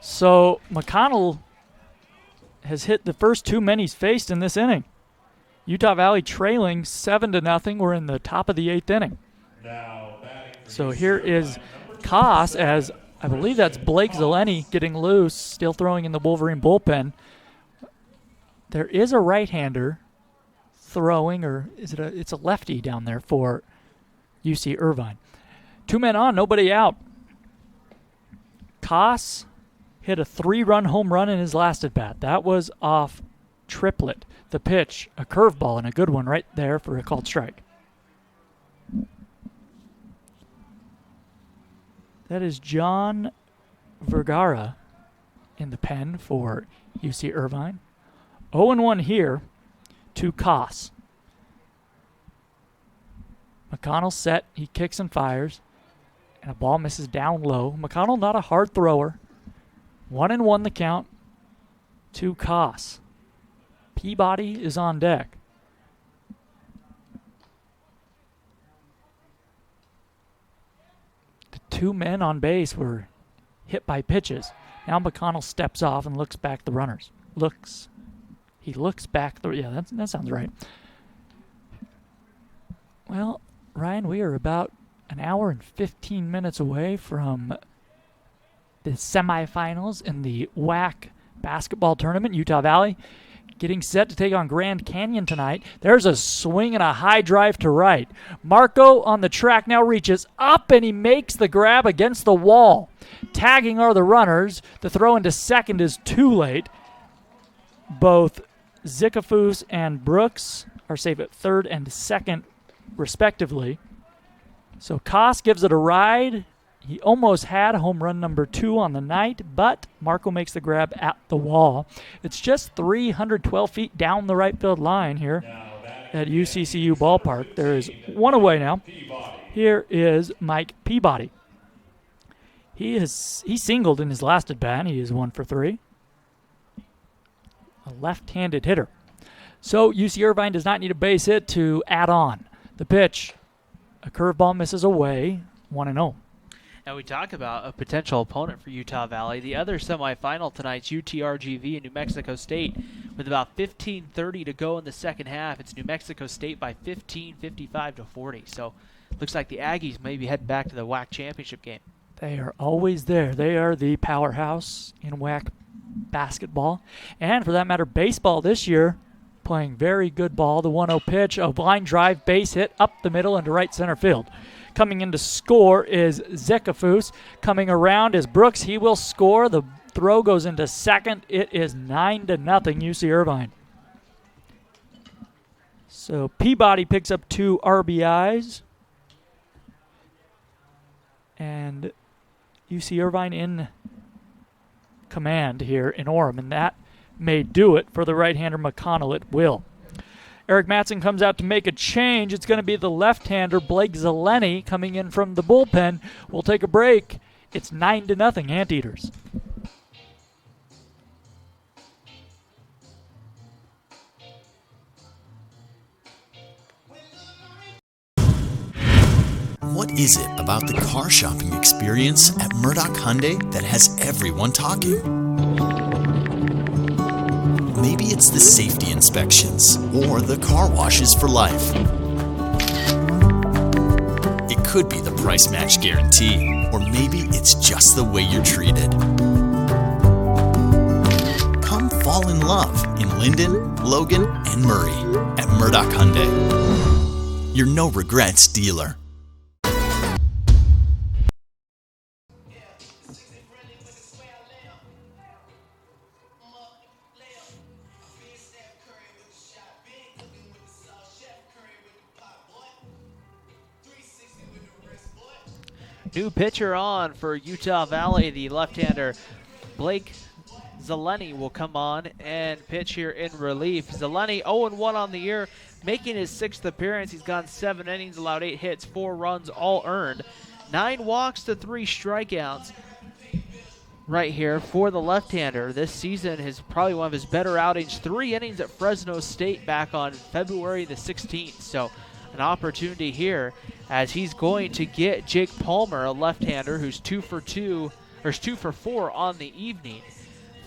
So McConnell has hit the first 2 men he's faced in this inning. Utah Valley trailing 7-0. We're in the top of the 8th inning. So here is Koss, as I believe that's Blake Zeleny getting loose, still throwing in the Wolverine bullpen. There is a right-hander throwing, or it's a lefty down there for UC Irvine. 2 men on, nobody out. Koss hit a 3-run home run in his last at-bat. That was off Triplett. The pitch, a curveball, and a good one right there for a called strike. That is John Vergara in the pen for UC Irvine. 0-1 here to Koss. McConnell set, he kicks and fires, and a ball misses down low. McConnell not a hard thrower. 1-1 the count to Koss. Peabody is on deck. The 2 men on base were hit by pitches. Now McConnell steps off and looks back the runners. He looks back yeah, that sounds right. Well, Ryan, we are about an hour and 15 minutes away from the semifinals in the WAC basketball tournament. Utah Valley getting set to take on Grand Canyon tonight. There's a swing and a high drive to right. Marco on the track now reaches up and he makes the grab against the wall. Tagging are the runners. The throw into second is too late. Both Zikafus and Brooks are safe at third and second, respectively. So Koss gives it a ride. He almost had home run number 2 on the night, but Marco makes the grab at the wall. It's just 312 feet down the right field line here at UCCU Ballpark. There is one away now. Here is Mike Peabody. He singled in his last at bat. He is 1 for 3. A left-handed hitter. So UC Irvine does not need a base hit to add on. The pitch, a curveball misses away, 1-0. Now we talk about a potential opponent for Utah Valley. The other semifinal tonight's UTRGV in New Mexico State. With about 15:30 to go in the second half, it's New Mexico State by 15, 55-40. So looks like the Aggies may be heading back to the WAC championship game. They are always there. They are the powerhouse in WAC basketball. And for that matter, baseball this year, playing very good ball. The 1-0 pitch, a line drive, base hit up the middle into right center field. Coming in to score is Zikafus. Coming around is Brooks. He will score. The throw goes into second. It is 9-0 UC Irvine. So Peabody picks up 2 RBIs. And UC Irvine in command here in Orem. And that may do it for the right-hander McConnell. It will. Eric Matson comes out to make a change. It's going to be the left-hander Blake Zeleny coming in from the bullpen. We'll take a break. It's 9-0 Anteaters. What is it about the car shopping experience at Murdoch Hyundai that has everyone talking? Maybe it's the safety inspections or the car washes for life. It could be the price match guarantee, or maybe it's just the way you're treated. Come fall in love in Linden, Logan, and Murray at Murdoch Hyundai. Your no regrets dealer. New pitcher on for Utah Valley, the left-hander Blake Zeleny will come on and pitch here in relief. Zeleny 0-1 on the year, making his 6th appearance. He's gone 7 innings, allowed 8 hits, 4 runs, all earned. 9 walks to 3 strikeouts right here for the left-hander. This season is probably one of his better outings. 3 innings at Fresno State back on February the 16th. So an opportunity here as he's going to get Jake Palmer, a left-hander who's 2 for 4 on the evening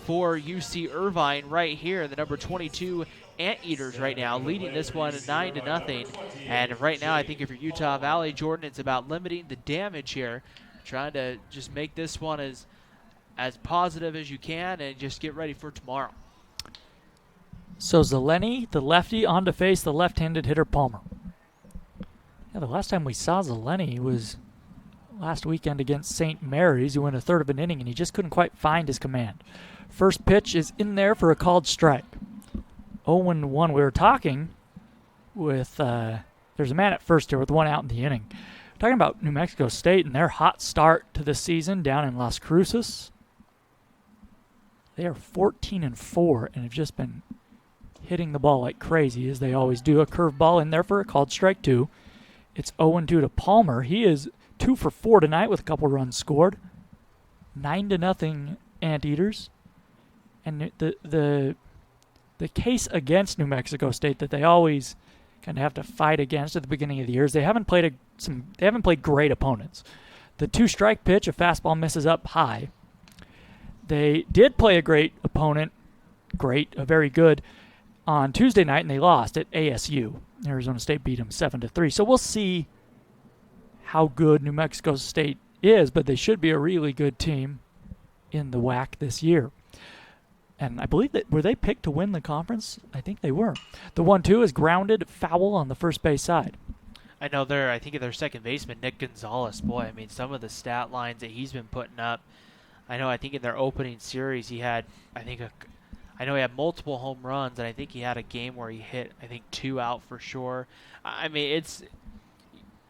for UC Irvine right here. The number 22 Anteaters right now leading this one 9-0. And right now I think if you're Utah Valley, Jordan, it's about limiting the damage here, trying to just make this one as positive as you can and just get ready for tomorrow. So Zeleny, the lefty, on to face the left-handed hitter Palmer. Yeah, the last time we saw Zeleny was last weekend against St. Mary's. He went a third of an inning, and he just couldn't quite find his command. First pitch is in there for a called strike. 0-1. We were talking with, there's a man at first here with 1 out in the inning. Talking about New Mexico State and their hot start to the season down in Las Cruces. They are 14-4 and have just been hitting the ball like crazy, as they always do. A curveball in there for a called strike 2. It's 0-2 to Palmer. He is 2 for 4 tonight with a couple runs scored. 9-0 Anteaters. And the case against New Mexico State that they always kind of have to fight against at the beginning of the year is they haven't played great opponents. The 2-strike pitch, a fastball misses up high. They did play a great opponent, very good, on Tuesday night, and they lost at ASU. Arizona State beat them 7-3. So we'll see how good New Mexico State is, but they should be a really good team in the WAC this year. And I believe that, were they picked to win the conference? I think they were. The 1-2 is grounded foul on the first base side. I know I think their second baseman, Nick Gonzalez, boy, I mean, some of the stat lines that he's been putting up. I think in their opening series he had, he had multiple home runs, and I think he had a game where he hit, 2 out for sure. I mean, it's,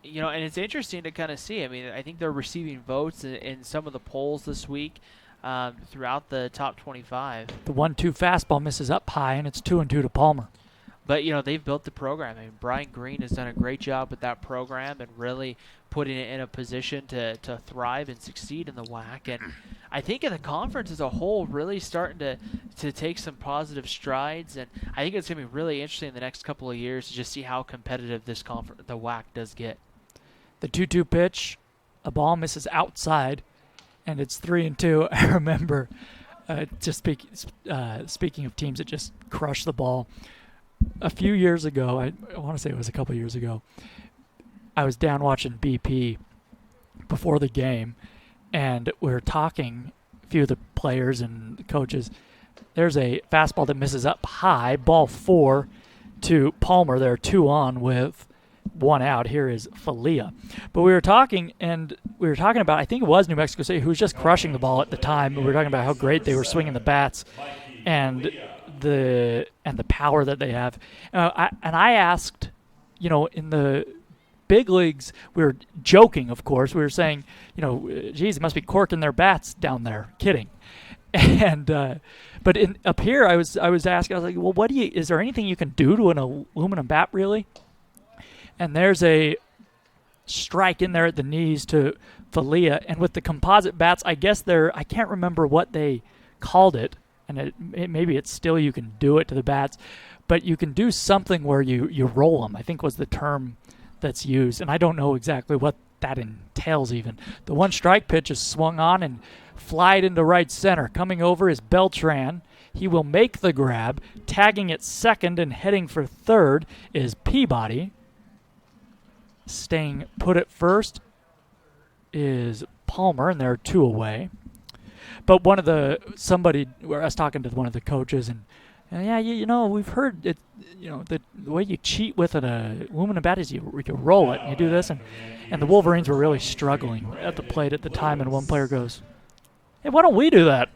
and it's interesting to kind of see. I mean, I think they're receiving votes in some of the polls this week throughout the top 25. The 1-2 fastball misses up high, and it's 2-2 to Palmer. But, they've built the program. I mean, Brian Green has done a great job with that program and really putting it in a position to thrive and succeed in the WAC. And I think in the conference as a whole, really starting to take some positive strides. And I think it's going to be really interesting in the next couple of years to just see how competitive the WAC does get. The 2-2 pitch, a ball misses outside, and it's 3-2. I remember, speaking of teams that just crush the ball, a few years ago, I want to say it was a couple years ago, I was down watching BP before the game, and we were talking, a few of the players and the coaches. There's a fastball that misses up high, ball 4 to Palmer. They're 2 on with 1 out. Here is Falia. But we were talking about, I think it was New Mexico State, who was just crushing the ball at the time. We were talking about how great they were swinging the bats and the power that they have. I asked, in the big leagues, we were joking, of course. We were saying, geez, it must be corking their bats down there. Kidding. And but up here, I was asking, I was like, well, is there anything you can do to an aluminum bat, really? And there's a strike in there at the knees to Falia. And with the composite bats, I guess I can't remember what they called it. And maybe it's still, you can do it to the bats, but you can do something where you roll them, I think was the term that's used. And I don't know exactly what that entails even. The 1-strike pitch is swung on and flied into right center. Coming over is Beltran. He will make the grab. Tagging at second and heading for third is Peabody. Staying put at first is Palmer, and they're 2 away. But I was talking to one of the coaches, and yeah, we've heard it. The way you cheat with an aluminum bat is you roll it and you do this, and the Wolverines were really struggling at the plate at the time. And one player goes, "Hey, why don't we do that?"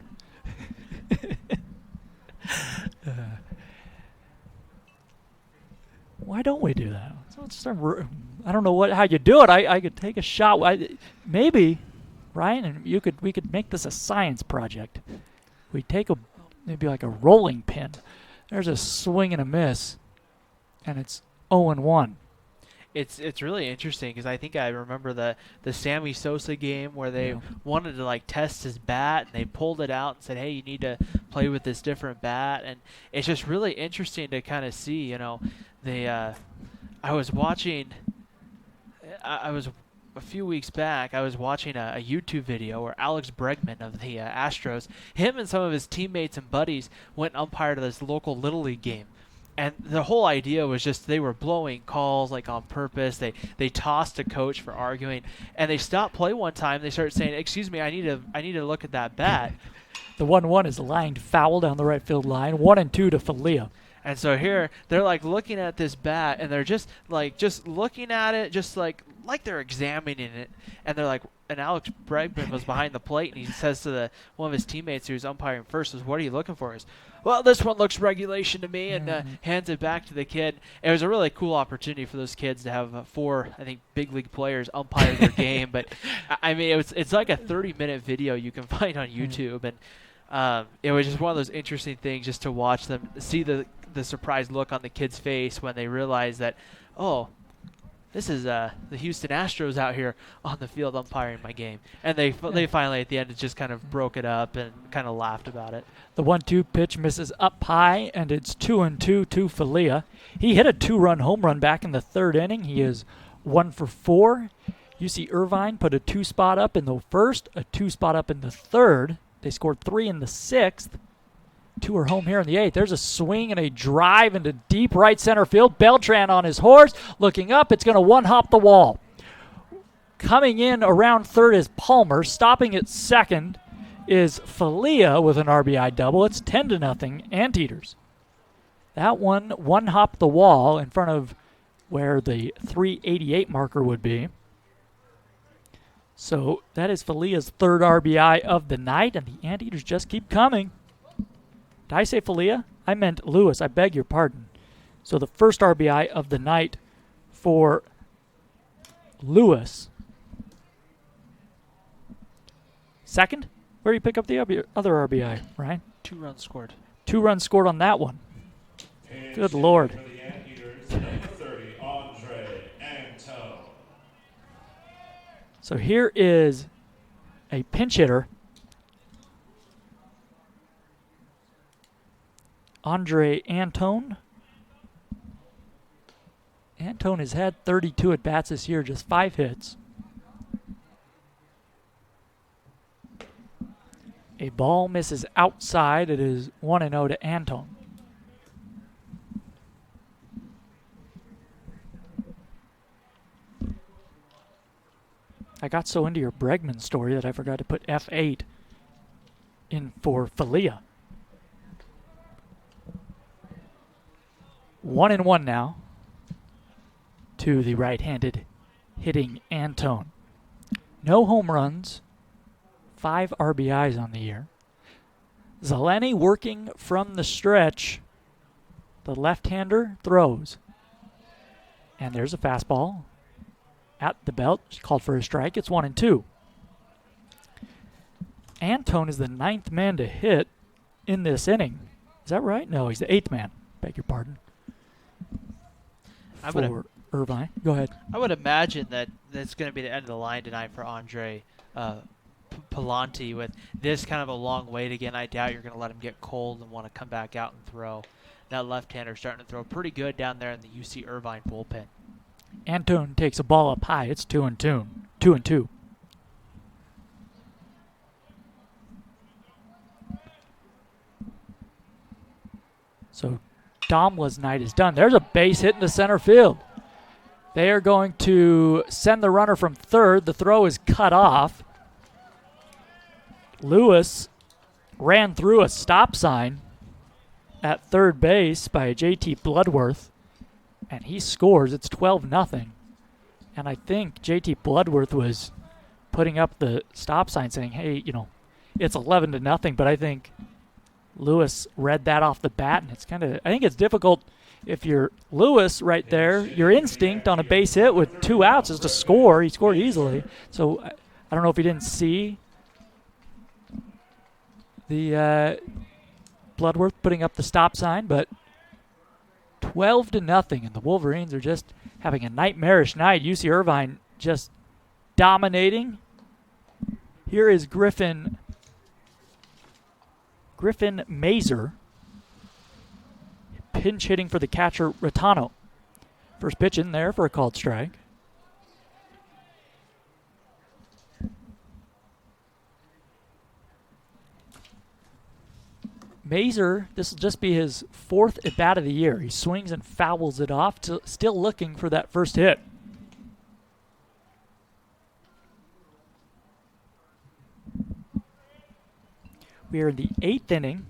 Why don't we do that? I don't know how you do it. I could take a shot. Maybe, Ryan, and we could make this a science project. We take maybe like a rolling pin. There's a swing and a miss, and it's 0-1. It's really interesting because I think I remember the Sammy Sosa game where they wanted to test his bat, and they pulled it out and said, "Hey, you need to play with this different bat." And it's just really interesting to kind of see. I was watching. I was a few weeks back. I was watching a YouTube video where Alex Bregman of the Astros, him and some of his teammates and buddies went and umpired this local Little League game. And the whole idea was just they were blowing calls on purpose. They tossed a coach for arguing, and they stopped play one time. They started saying, "Excuse me, I need to look at that bat." The 1-1 is lined foul down the right field line. 1-2 to Falia. And so here they're looking at this bat, and they're just looking at it, just like they're examining it. And they're and Alex Bregman was behind the plate, and he says to one of his teammates who's umpiring first, "What are you looking for?" He's, "Well, this one looks regulation to me," and hands it back to the kid. It was a really cool opportunity for those kids to have 4, I think, big league players umpire their game. But I mean, it's like a 30-minute video you can find on YouTube, and it was just one of those interesting things just to watch them see the surprised look on the kid's face when they realize that, oh, this is the Houston Astros out here on the field umpiring my game. And they finally, at the end, just kind of broke it up and kind of laughed about it. The 1-2 pitch misses up high, and it's 2-2 to Falia. He hit a 2-run home run back in the 3rd inning. He is 1 for 4. UC Irvine put a 2 spot up in the 1st, a 2 spot up in the 3rd. They scored 3 in the 6th. 2 are home here in the 8th. There's a swing and a drive into deep right center field. Beltran on his horse, looking up. It's going to one-hop the wall. Coming in around 3rd is Palmer. Stopping at 2nd is Falia with an RBI double. It's 10-0 Anteaters. That one-hopped the wall in front of where the 388 marker would be. So that is Falia's 3rd RBI of the night, and the Anteaters just keep coming. Did I say Falia? I meant Lewis. I beg your pardon. So the 1st RBI of the night for Lewis. 2nd? Where do you pick up the other RBI, Ryan? 2 runs scored. 2 runs scored on that one. Good Lord. For the Anteaters, number 30, Andre Antone. So here is a pinch hitter. Andre Antone. Antone has had 32 at-bats this year, just 5 hits. A ball misses outside. It is 1-0 to Antone. I got so into your Bregman story that I forgot to put F8 in for Falia. 1-1 now to the right-handed hitting Antone. No home runs, 5 RBIs on the year. Zeleny working from the stretch. The left-hander throws. And there's a fastball at the belt. She called for a strike. It's 1-2. Antone is the 9th man to hit in this inning. Is that right? No, he's the 8th man. Beg your pardon. For Irvine. Go ahead. I would imagine that that's going to be the end of the line tonight for Andre Palante. With this kind of a long wait again, I doubt you're going to let him get cold and want to come back out and throw. That left-hander starting to throw pretty good down there in the UC Irvine bullpen. Antone takes a ball up high. It's 2-2. 2-2. So Domla's night is done. There's a base hit in the center field. They are going to send the runner from third. The throw is cut off. Lewis ran through a stop sign at third base by J.T. Bloodworth, and he scores. It's 12-0. And I think J.T. Bloodworth was putting up the stop sign saying, hey, it's 11-0, but I think Lewis read that off the bat, and I think it's difficult if you're Lewis right there. Your instinct on a base hit with 2 outs is to score. He scored easily. So I don't know if he didn't see the Bloodworth putting up the stop sign, but 12-0, and the Wolverines are just having a nightmarish night. UC Irvine just dominating. Here is Griffin Mazer pinch hitting for the catcher Ratano. First pitch in there for a called strike. Mazer, this will just be his 4th at-bat of the year. He swings and fouls it off, still looking for that first hit. We are in the 8th inning.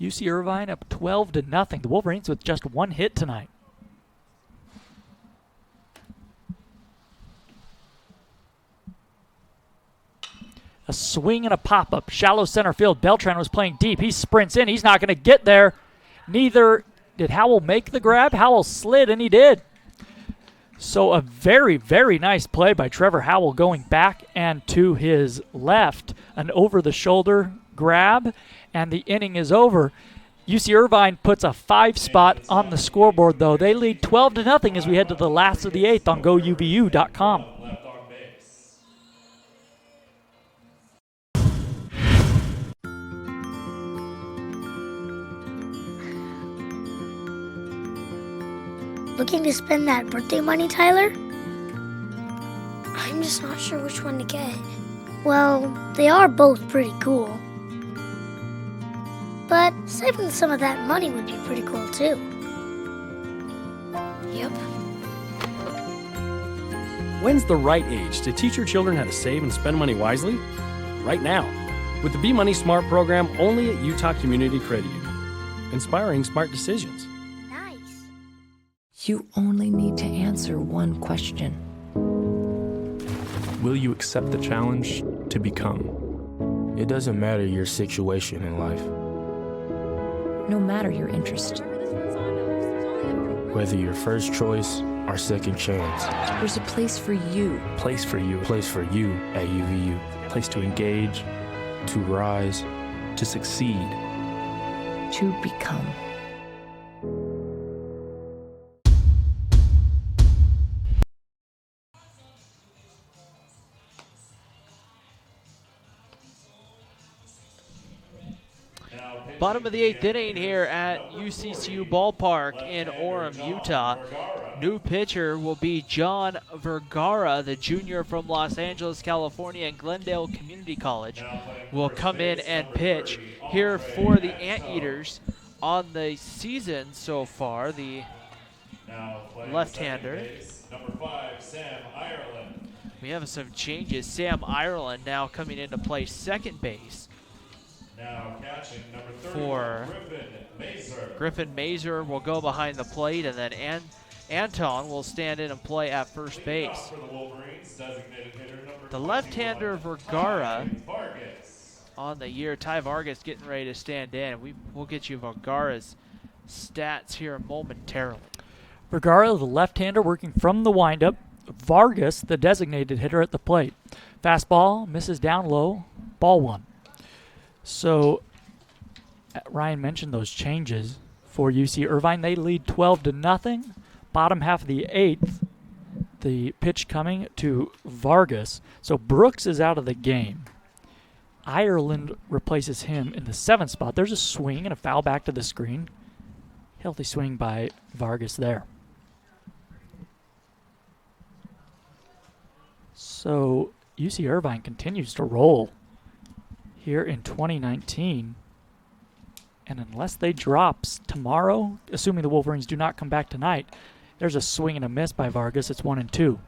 UC Irvine up 12-0. The Wolverines with just 1 hit tonight. A swing and a pop-up. Shallow center field. Beltran was playing deep. He sprints in. He's not going to get there. Neither did Howell make the grab. Howell slid, and he did. So a very, very nice play by Trevor Howell going back and to his left. An over-the-shoulder grab, and the inning is over. UC Irvine puts a 5 spot on the scoreboard, though. They lead 12-0 as we head to the last of the 8th on GoUVU.com. Looking to spend that birthday money, Tyler? I'm just not sure which one to get. Well, they are both pretty cool. But saving some of that money would be pretty cool, too. Yep. When's the right age to teach your children how to save and spend money wisely? Right now, with the Be Money Smart program only at Utah Community Credit Union. Inspiring smart decisions. You only need to answer one question. Will you accept the challenge to become? It doesn't matter your situation in life. No matter your interest. Whether your first choice or second chance. There's a place for you. Place for you. Place for you at UVU. Place to engage, To rise. to succeed. To become. Bottom of the 8th inning here at UCCU Ballpark in Orem, Utah. New pitcher will be John Vergara, the junior from Los Angeles, California, and Glendale Community College, will come in and pitch here for the Anteaters on the season so far. The left-hander. Number 5, Sam Ireland. We have some changes. Sam Ireland now coming in to play second base. Now catching number 30 for Griffin Mazer will go behind the plate, and then Anton will stand in and play at first base. The left-hander Vergara on the year. Ty Vargas getting ready to stand in. We'll get you Vergara's stats here momentarily. Vergara, the left-hander, working from the windup. Vargas, the designated hitter, at the plate. Fastball misses down low. Ball 1. So Ryan mentioned those changes for UC Irvine. They lead 12-0. Bottom half of the 8th, the pitch coming to Vargas. So Brooks is out of the game. Ireland replaces him in the 7th spot. There's a swing and a foul back to the screen. Healthy swing by Vargas there. So UC Irvine continues to roll here in 2019, and unless they drops tomorrow, assuming the Wolverines do not come back tonight, There's a swing and a miss by Vargas. It's 1-2.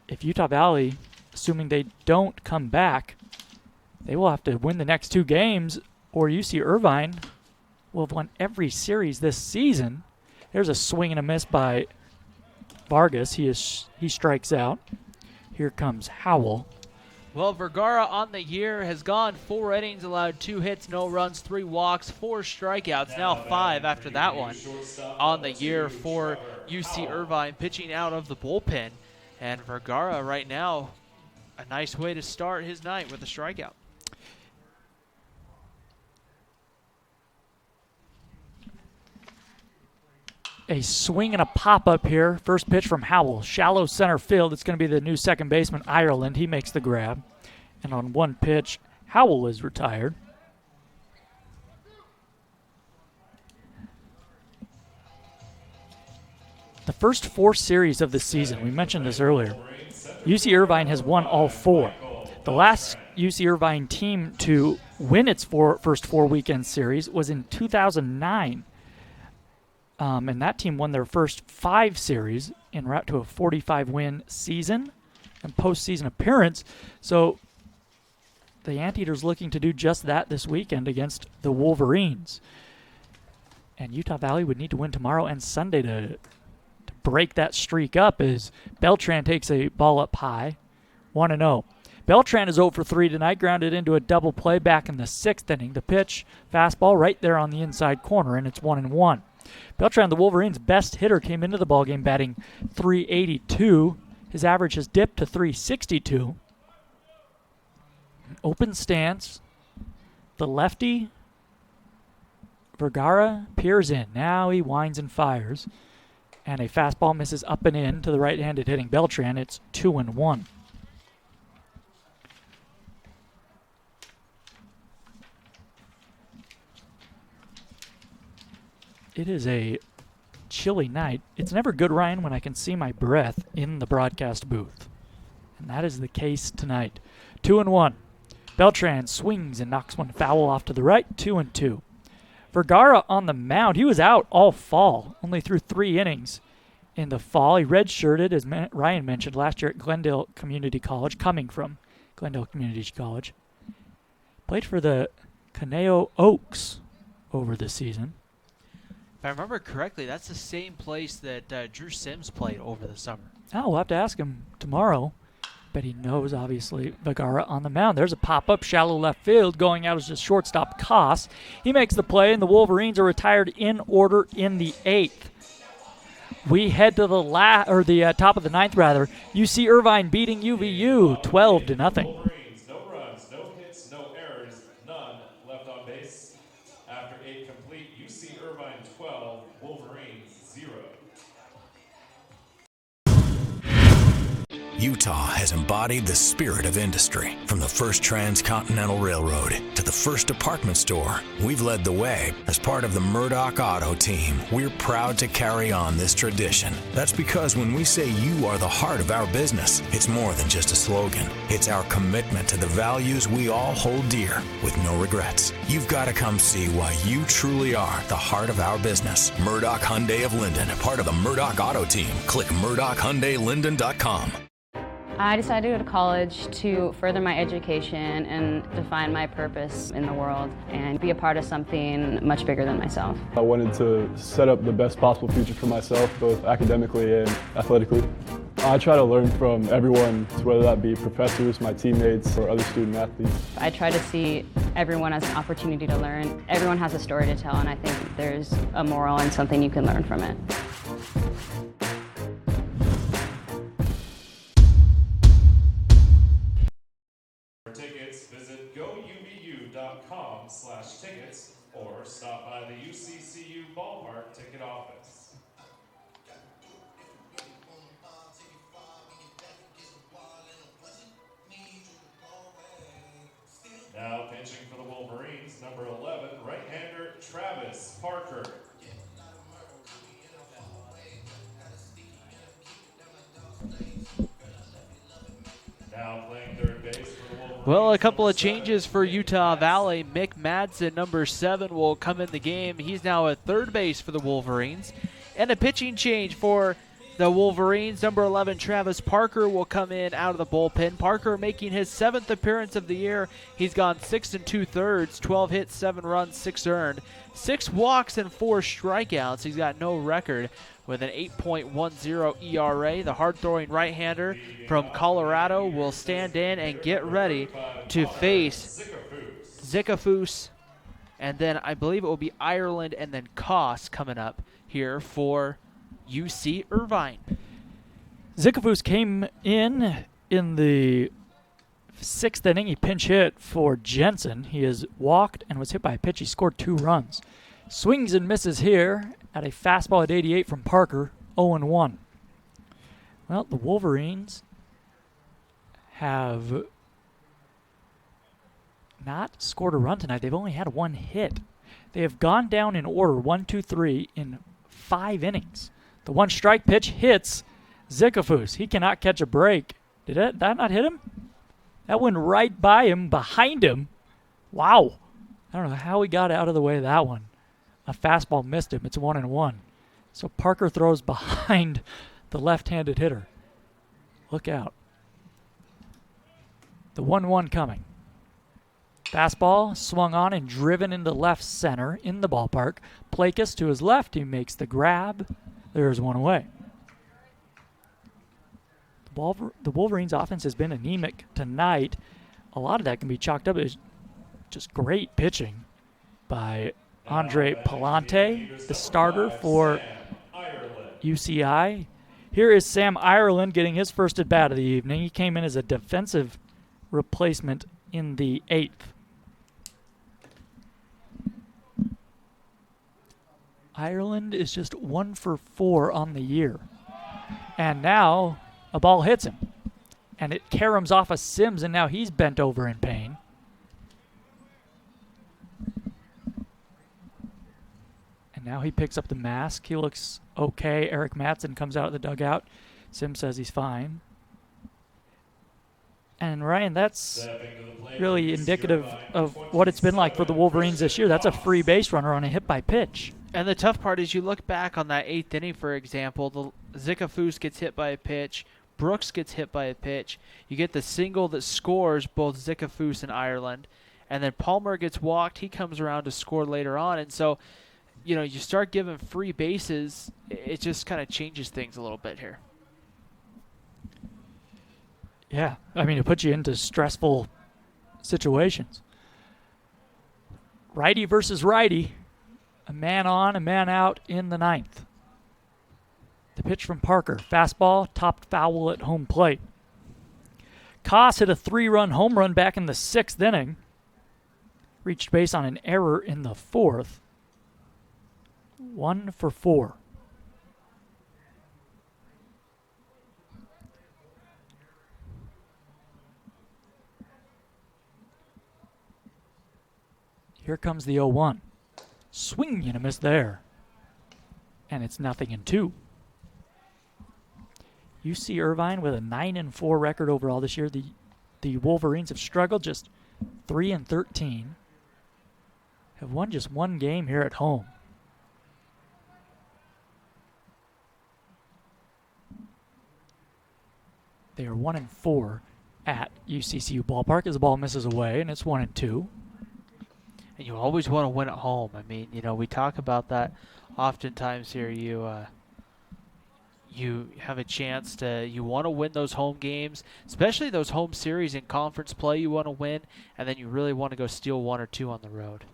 If Utah Valley, assuming they don't come back, they will have to win the next 2 games, or UC Irvine will have won every series this season. There's a swing and a miss by Vargas. He strikes out. Here comes Howell. Well, Vergara on the year has gone 4 innings, allowed 2 hits, no runs, 3 walks, 4 strikeouts, now 5 after that one on the year for UC Irvine, pitching out of the bullpen. And Vergara right now, a nice way to start his night with a strikeout. A swing and a pop-up here. First pitch from Howell. Shallow center field. It's going to be the new second baseman, Ireland. He makes the grab. And on 1 pitch, Howell is retired. The first 4 series of the season, we mentioned this earlier, UC Irvine has won all 4. The last UC Irvine team to win its first 4 weekend series was in 2009. And that team won their first 5 series en route to a 45-win season and postseason appearance. So the Anteaters looking to do just that this weekend against the Wolverines. And Utah Valley would need to win tomorrow and Sunday to break that streak up as Beltran takes a ball up high, 1-0. Beltran is 0 for 3 tonight, grounded into a double play back in the 6th inning. The pitch, fastball right there on the inside corner, and it's 1-1. Beltran, the Wolverines' best hitter, came into the ballgame batting .382. His average has dipped to .362. Open stance. The lefty, Vergara, peers in. Now he winds and fires. And a fastball misses up and in to the right-handed hitting Beltran. It's 2-1. It is a chilly night. It's never good, Ryan, when I can see my breath in the broadcast booth. And that is the case tonight. 2-1. Beltran swings and knocks one foul off to the right. 2-2. Vergara on the mound. He was out all fall, only threw 3 innings in the fall. He redshirted, as Ryan mentioned, last year at Glendale Community College, coming from Glendale Community College. Played for the Caneo Oaks over the season. If I remember correctly, that's the same place that Drew Sims played over the summer. Oh, we'll have to ask him tomorrow. But he knows, obviously, Vergara on the mound. There's a pop-up, shallow left field, going out as just shortstop Koss. He makes the play, and the Wolverines are retired in order in the 8th. We head to the top of the 9th, rather. UC Irvine beating UVU 12-0. Wolverines, no runs, no hits, no errors, none left on base. After 8 complete, UC Irvine 12, Wolverines 0. Utah has embodied the spirit of industry. From the first transcontinental railroad to the first department store, we've led the way. As part of the Murdoch Auto team, we're proud to carry on this tradition. That's because when we say you are the heart of our business, it's more than just a slogan. It's our commitment to the values we all hold dear with no regrets. You've got to come see why you truly are the heart of our business. Murdoch Hyundai of Linden, part of the Murdoch Auto team. Click MurdochHyundaiLinden.com. I decided to go to college to further my education and define my purpose in the world and be a part of something much bigger than myself. I wanted to set up the best possible future for myself, both academically and athletically. I try to learn from everyone, whether that be professors, my teammates, or other student athletes. I try to see everyone as an opportunity to learn. Everyone has a story to tell, and I think there's a moral and something you can learn from it. For tickets, visit gouvu.com/tickets or stop by the UCCU Ballpark ticket office. Now pitching for the Wolverines, number 11, right-hander Travis Parker. Now playing third base for the Wolverines. Well, a couple of changes for Utah Valley. Mick Madsen, number 7, will come in the game. He's now at third base for the Wolverines. And a pitching change for the Wolverines. Number 11, Travis Parker, will come in out of the bullpen. Parker making his 7th appearance of the year. He's gone 6 2/3, 12 hits, 7 runs, 6 earned, 6 walks, and 4 strikeouts. He's got no record with an 8.10 ERA. The hard-throwing right-hander from Colorado will stand in and get ready to face Zickafoos. And then I believe it will be Ireland and then Koss coming up here for UC Irvine. Zickafoos came in the 6th inning. He pinch hit for Jensen. He is walked and was hit by a pitch. He scored 2 runs. Swings and misses here at a fastball at 88 from Parker, 0-1. Well, the Wolverines have not scored a run tonight. They've only had 1 hit. They have gone down in order, 1, 2, 3, in 5 innings. The 1 strike pitch hits Zickafoos. He cannot catch a break. Did that not hit him? That went right by him, behind him. Wow. I don't know how he got out of the way of that one. A fastball missed him. It's 1-1. So Parker throws behind the left-handed hitter. Look out. The 1-1 coming. Fastball swung on and driven into left center in the ballpark. Plakus to his left. He makes the grab. There's 1 away. The Wolverines' offense has been anemic tonight. A lot of that can be chalked up as just great pitching by Andre Palante, the starter for UCI. Here is Sam Ireland getting his first at bat of the evening. He came in as a defensive replacement in the 8th. Ireland is just 1 for 4 on the year. And now a ball hits him. And it caroms off of Sims, and now he's bent over in pain. And now he picks up the mask. He looks okay. Eric Matson comes out of the dugout. Sims says he's fine. And Ryan, that's really indicative of what it's been like for the Wolverines this year. That's a free base runner on a hit by pitch. And the tough part is you look back on that 8th inning, for example, the Zickafoos gets hit by a pitch, Brooks gets hit by a pitch. You get the single that scores both Zickafoos and Ireland, and then Palmer gets walked. He comes around to score later on. And so, you know, you start giving free bases, it just kind of changes things a little bit here. Yeah, I mean, it puts you into stressful situations. Righty versus righty. A man on, a man out in the 9th. The pitch from Parker. Fastball, topped foul at home plate. Koss hit a 3-run home run back in the 6th inning. Reached base on an error in the 4th. 1 for 4. Here comes the 0-1. Swing and a miss there. And it's 0-2. UC Irvine with a 9-4 record overall this year. The Wolverines have struggled, just 3-13. Have won just 1 game here at home. They are 1-4 at UCCU Ballpark as the ball misses away, and it's 1-2. And you always want to win at home. I mean, you know, we talk about that oftentimes here. You have a chance to, you want to win those home games, especially those home series in conference play you want to win, and then you really want to go steal 1 or 2 on the road.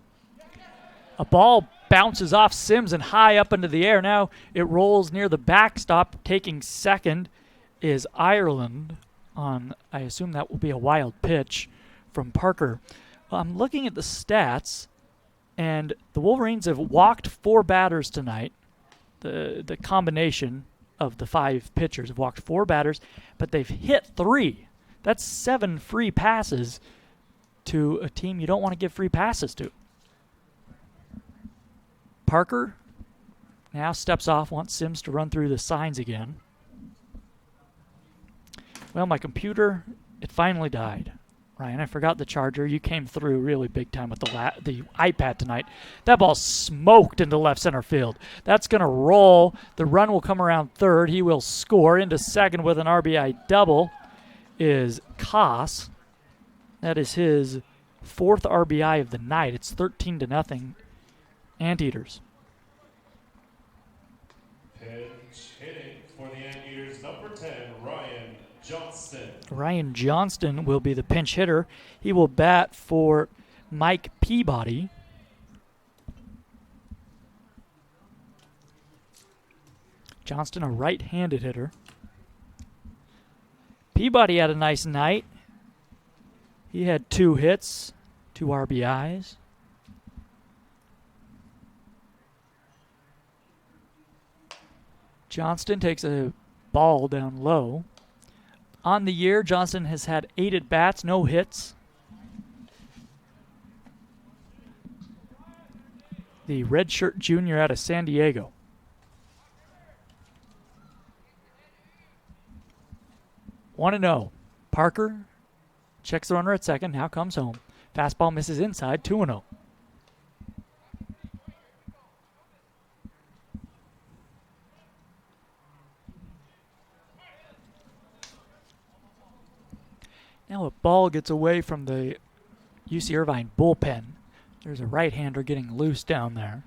A ball bounces off Sims and high up into the air. Now it rolls near the backstop. Taking second is Ireland on, I assume that will be a wild pitch from Parker. Well, I'm looking at the stats, and the Wolverines have walked 4 batters tonight. The combination of the 5 pitchers have walked 4 batters, but they've hit 3. That's 7 free passes to a team you don't want to give free passes to. Parker now steps off, wants Sims to run through the signs again. Well, my computer, it finally died. Ryan, I forgot the charger. You came through really big time with the iPad tonight. That ball smoked into left center field. That's going to roll. The run will come around third. He will score. Into second with an RBI double is Koss. That is his 4th RBI of the night. It's 13-0 Anteaters. Pitch hitting for the Anteaters, number 10, Ryan Johnston. Ryan Johnston will be the pinch hitter. He will bat for Mike Peabody. Johnston, a right-handed hitter. Peabody had a nice night. He had 2 hits, 2 RBIs. Johnston takes a ball down low. On the year, Johnston has had 8 at-bats, no hits. The redshirt junior out of San Diego. One and 0. Parker checks the runner at second, now comes home. Fastball misses inside, 2-0. Now a ball gets away from the UC Irvine bullpen. There's a right-hander getting loose down there.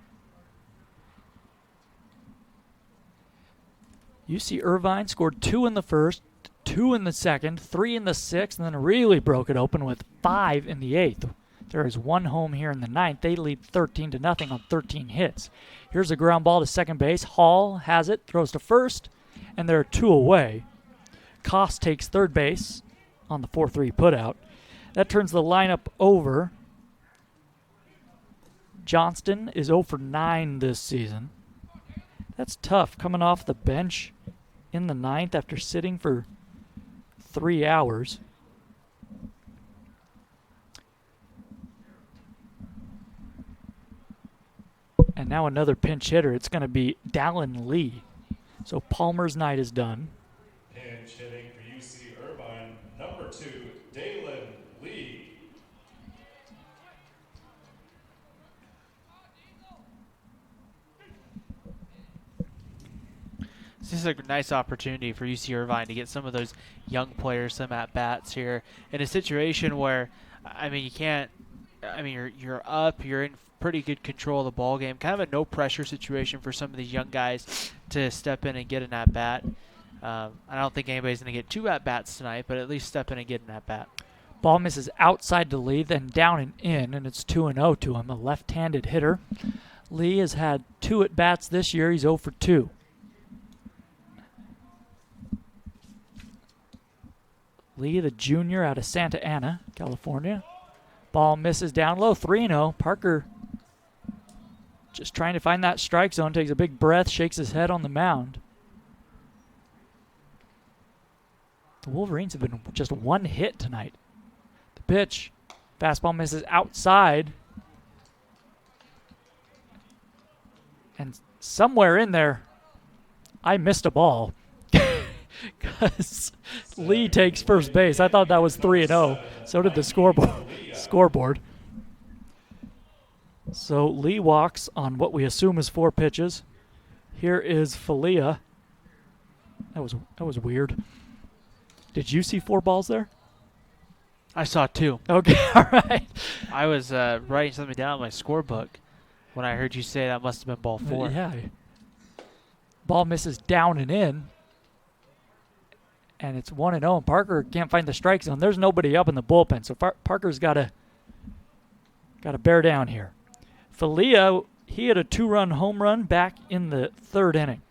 UC Irvine scored 2 in the first, 2 in the second, 3 in the sixth, and then really broke it open with 5 in the eighth. There is 1 home here in the ninth. They lead 13-0 on 13 hits. Here's a ground ball to second base. Hall has it, throws to first, and they're 2 away. Koss takes third base on the 4-3 putout. That turns the lineup over. Johnston is 0 for 9 this season. That's tough, coming off the bench in the ninth after sitting for 3 hours. And now another pinch hitter. It's going to be Dallin Lee. So Palmer's night is done. Pinch hitting for UC Irvine, number 2, Dallin Lee. This is a nice opportunity for UC Irvine to get some of those young players some at-bats here in a situation where, I mean, you're up, you're in pretty good control of the ball game. Kind of a no-pressure situation for some of these young guys to step in and get an at-bat. I don't think anybody's going to get 2 at-bats tonight, but at least step in and get an at-bat. Ball misses outside to Lee, then down and in, and it's 2-0 to him, a left-handed hitter. Lee has had 2 at-bats this year. He's 0 for 2. Lee, the junior out of Santa Ana, California. Ball misses down low, 3-0. Parker just trying to find that strike zone, takes a big breath, shakes his head on the mound. The Wolverines have been just 1 hit tonight. The pitch, fastball misses outside. And somewhere in there, I missed a ball. Because Lee takes first base. I thought that was 3-0. So did the scoreboard. So Lee walks on what we assume is 4 pitches. Here is Falia. That was weird. Did you see 4 balls there? I saw 2. Okay, all right. I was writing something down in my scorebook when I heard you say that must have been ball 4. Yeah. Ball misses down and in. And it's 1-0, and Parker can't find the strike zone. There's nobody up in the bullpen, so Parker's got to bear down here. Falia, he had a 2-run home run back in the 3rd inning.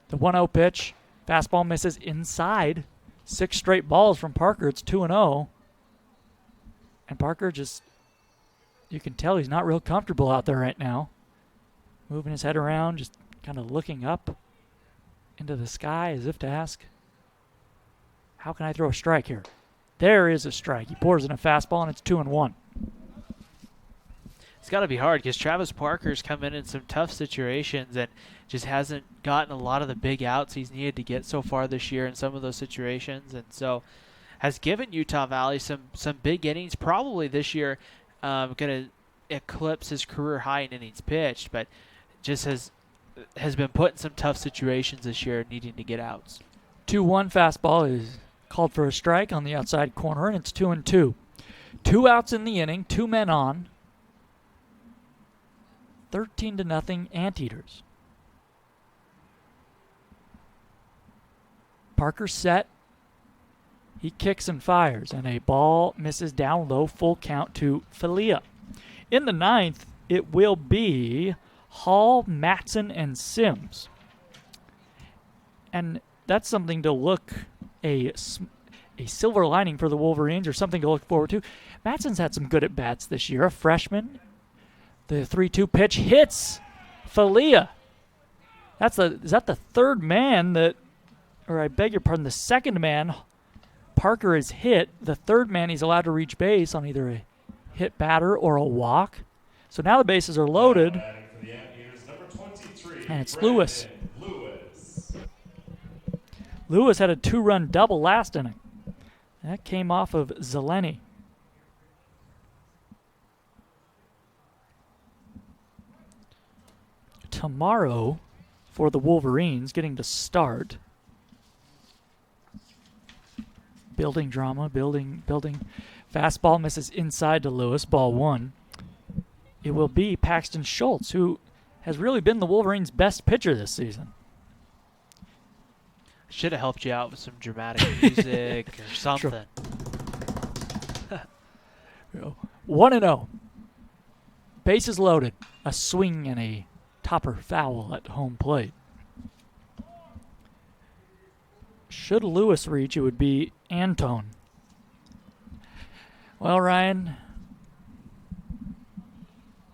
The 1-0 pitch, fastball misses inside. 6 straight balls from Parker. It's 2-0. And Parker just, you can tell he's not real comfortable out there right now. Moving his head around, just kind of looking up into the sky as if to ask, how can I throw a strike here? There is a strike. He pours in a fastball, and it's 2-1. It's got to be hard because Travis Parker's come in some tough situations and just hasn't gotten a lot of the big outs he's needed to get so far this year in some of those situations. And so has given Utah Valley some big innings. Probably this year going to eclipse his career high in innings pitched, but just has been put in some tough situations this year, needing to get outs. 2-1 fastball is called for a strike on the outside corner, and it's 2-2. 2 outs in the inning, 2 men on. 13-0 Anteaters. Parker set. He kicks and fires, and a ball misses down low, full count to Falia. In the 9th, it will be Hall, Matson, and Sims. And that's something to look a silver lining for the Wolverines, or something to look forward to. Matson's had some good at-bats this year. A freshman. The 3-2 pitch hits Falia. Is that the third man that, or I beg your pardon, the second man Parker is hit. The third man he's allowed to reach base on either a hit batter or a walk. So now the bases are loaded. And it's Lewis. Lewis had a 2-run double last inning. That came off of Zeleny. Tomorrow, for the Wolverines, getting to start. Building drama, building. Fastball misses inside to Lewis, ball 1. It will be Paxton Schultz, who has really been the Wolverines' best pitcher this season. Should have helped you out with some dramatic music or something. 1-0. Bases loaded. A swing and a topper foul at home plate. Should Lewis reach, it would be Antone. Well, Ryan,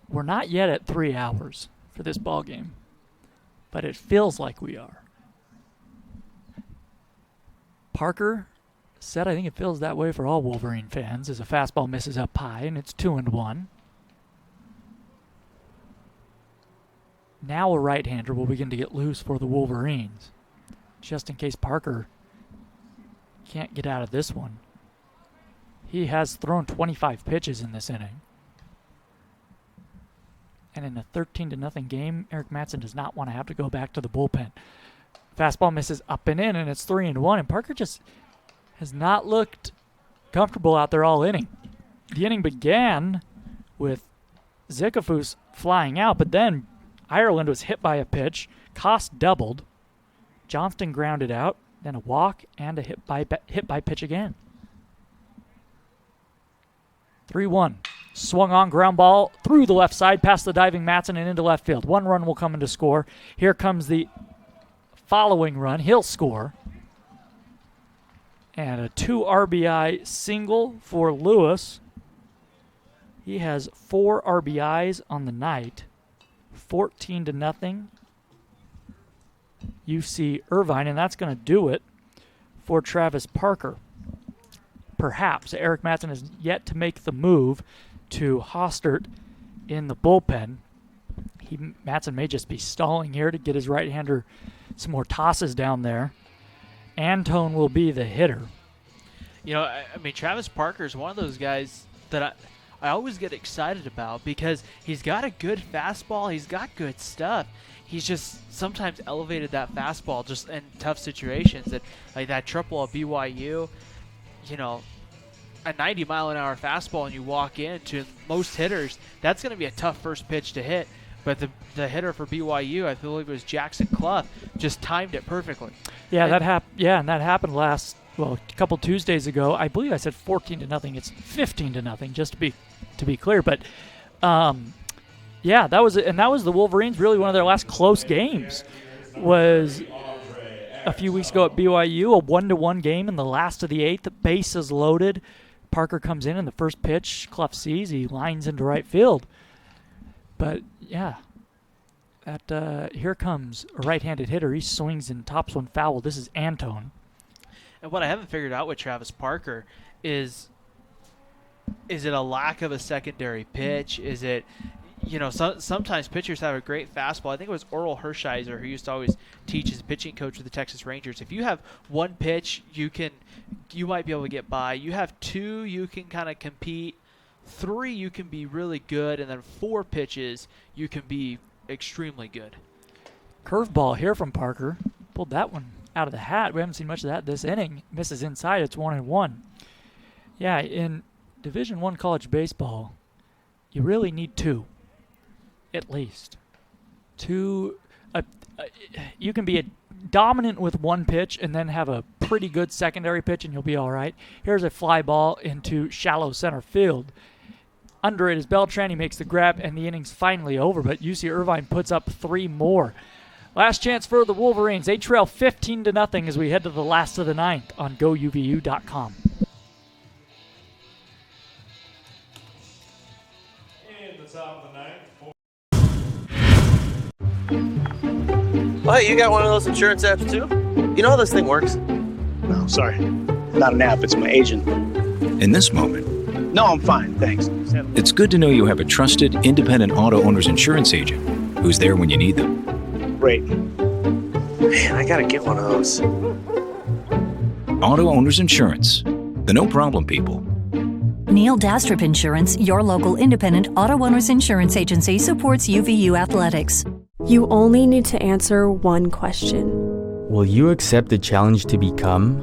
we're not yet at 3 hours for this ball game, but it feels like we are. Parker said, I think it feels that way for all Wolverine fans, as a fastball misses up high, and it's 2-1. Now a right-hander will begin to get loose for the Wolverines, just in case Parker can't get out of this one. He has thrown 25 pitches in this inning. And in a 13-0 game, Eric Matson does not want to have to go back to the bullpen. Fastball misses up and in, and it's 3-1. And Parker just has not looked comfortable out there all inning. The inning began with Zikafus flying out, but then Ireland was hit by a pitch. Koss doubled. Johnston grounded out. Then a walk and a hit by pitch again. 3-1. Swung on ground ball through the left side, past the diving Matson and into left field. 1 run will come in to score. Here comes the following run. He'll score. And a 2 RBI single for Lewis. He has 4 RBIs on the night. 14-0. UC Irvine, and that's going to do it for Travis Parker. Perhaps Eric Matson has yet to make the move to Hostert in the bullpen. Matson may just be stalling here to get his right-hander some more tosses down there. Antone will be the hitter. You know, I mean, Travis Parker is one of those guys that I always get excited about because he's got a good fastball. He's got good stuff. He's just sometimes elevated that fastball just in tough situations. That like that triple at BYU, you know, a 90-mile-an-hour fastball and you walk into most hitters, that's going to be a tough first pitch to hit. But the hitter for BYU, I believe it was Jackson Clough, just timed it perfectly. Yeah, and that happened a couple Tuesdays ago. I believe I said 14-0. It's 15-0, just to be clear. But yeah, that was the Wolverines. Really, one of their last close games was a few weeks ago at BYU, a 1-1 game in the last of the 8th. The base is loaded. Parker comes in, and the first pitch Clough sees, he lines into right field. But yeah, here comes a right-handed hitter. He swings and tops one foul. This is Antone. And what I haven't figured out with Travis Parker is it a lack of a secondary pitch? Is it, sometimes pitchers have a great fastball. I think it was Oral Hershiser who used to always teach as pitching coach with the Texas Rangers. If you have one pitch, you might be able to get by. You have two, you can kind of compete. Three, you can be really good. And then 4 pitches, you can be extremely good. Curveball here from Parker. Pulled that one out of the hat. We haven't seen much of that this inning. Misses inside. It's 1-1. Yeah, in Division I college baseball, you really need 2, at least. 2. You can be dominant with one pitch and then have a pretty good secondary pitch, and you'll be all right. Here's a fly ball into shallow center field. Under it is Beltran. He makes the grab, and the inning's finally over, but UC Irvine puts up 3 more. Last chance for the Wolverines. They trail 15-0 as we head to the last of the 9th on GoUVU.com. In the top of the 9th. Oh, hey, you got one of those insurance apps too? You know how this thing works? No, sorry. Not an app, it's my agent. In this moment, No, I'm fine, thanks. it's good to know you have a trusted, independent auto owner's insurance agent who's there when you need them. Great. Man, I gotta get one of those. Auto Owners Insurance, the no problem people. Neil Dastrup Insurance, your local independent auto owners insurance agency, supports UVU athletics. You only need to answer one question. Will you accept the challenge to become?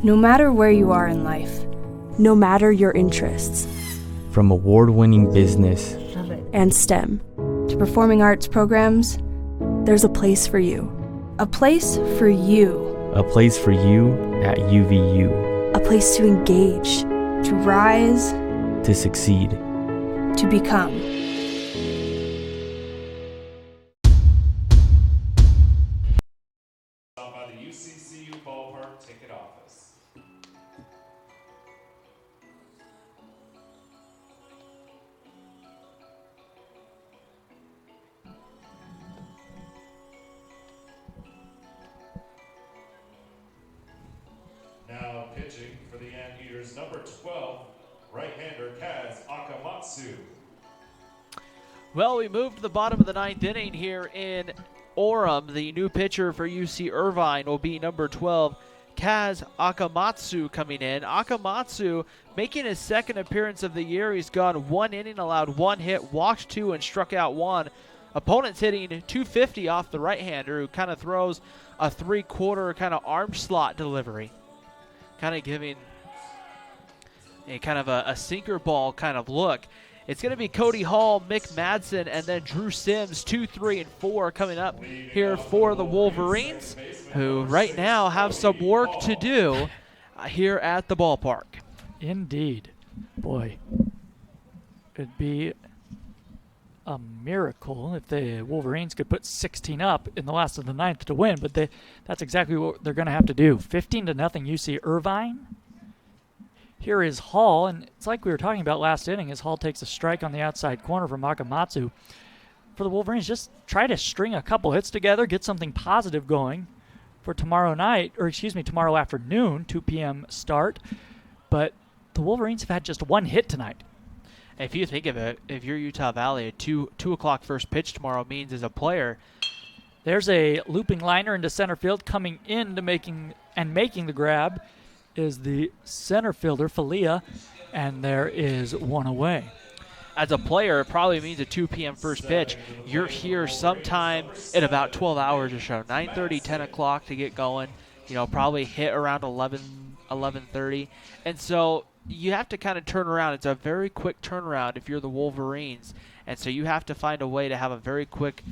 No matter where you are in life, no matter your interests, From award-winning business and STEM to performing arts programs, there's a place for you. A place for you. a place for you at UVU, A place to engage, to rise, to succeed. to become. By the UCCU Ballpark ticket office. Now pitching for the Anteaters, number 12, right-hander Kaz Akamatsu. Well, we moved to the bottom of the 9th inning here in Orem. The new pitcher for UC Irvine will be number 12, Kaz Akamatsu, coming in. Akamatsu making his second appearance of the year. He's gone 1 inning, allowed 1 hit, walked 2, and struck out 1. Opponent's hitting 250 off the right-hander, who kind of throws a 3/4 kind of arm slot delivery, kind of giving a kind of a sinker ball kind of look. It's going to be Cody Hall, Mick Madsen, and then Drew Sims, 2, 3, and 4 coming up here for the Wolverines, who right now have some work to do here at the ballpark. Indeed. Boy, it'd be a miracle if the Wolverines could put 16 up in the last of the 9th to win, but that's exactly what they're going to have to do. 15-0 UC Irvine. Here is Hall, and it's like we were talking about last inning as Hall takes a strike on the outside corner from Akamatsu. For the Wolverines, just try to string a couple hits together, get something positive going for tomorrow afternoon, 2 p.m. start. But the Wolverines have had just 1 hit tonight. If you think of it, if you're Utah Valley, a 2 o'clock first pitch tomorrow means as a player. There's a looping liner into center field. Coming in to making the grab is the center fielder, Falia, and there is 1 away. As a player, it probably means a 2 p.m. first pitch. You're here sometime in about 12 hours or so, 9:30, 10 o'clock to get going. Probably hit around 11:30. And so you have to kind of turn around. It's a very quick turnaround if you're the Wolverines. And so you have to find a way to have a very quick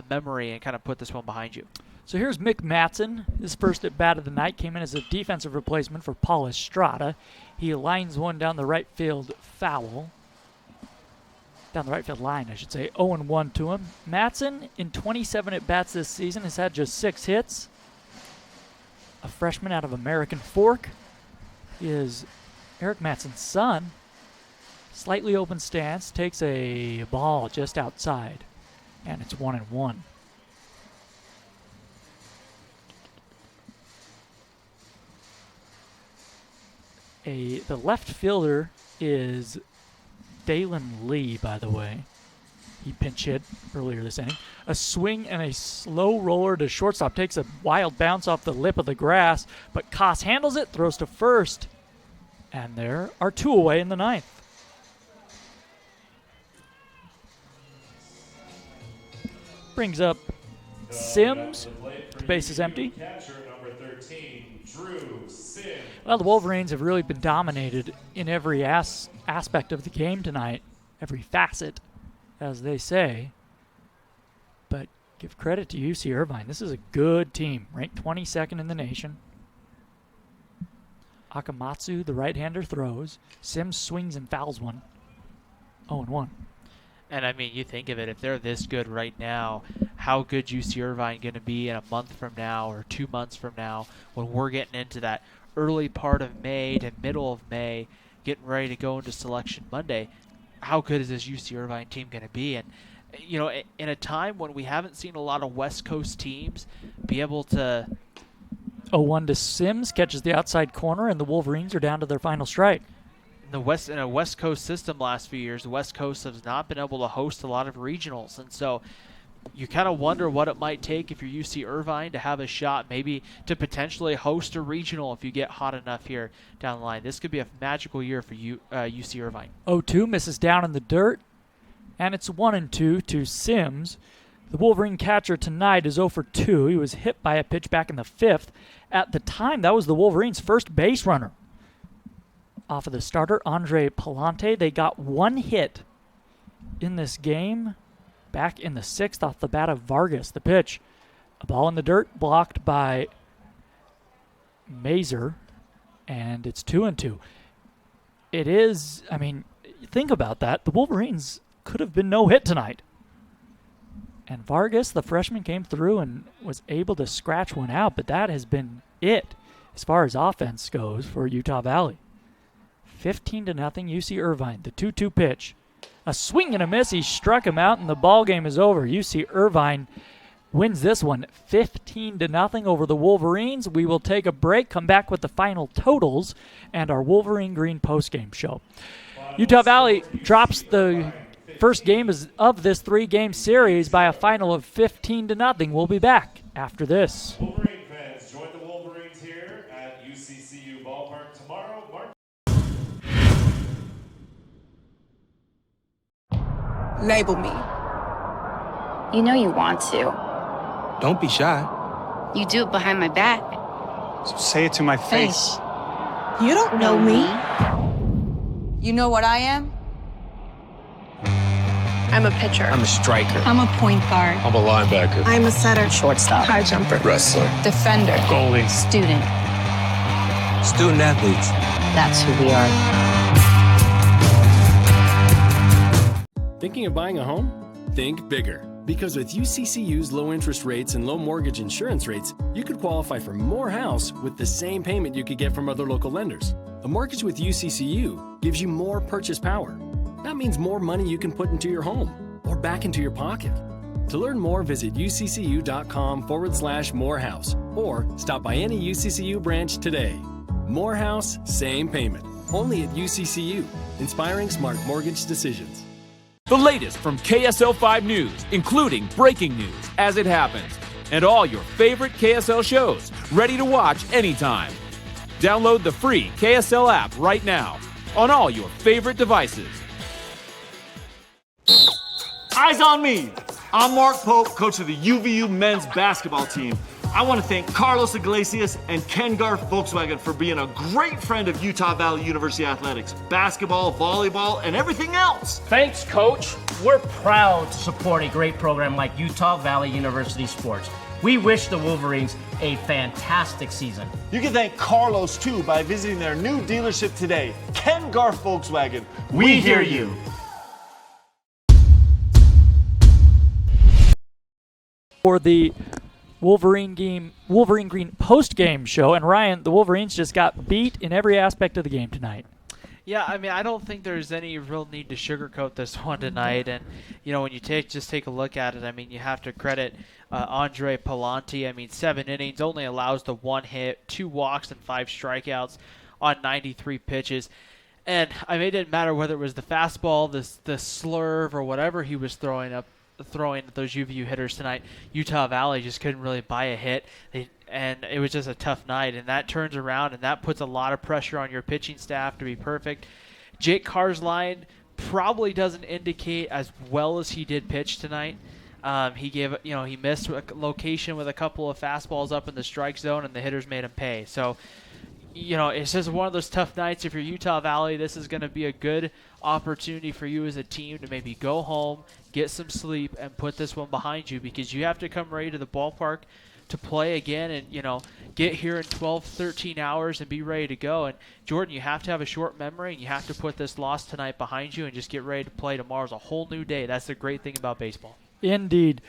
memory and kind of put this one behind you. So here's Mick Madsen. His first at bat of the night came in as a defensive replacement for Paul Estrada. He lines one down the right field foul. Down the right field line, I should say. 0-1 to him. Madsen, in 27 at bats this season, has had just 6 hits. A freshman out of American Fork. He is Eric Madsen's son. Slightly open stance, takes a ball just outside, and it's 1-1. The left fielder is Dalen Lee, by the way. He pinch hit earlier this inning. A swing and a slow roller to shortstop. Takes a wild bounce off the lip of the grass, but Koss handles it, throws to first. And there are 2 away in the 9th. Brings up Sims. The base is empty. Well, the Wolverines have really been dominated in every aspect of the game tonight. Every facet, as they say. But give credit to UC Irvine. This is a good team, ranked 22nd in the nation. Akamatsu, the right-hander, throws. Sims swings and fouls one. 0-1. And, I mean, you think of it, if they're this good right now, how good UC Irvine going to be in a month from now or 2 months from now when we're getting into that early part of May to middle of May, getting ready to go into Selection Monday. How good is this UC Irvine team going to be? And, you know, in a time when we haven't seen a lot of West Coast teams be able to... 0-1 to Sims, catches the outside corner, and the Wolverines are down to their final strike. In a West Coast system last few years, the West Coast has not been able to host a lot of regionals. And so you kind of wonder what it might take if you're UC Irvine to have a shot, maybe to potentially host a regional if you get hot enough here down the line. This could be a magical year for UC Irvine. 0-2, misses down in the dirt, and it's 1-2 to Sims. The Wolverine catcher tonight is 0 for 2. He was hit by a pitch back in the 5th. At the time, that was the Wolverines' first base runner. Off of the starter, Andre Palante. They got 1 hit in this game back in the 6th off the bat of Vargas. The pitch, a ball in the dirt, blocked by Mazer, and it's 2-2. It is, I mean, think about that. The Wolverines could have been no hit tonight. And Vargas, the freshman, came through and was able to scratch one out, but that has been it as far as offense goes for Utah Valley. 15-0 UC Irvine. The 2-2 pitch. A swing and a miss. He struck him out, and the ball game is over. UC Irvine wins this one 15-0 over the Wolverines. We will take a break, come back with the final totals and our Wolverine Green postgame show. Utah Valley drops the first game of this 3-game series by a final of 15-0. We'll be back after this. Wolverine fans, join the Wolverines here at UCCU Ballpark tomorrow, March. Label me. You know you want to. Don't be shy. You do it behind my back. So say it to my face. You don't know me. You know what I am? I'm a pitcher. I'm a striker. I'm a point guard. I'm a linebacker. I'm a setter. Shortstop. High jumper. Wrestler. Defender. Goalie. Student. Student athletes. That's who we are. Thinking of buying a home? Think bigger. Because with UCCU's low interest rates and low mortgage insurance rates, you could qualify for more house with the same payment you could get from other local lenders. A mortgage with UCCU gives you more purchase power. That means more money you can put into your home or back into your pocket. To learn more, visit uccu.com/morehouse or stop by any UCCU branch today. More house, same payment. Only at UCCU, inspiring smart mortgage decisions. The latest from KSL 5 News, including breaking news as it happens, and all your favorite KSL shows, ready to watch anytime. Download the free KSL app right now on all your favorite devices. Eyes on me! I'm Mark Pope, coach of the UVU men's basketball team. I want to thank Carlos Iglesias and Ken Garf Volkswagen for being a great friend of Utah Valley University athletics, basketball, volleyball, and everything else. Thanks, Coach. We're proud to support a great program like Utah Valley University Sports. We wish the Wolverines a fantastic season. You can thank Carlos, too, by visiting their new dealership today, Ken Garf Volkswagen. We hear you. For the Wolverine Green post-game show, and Ryan, the Wolverines just got beat in every aspect of the game tonight. Yeah, I mean, I don't think there's any real need to sugarcoat this one tonight. And, you know, when you just take a look at it, I mean, you have to credit Andre Palante. I mean, 7 innings, only allows the 1 hit, 2 walks, and 5 strikeouts on 93 pitches. And I mean, it didn't matter whether it was the fastball, the slurve, or whatever he was throwing at those UVU hitters tonight. Utah Valley just couldn't really buy a hit, and it was just a tough night. And that turns around, and that puts a lot of pressure on your pitching staff to be perfect. Jake Carr's line probably doesn't indicate as well as he did pitch tonight. He missed a location with a couple of fastballs up in the strike zone, and the hitters made him pay. So, it's just one of those tough nights. If you're Utah Valley, this is going to be a good opportunity for you as a team to maybe go home, get some sleep, and put this one behind you, because you have to come ready to the ballpark to play again and, get here in 12, 13 hours and be ready to go. And, Jordan, you have to have a short memory, and you have to put this loss tonight behind you and just get ready to play. Tomorrow's a whole new day. That's the great thing about baseball. Indeed.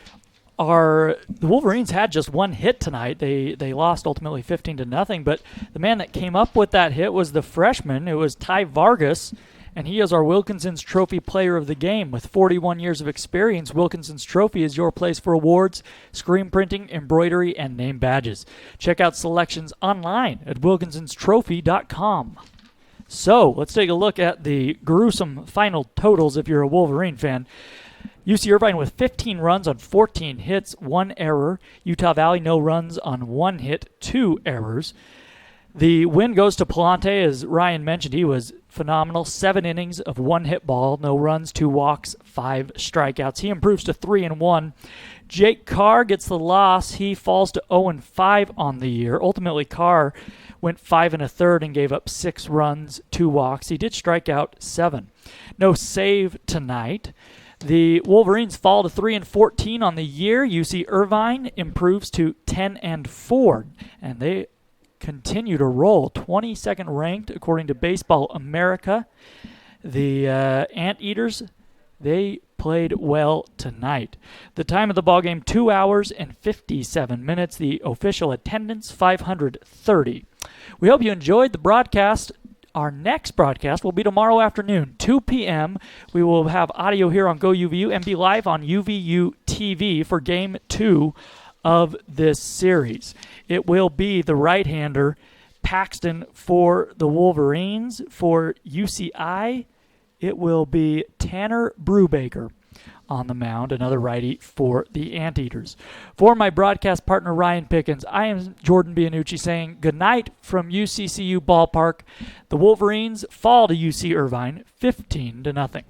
The Wolverines had just one hit tonight. They lost ultimately 15-0, but the man that came up with that hit was the freshman. It was Ty Vargas, and he is our Wilkinson's Trophy Player of the Game. With 41 years of experience, Wilkinson's Trophy is your place for awards, screen printing, embroidery, and name badges. Check out selections online at wilkinsonstrophy.com. So, let's take a look at the gruesome final totals if you're a Wolverine fan. UC Irvine with 15 runs on 14 hits, 1 error. Utah Valley, no runs on 1 hit, 2 errors. The win goes to Palante. As Ryan mentioned, he was phenomenal. 7 innings of 1 hit ball, no runs, 2 walks, 5 strikeouts. He improves to 3-1. Jake Carr gets the loss. He falls to 0-5 on the year. Ultimately, Carr went 5 1/3 and gave up 6 runs, 2 walks. He did strike out 7. No save tonight. The Wolverines fall to 3-14 on the year. UC Irvine improves to 10-4, and they continue to roll. 22nd ranked according to Baseball America. The Anteaters, they played well tonight. The time of the ballgame, 2 hours and 57 minutes. The official attendance, 530. We hope you enjoyed the broadcast. Our next broadcast will be tomorrow afternoon, 2 p.m. We will have audio here on Go UVU and be live on UVU TV for Game 2 of this series. It will be the right-hander, Paxton, for the Wolverines. For UCI, it will be Tanner Brubaker on the mound, another righty for the Anteaters. For my broadcast partner, Ryan Pickens, I am Jordan Bianucci saying good night from UCCU Ballpark. The Wolverines fall to UC Irvine 15-0.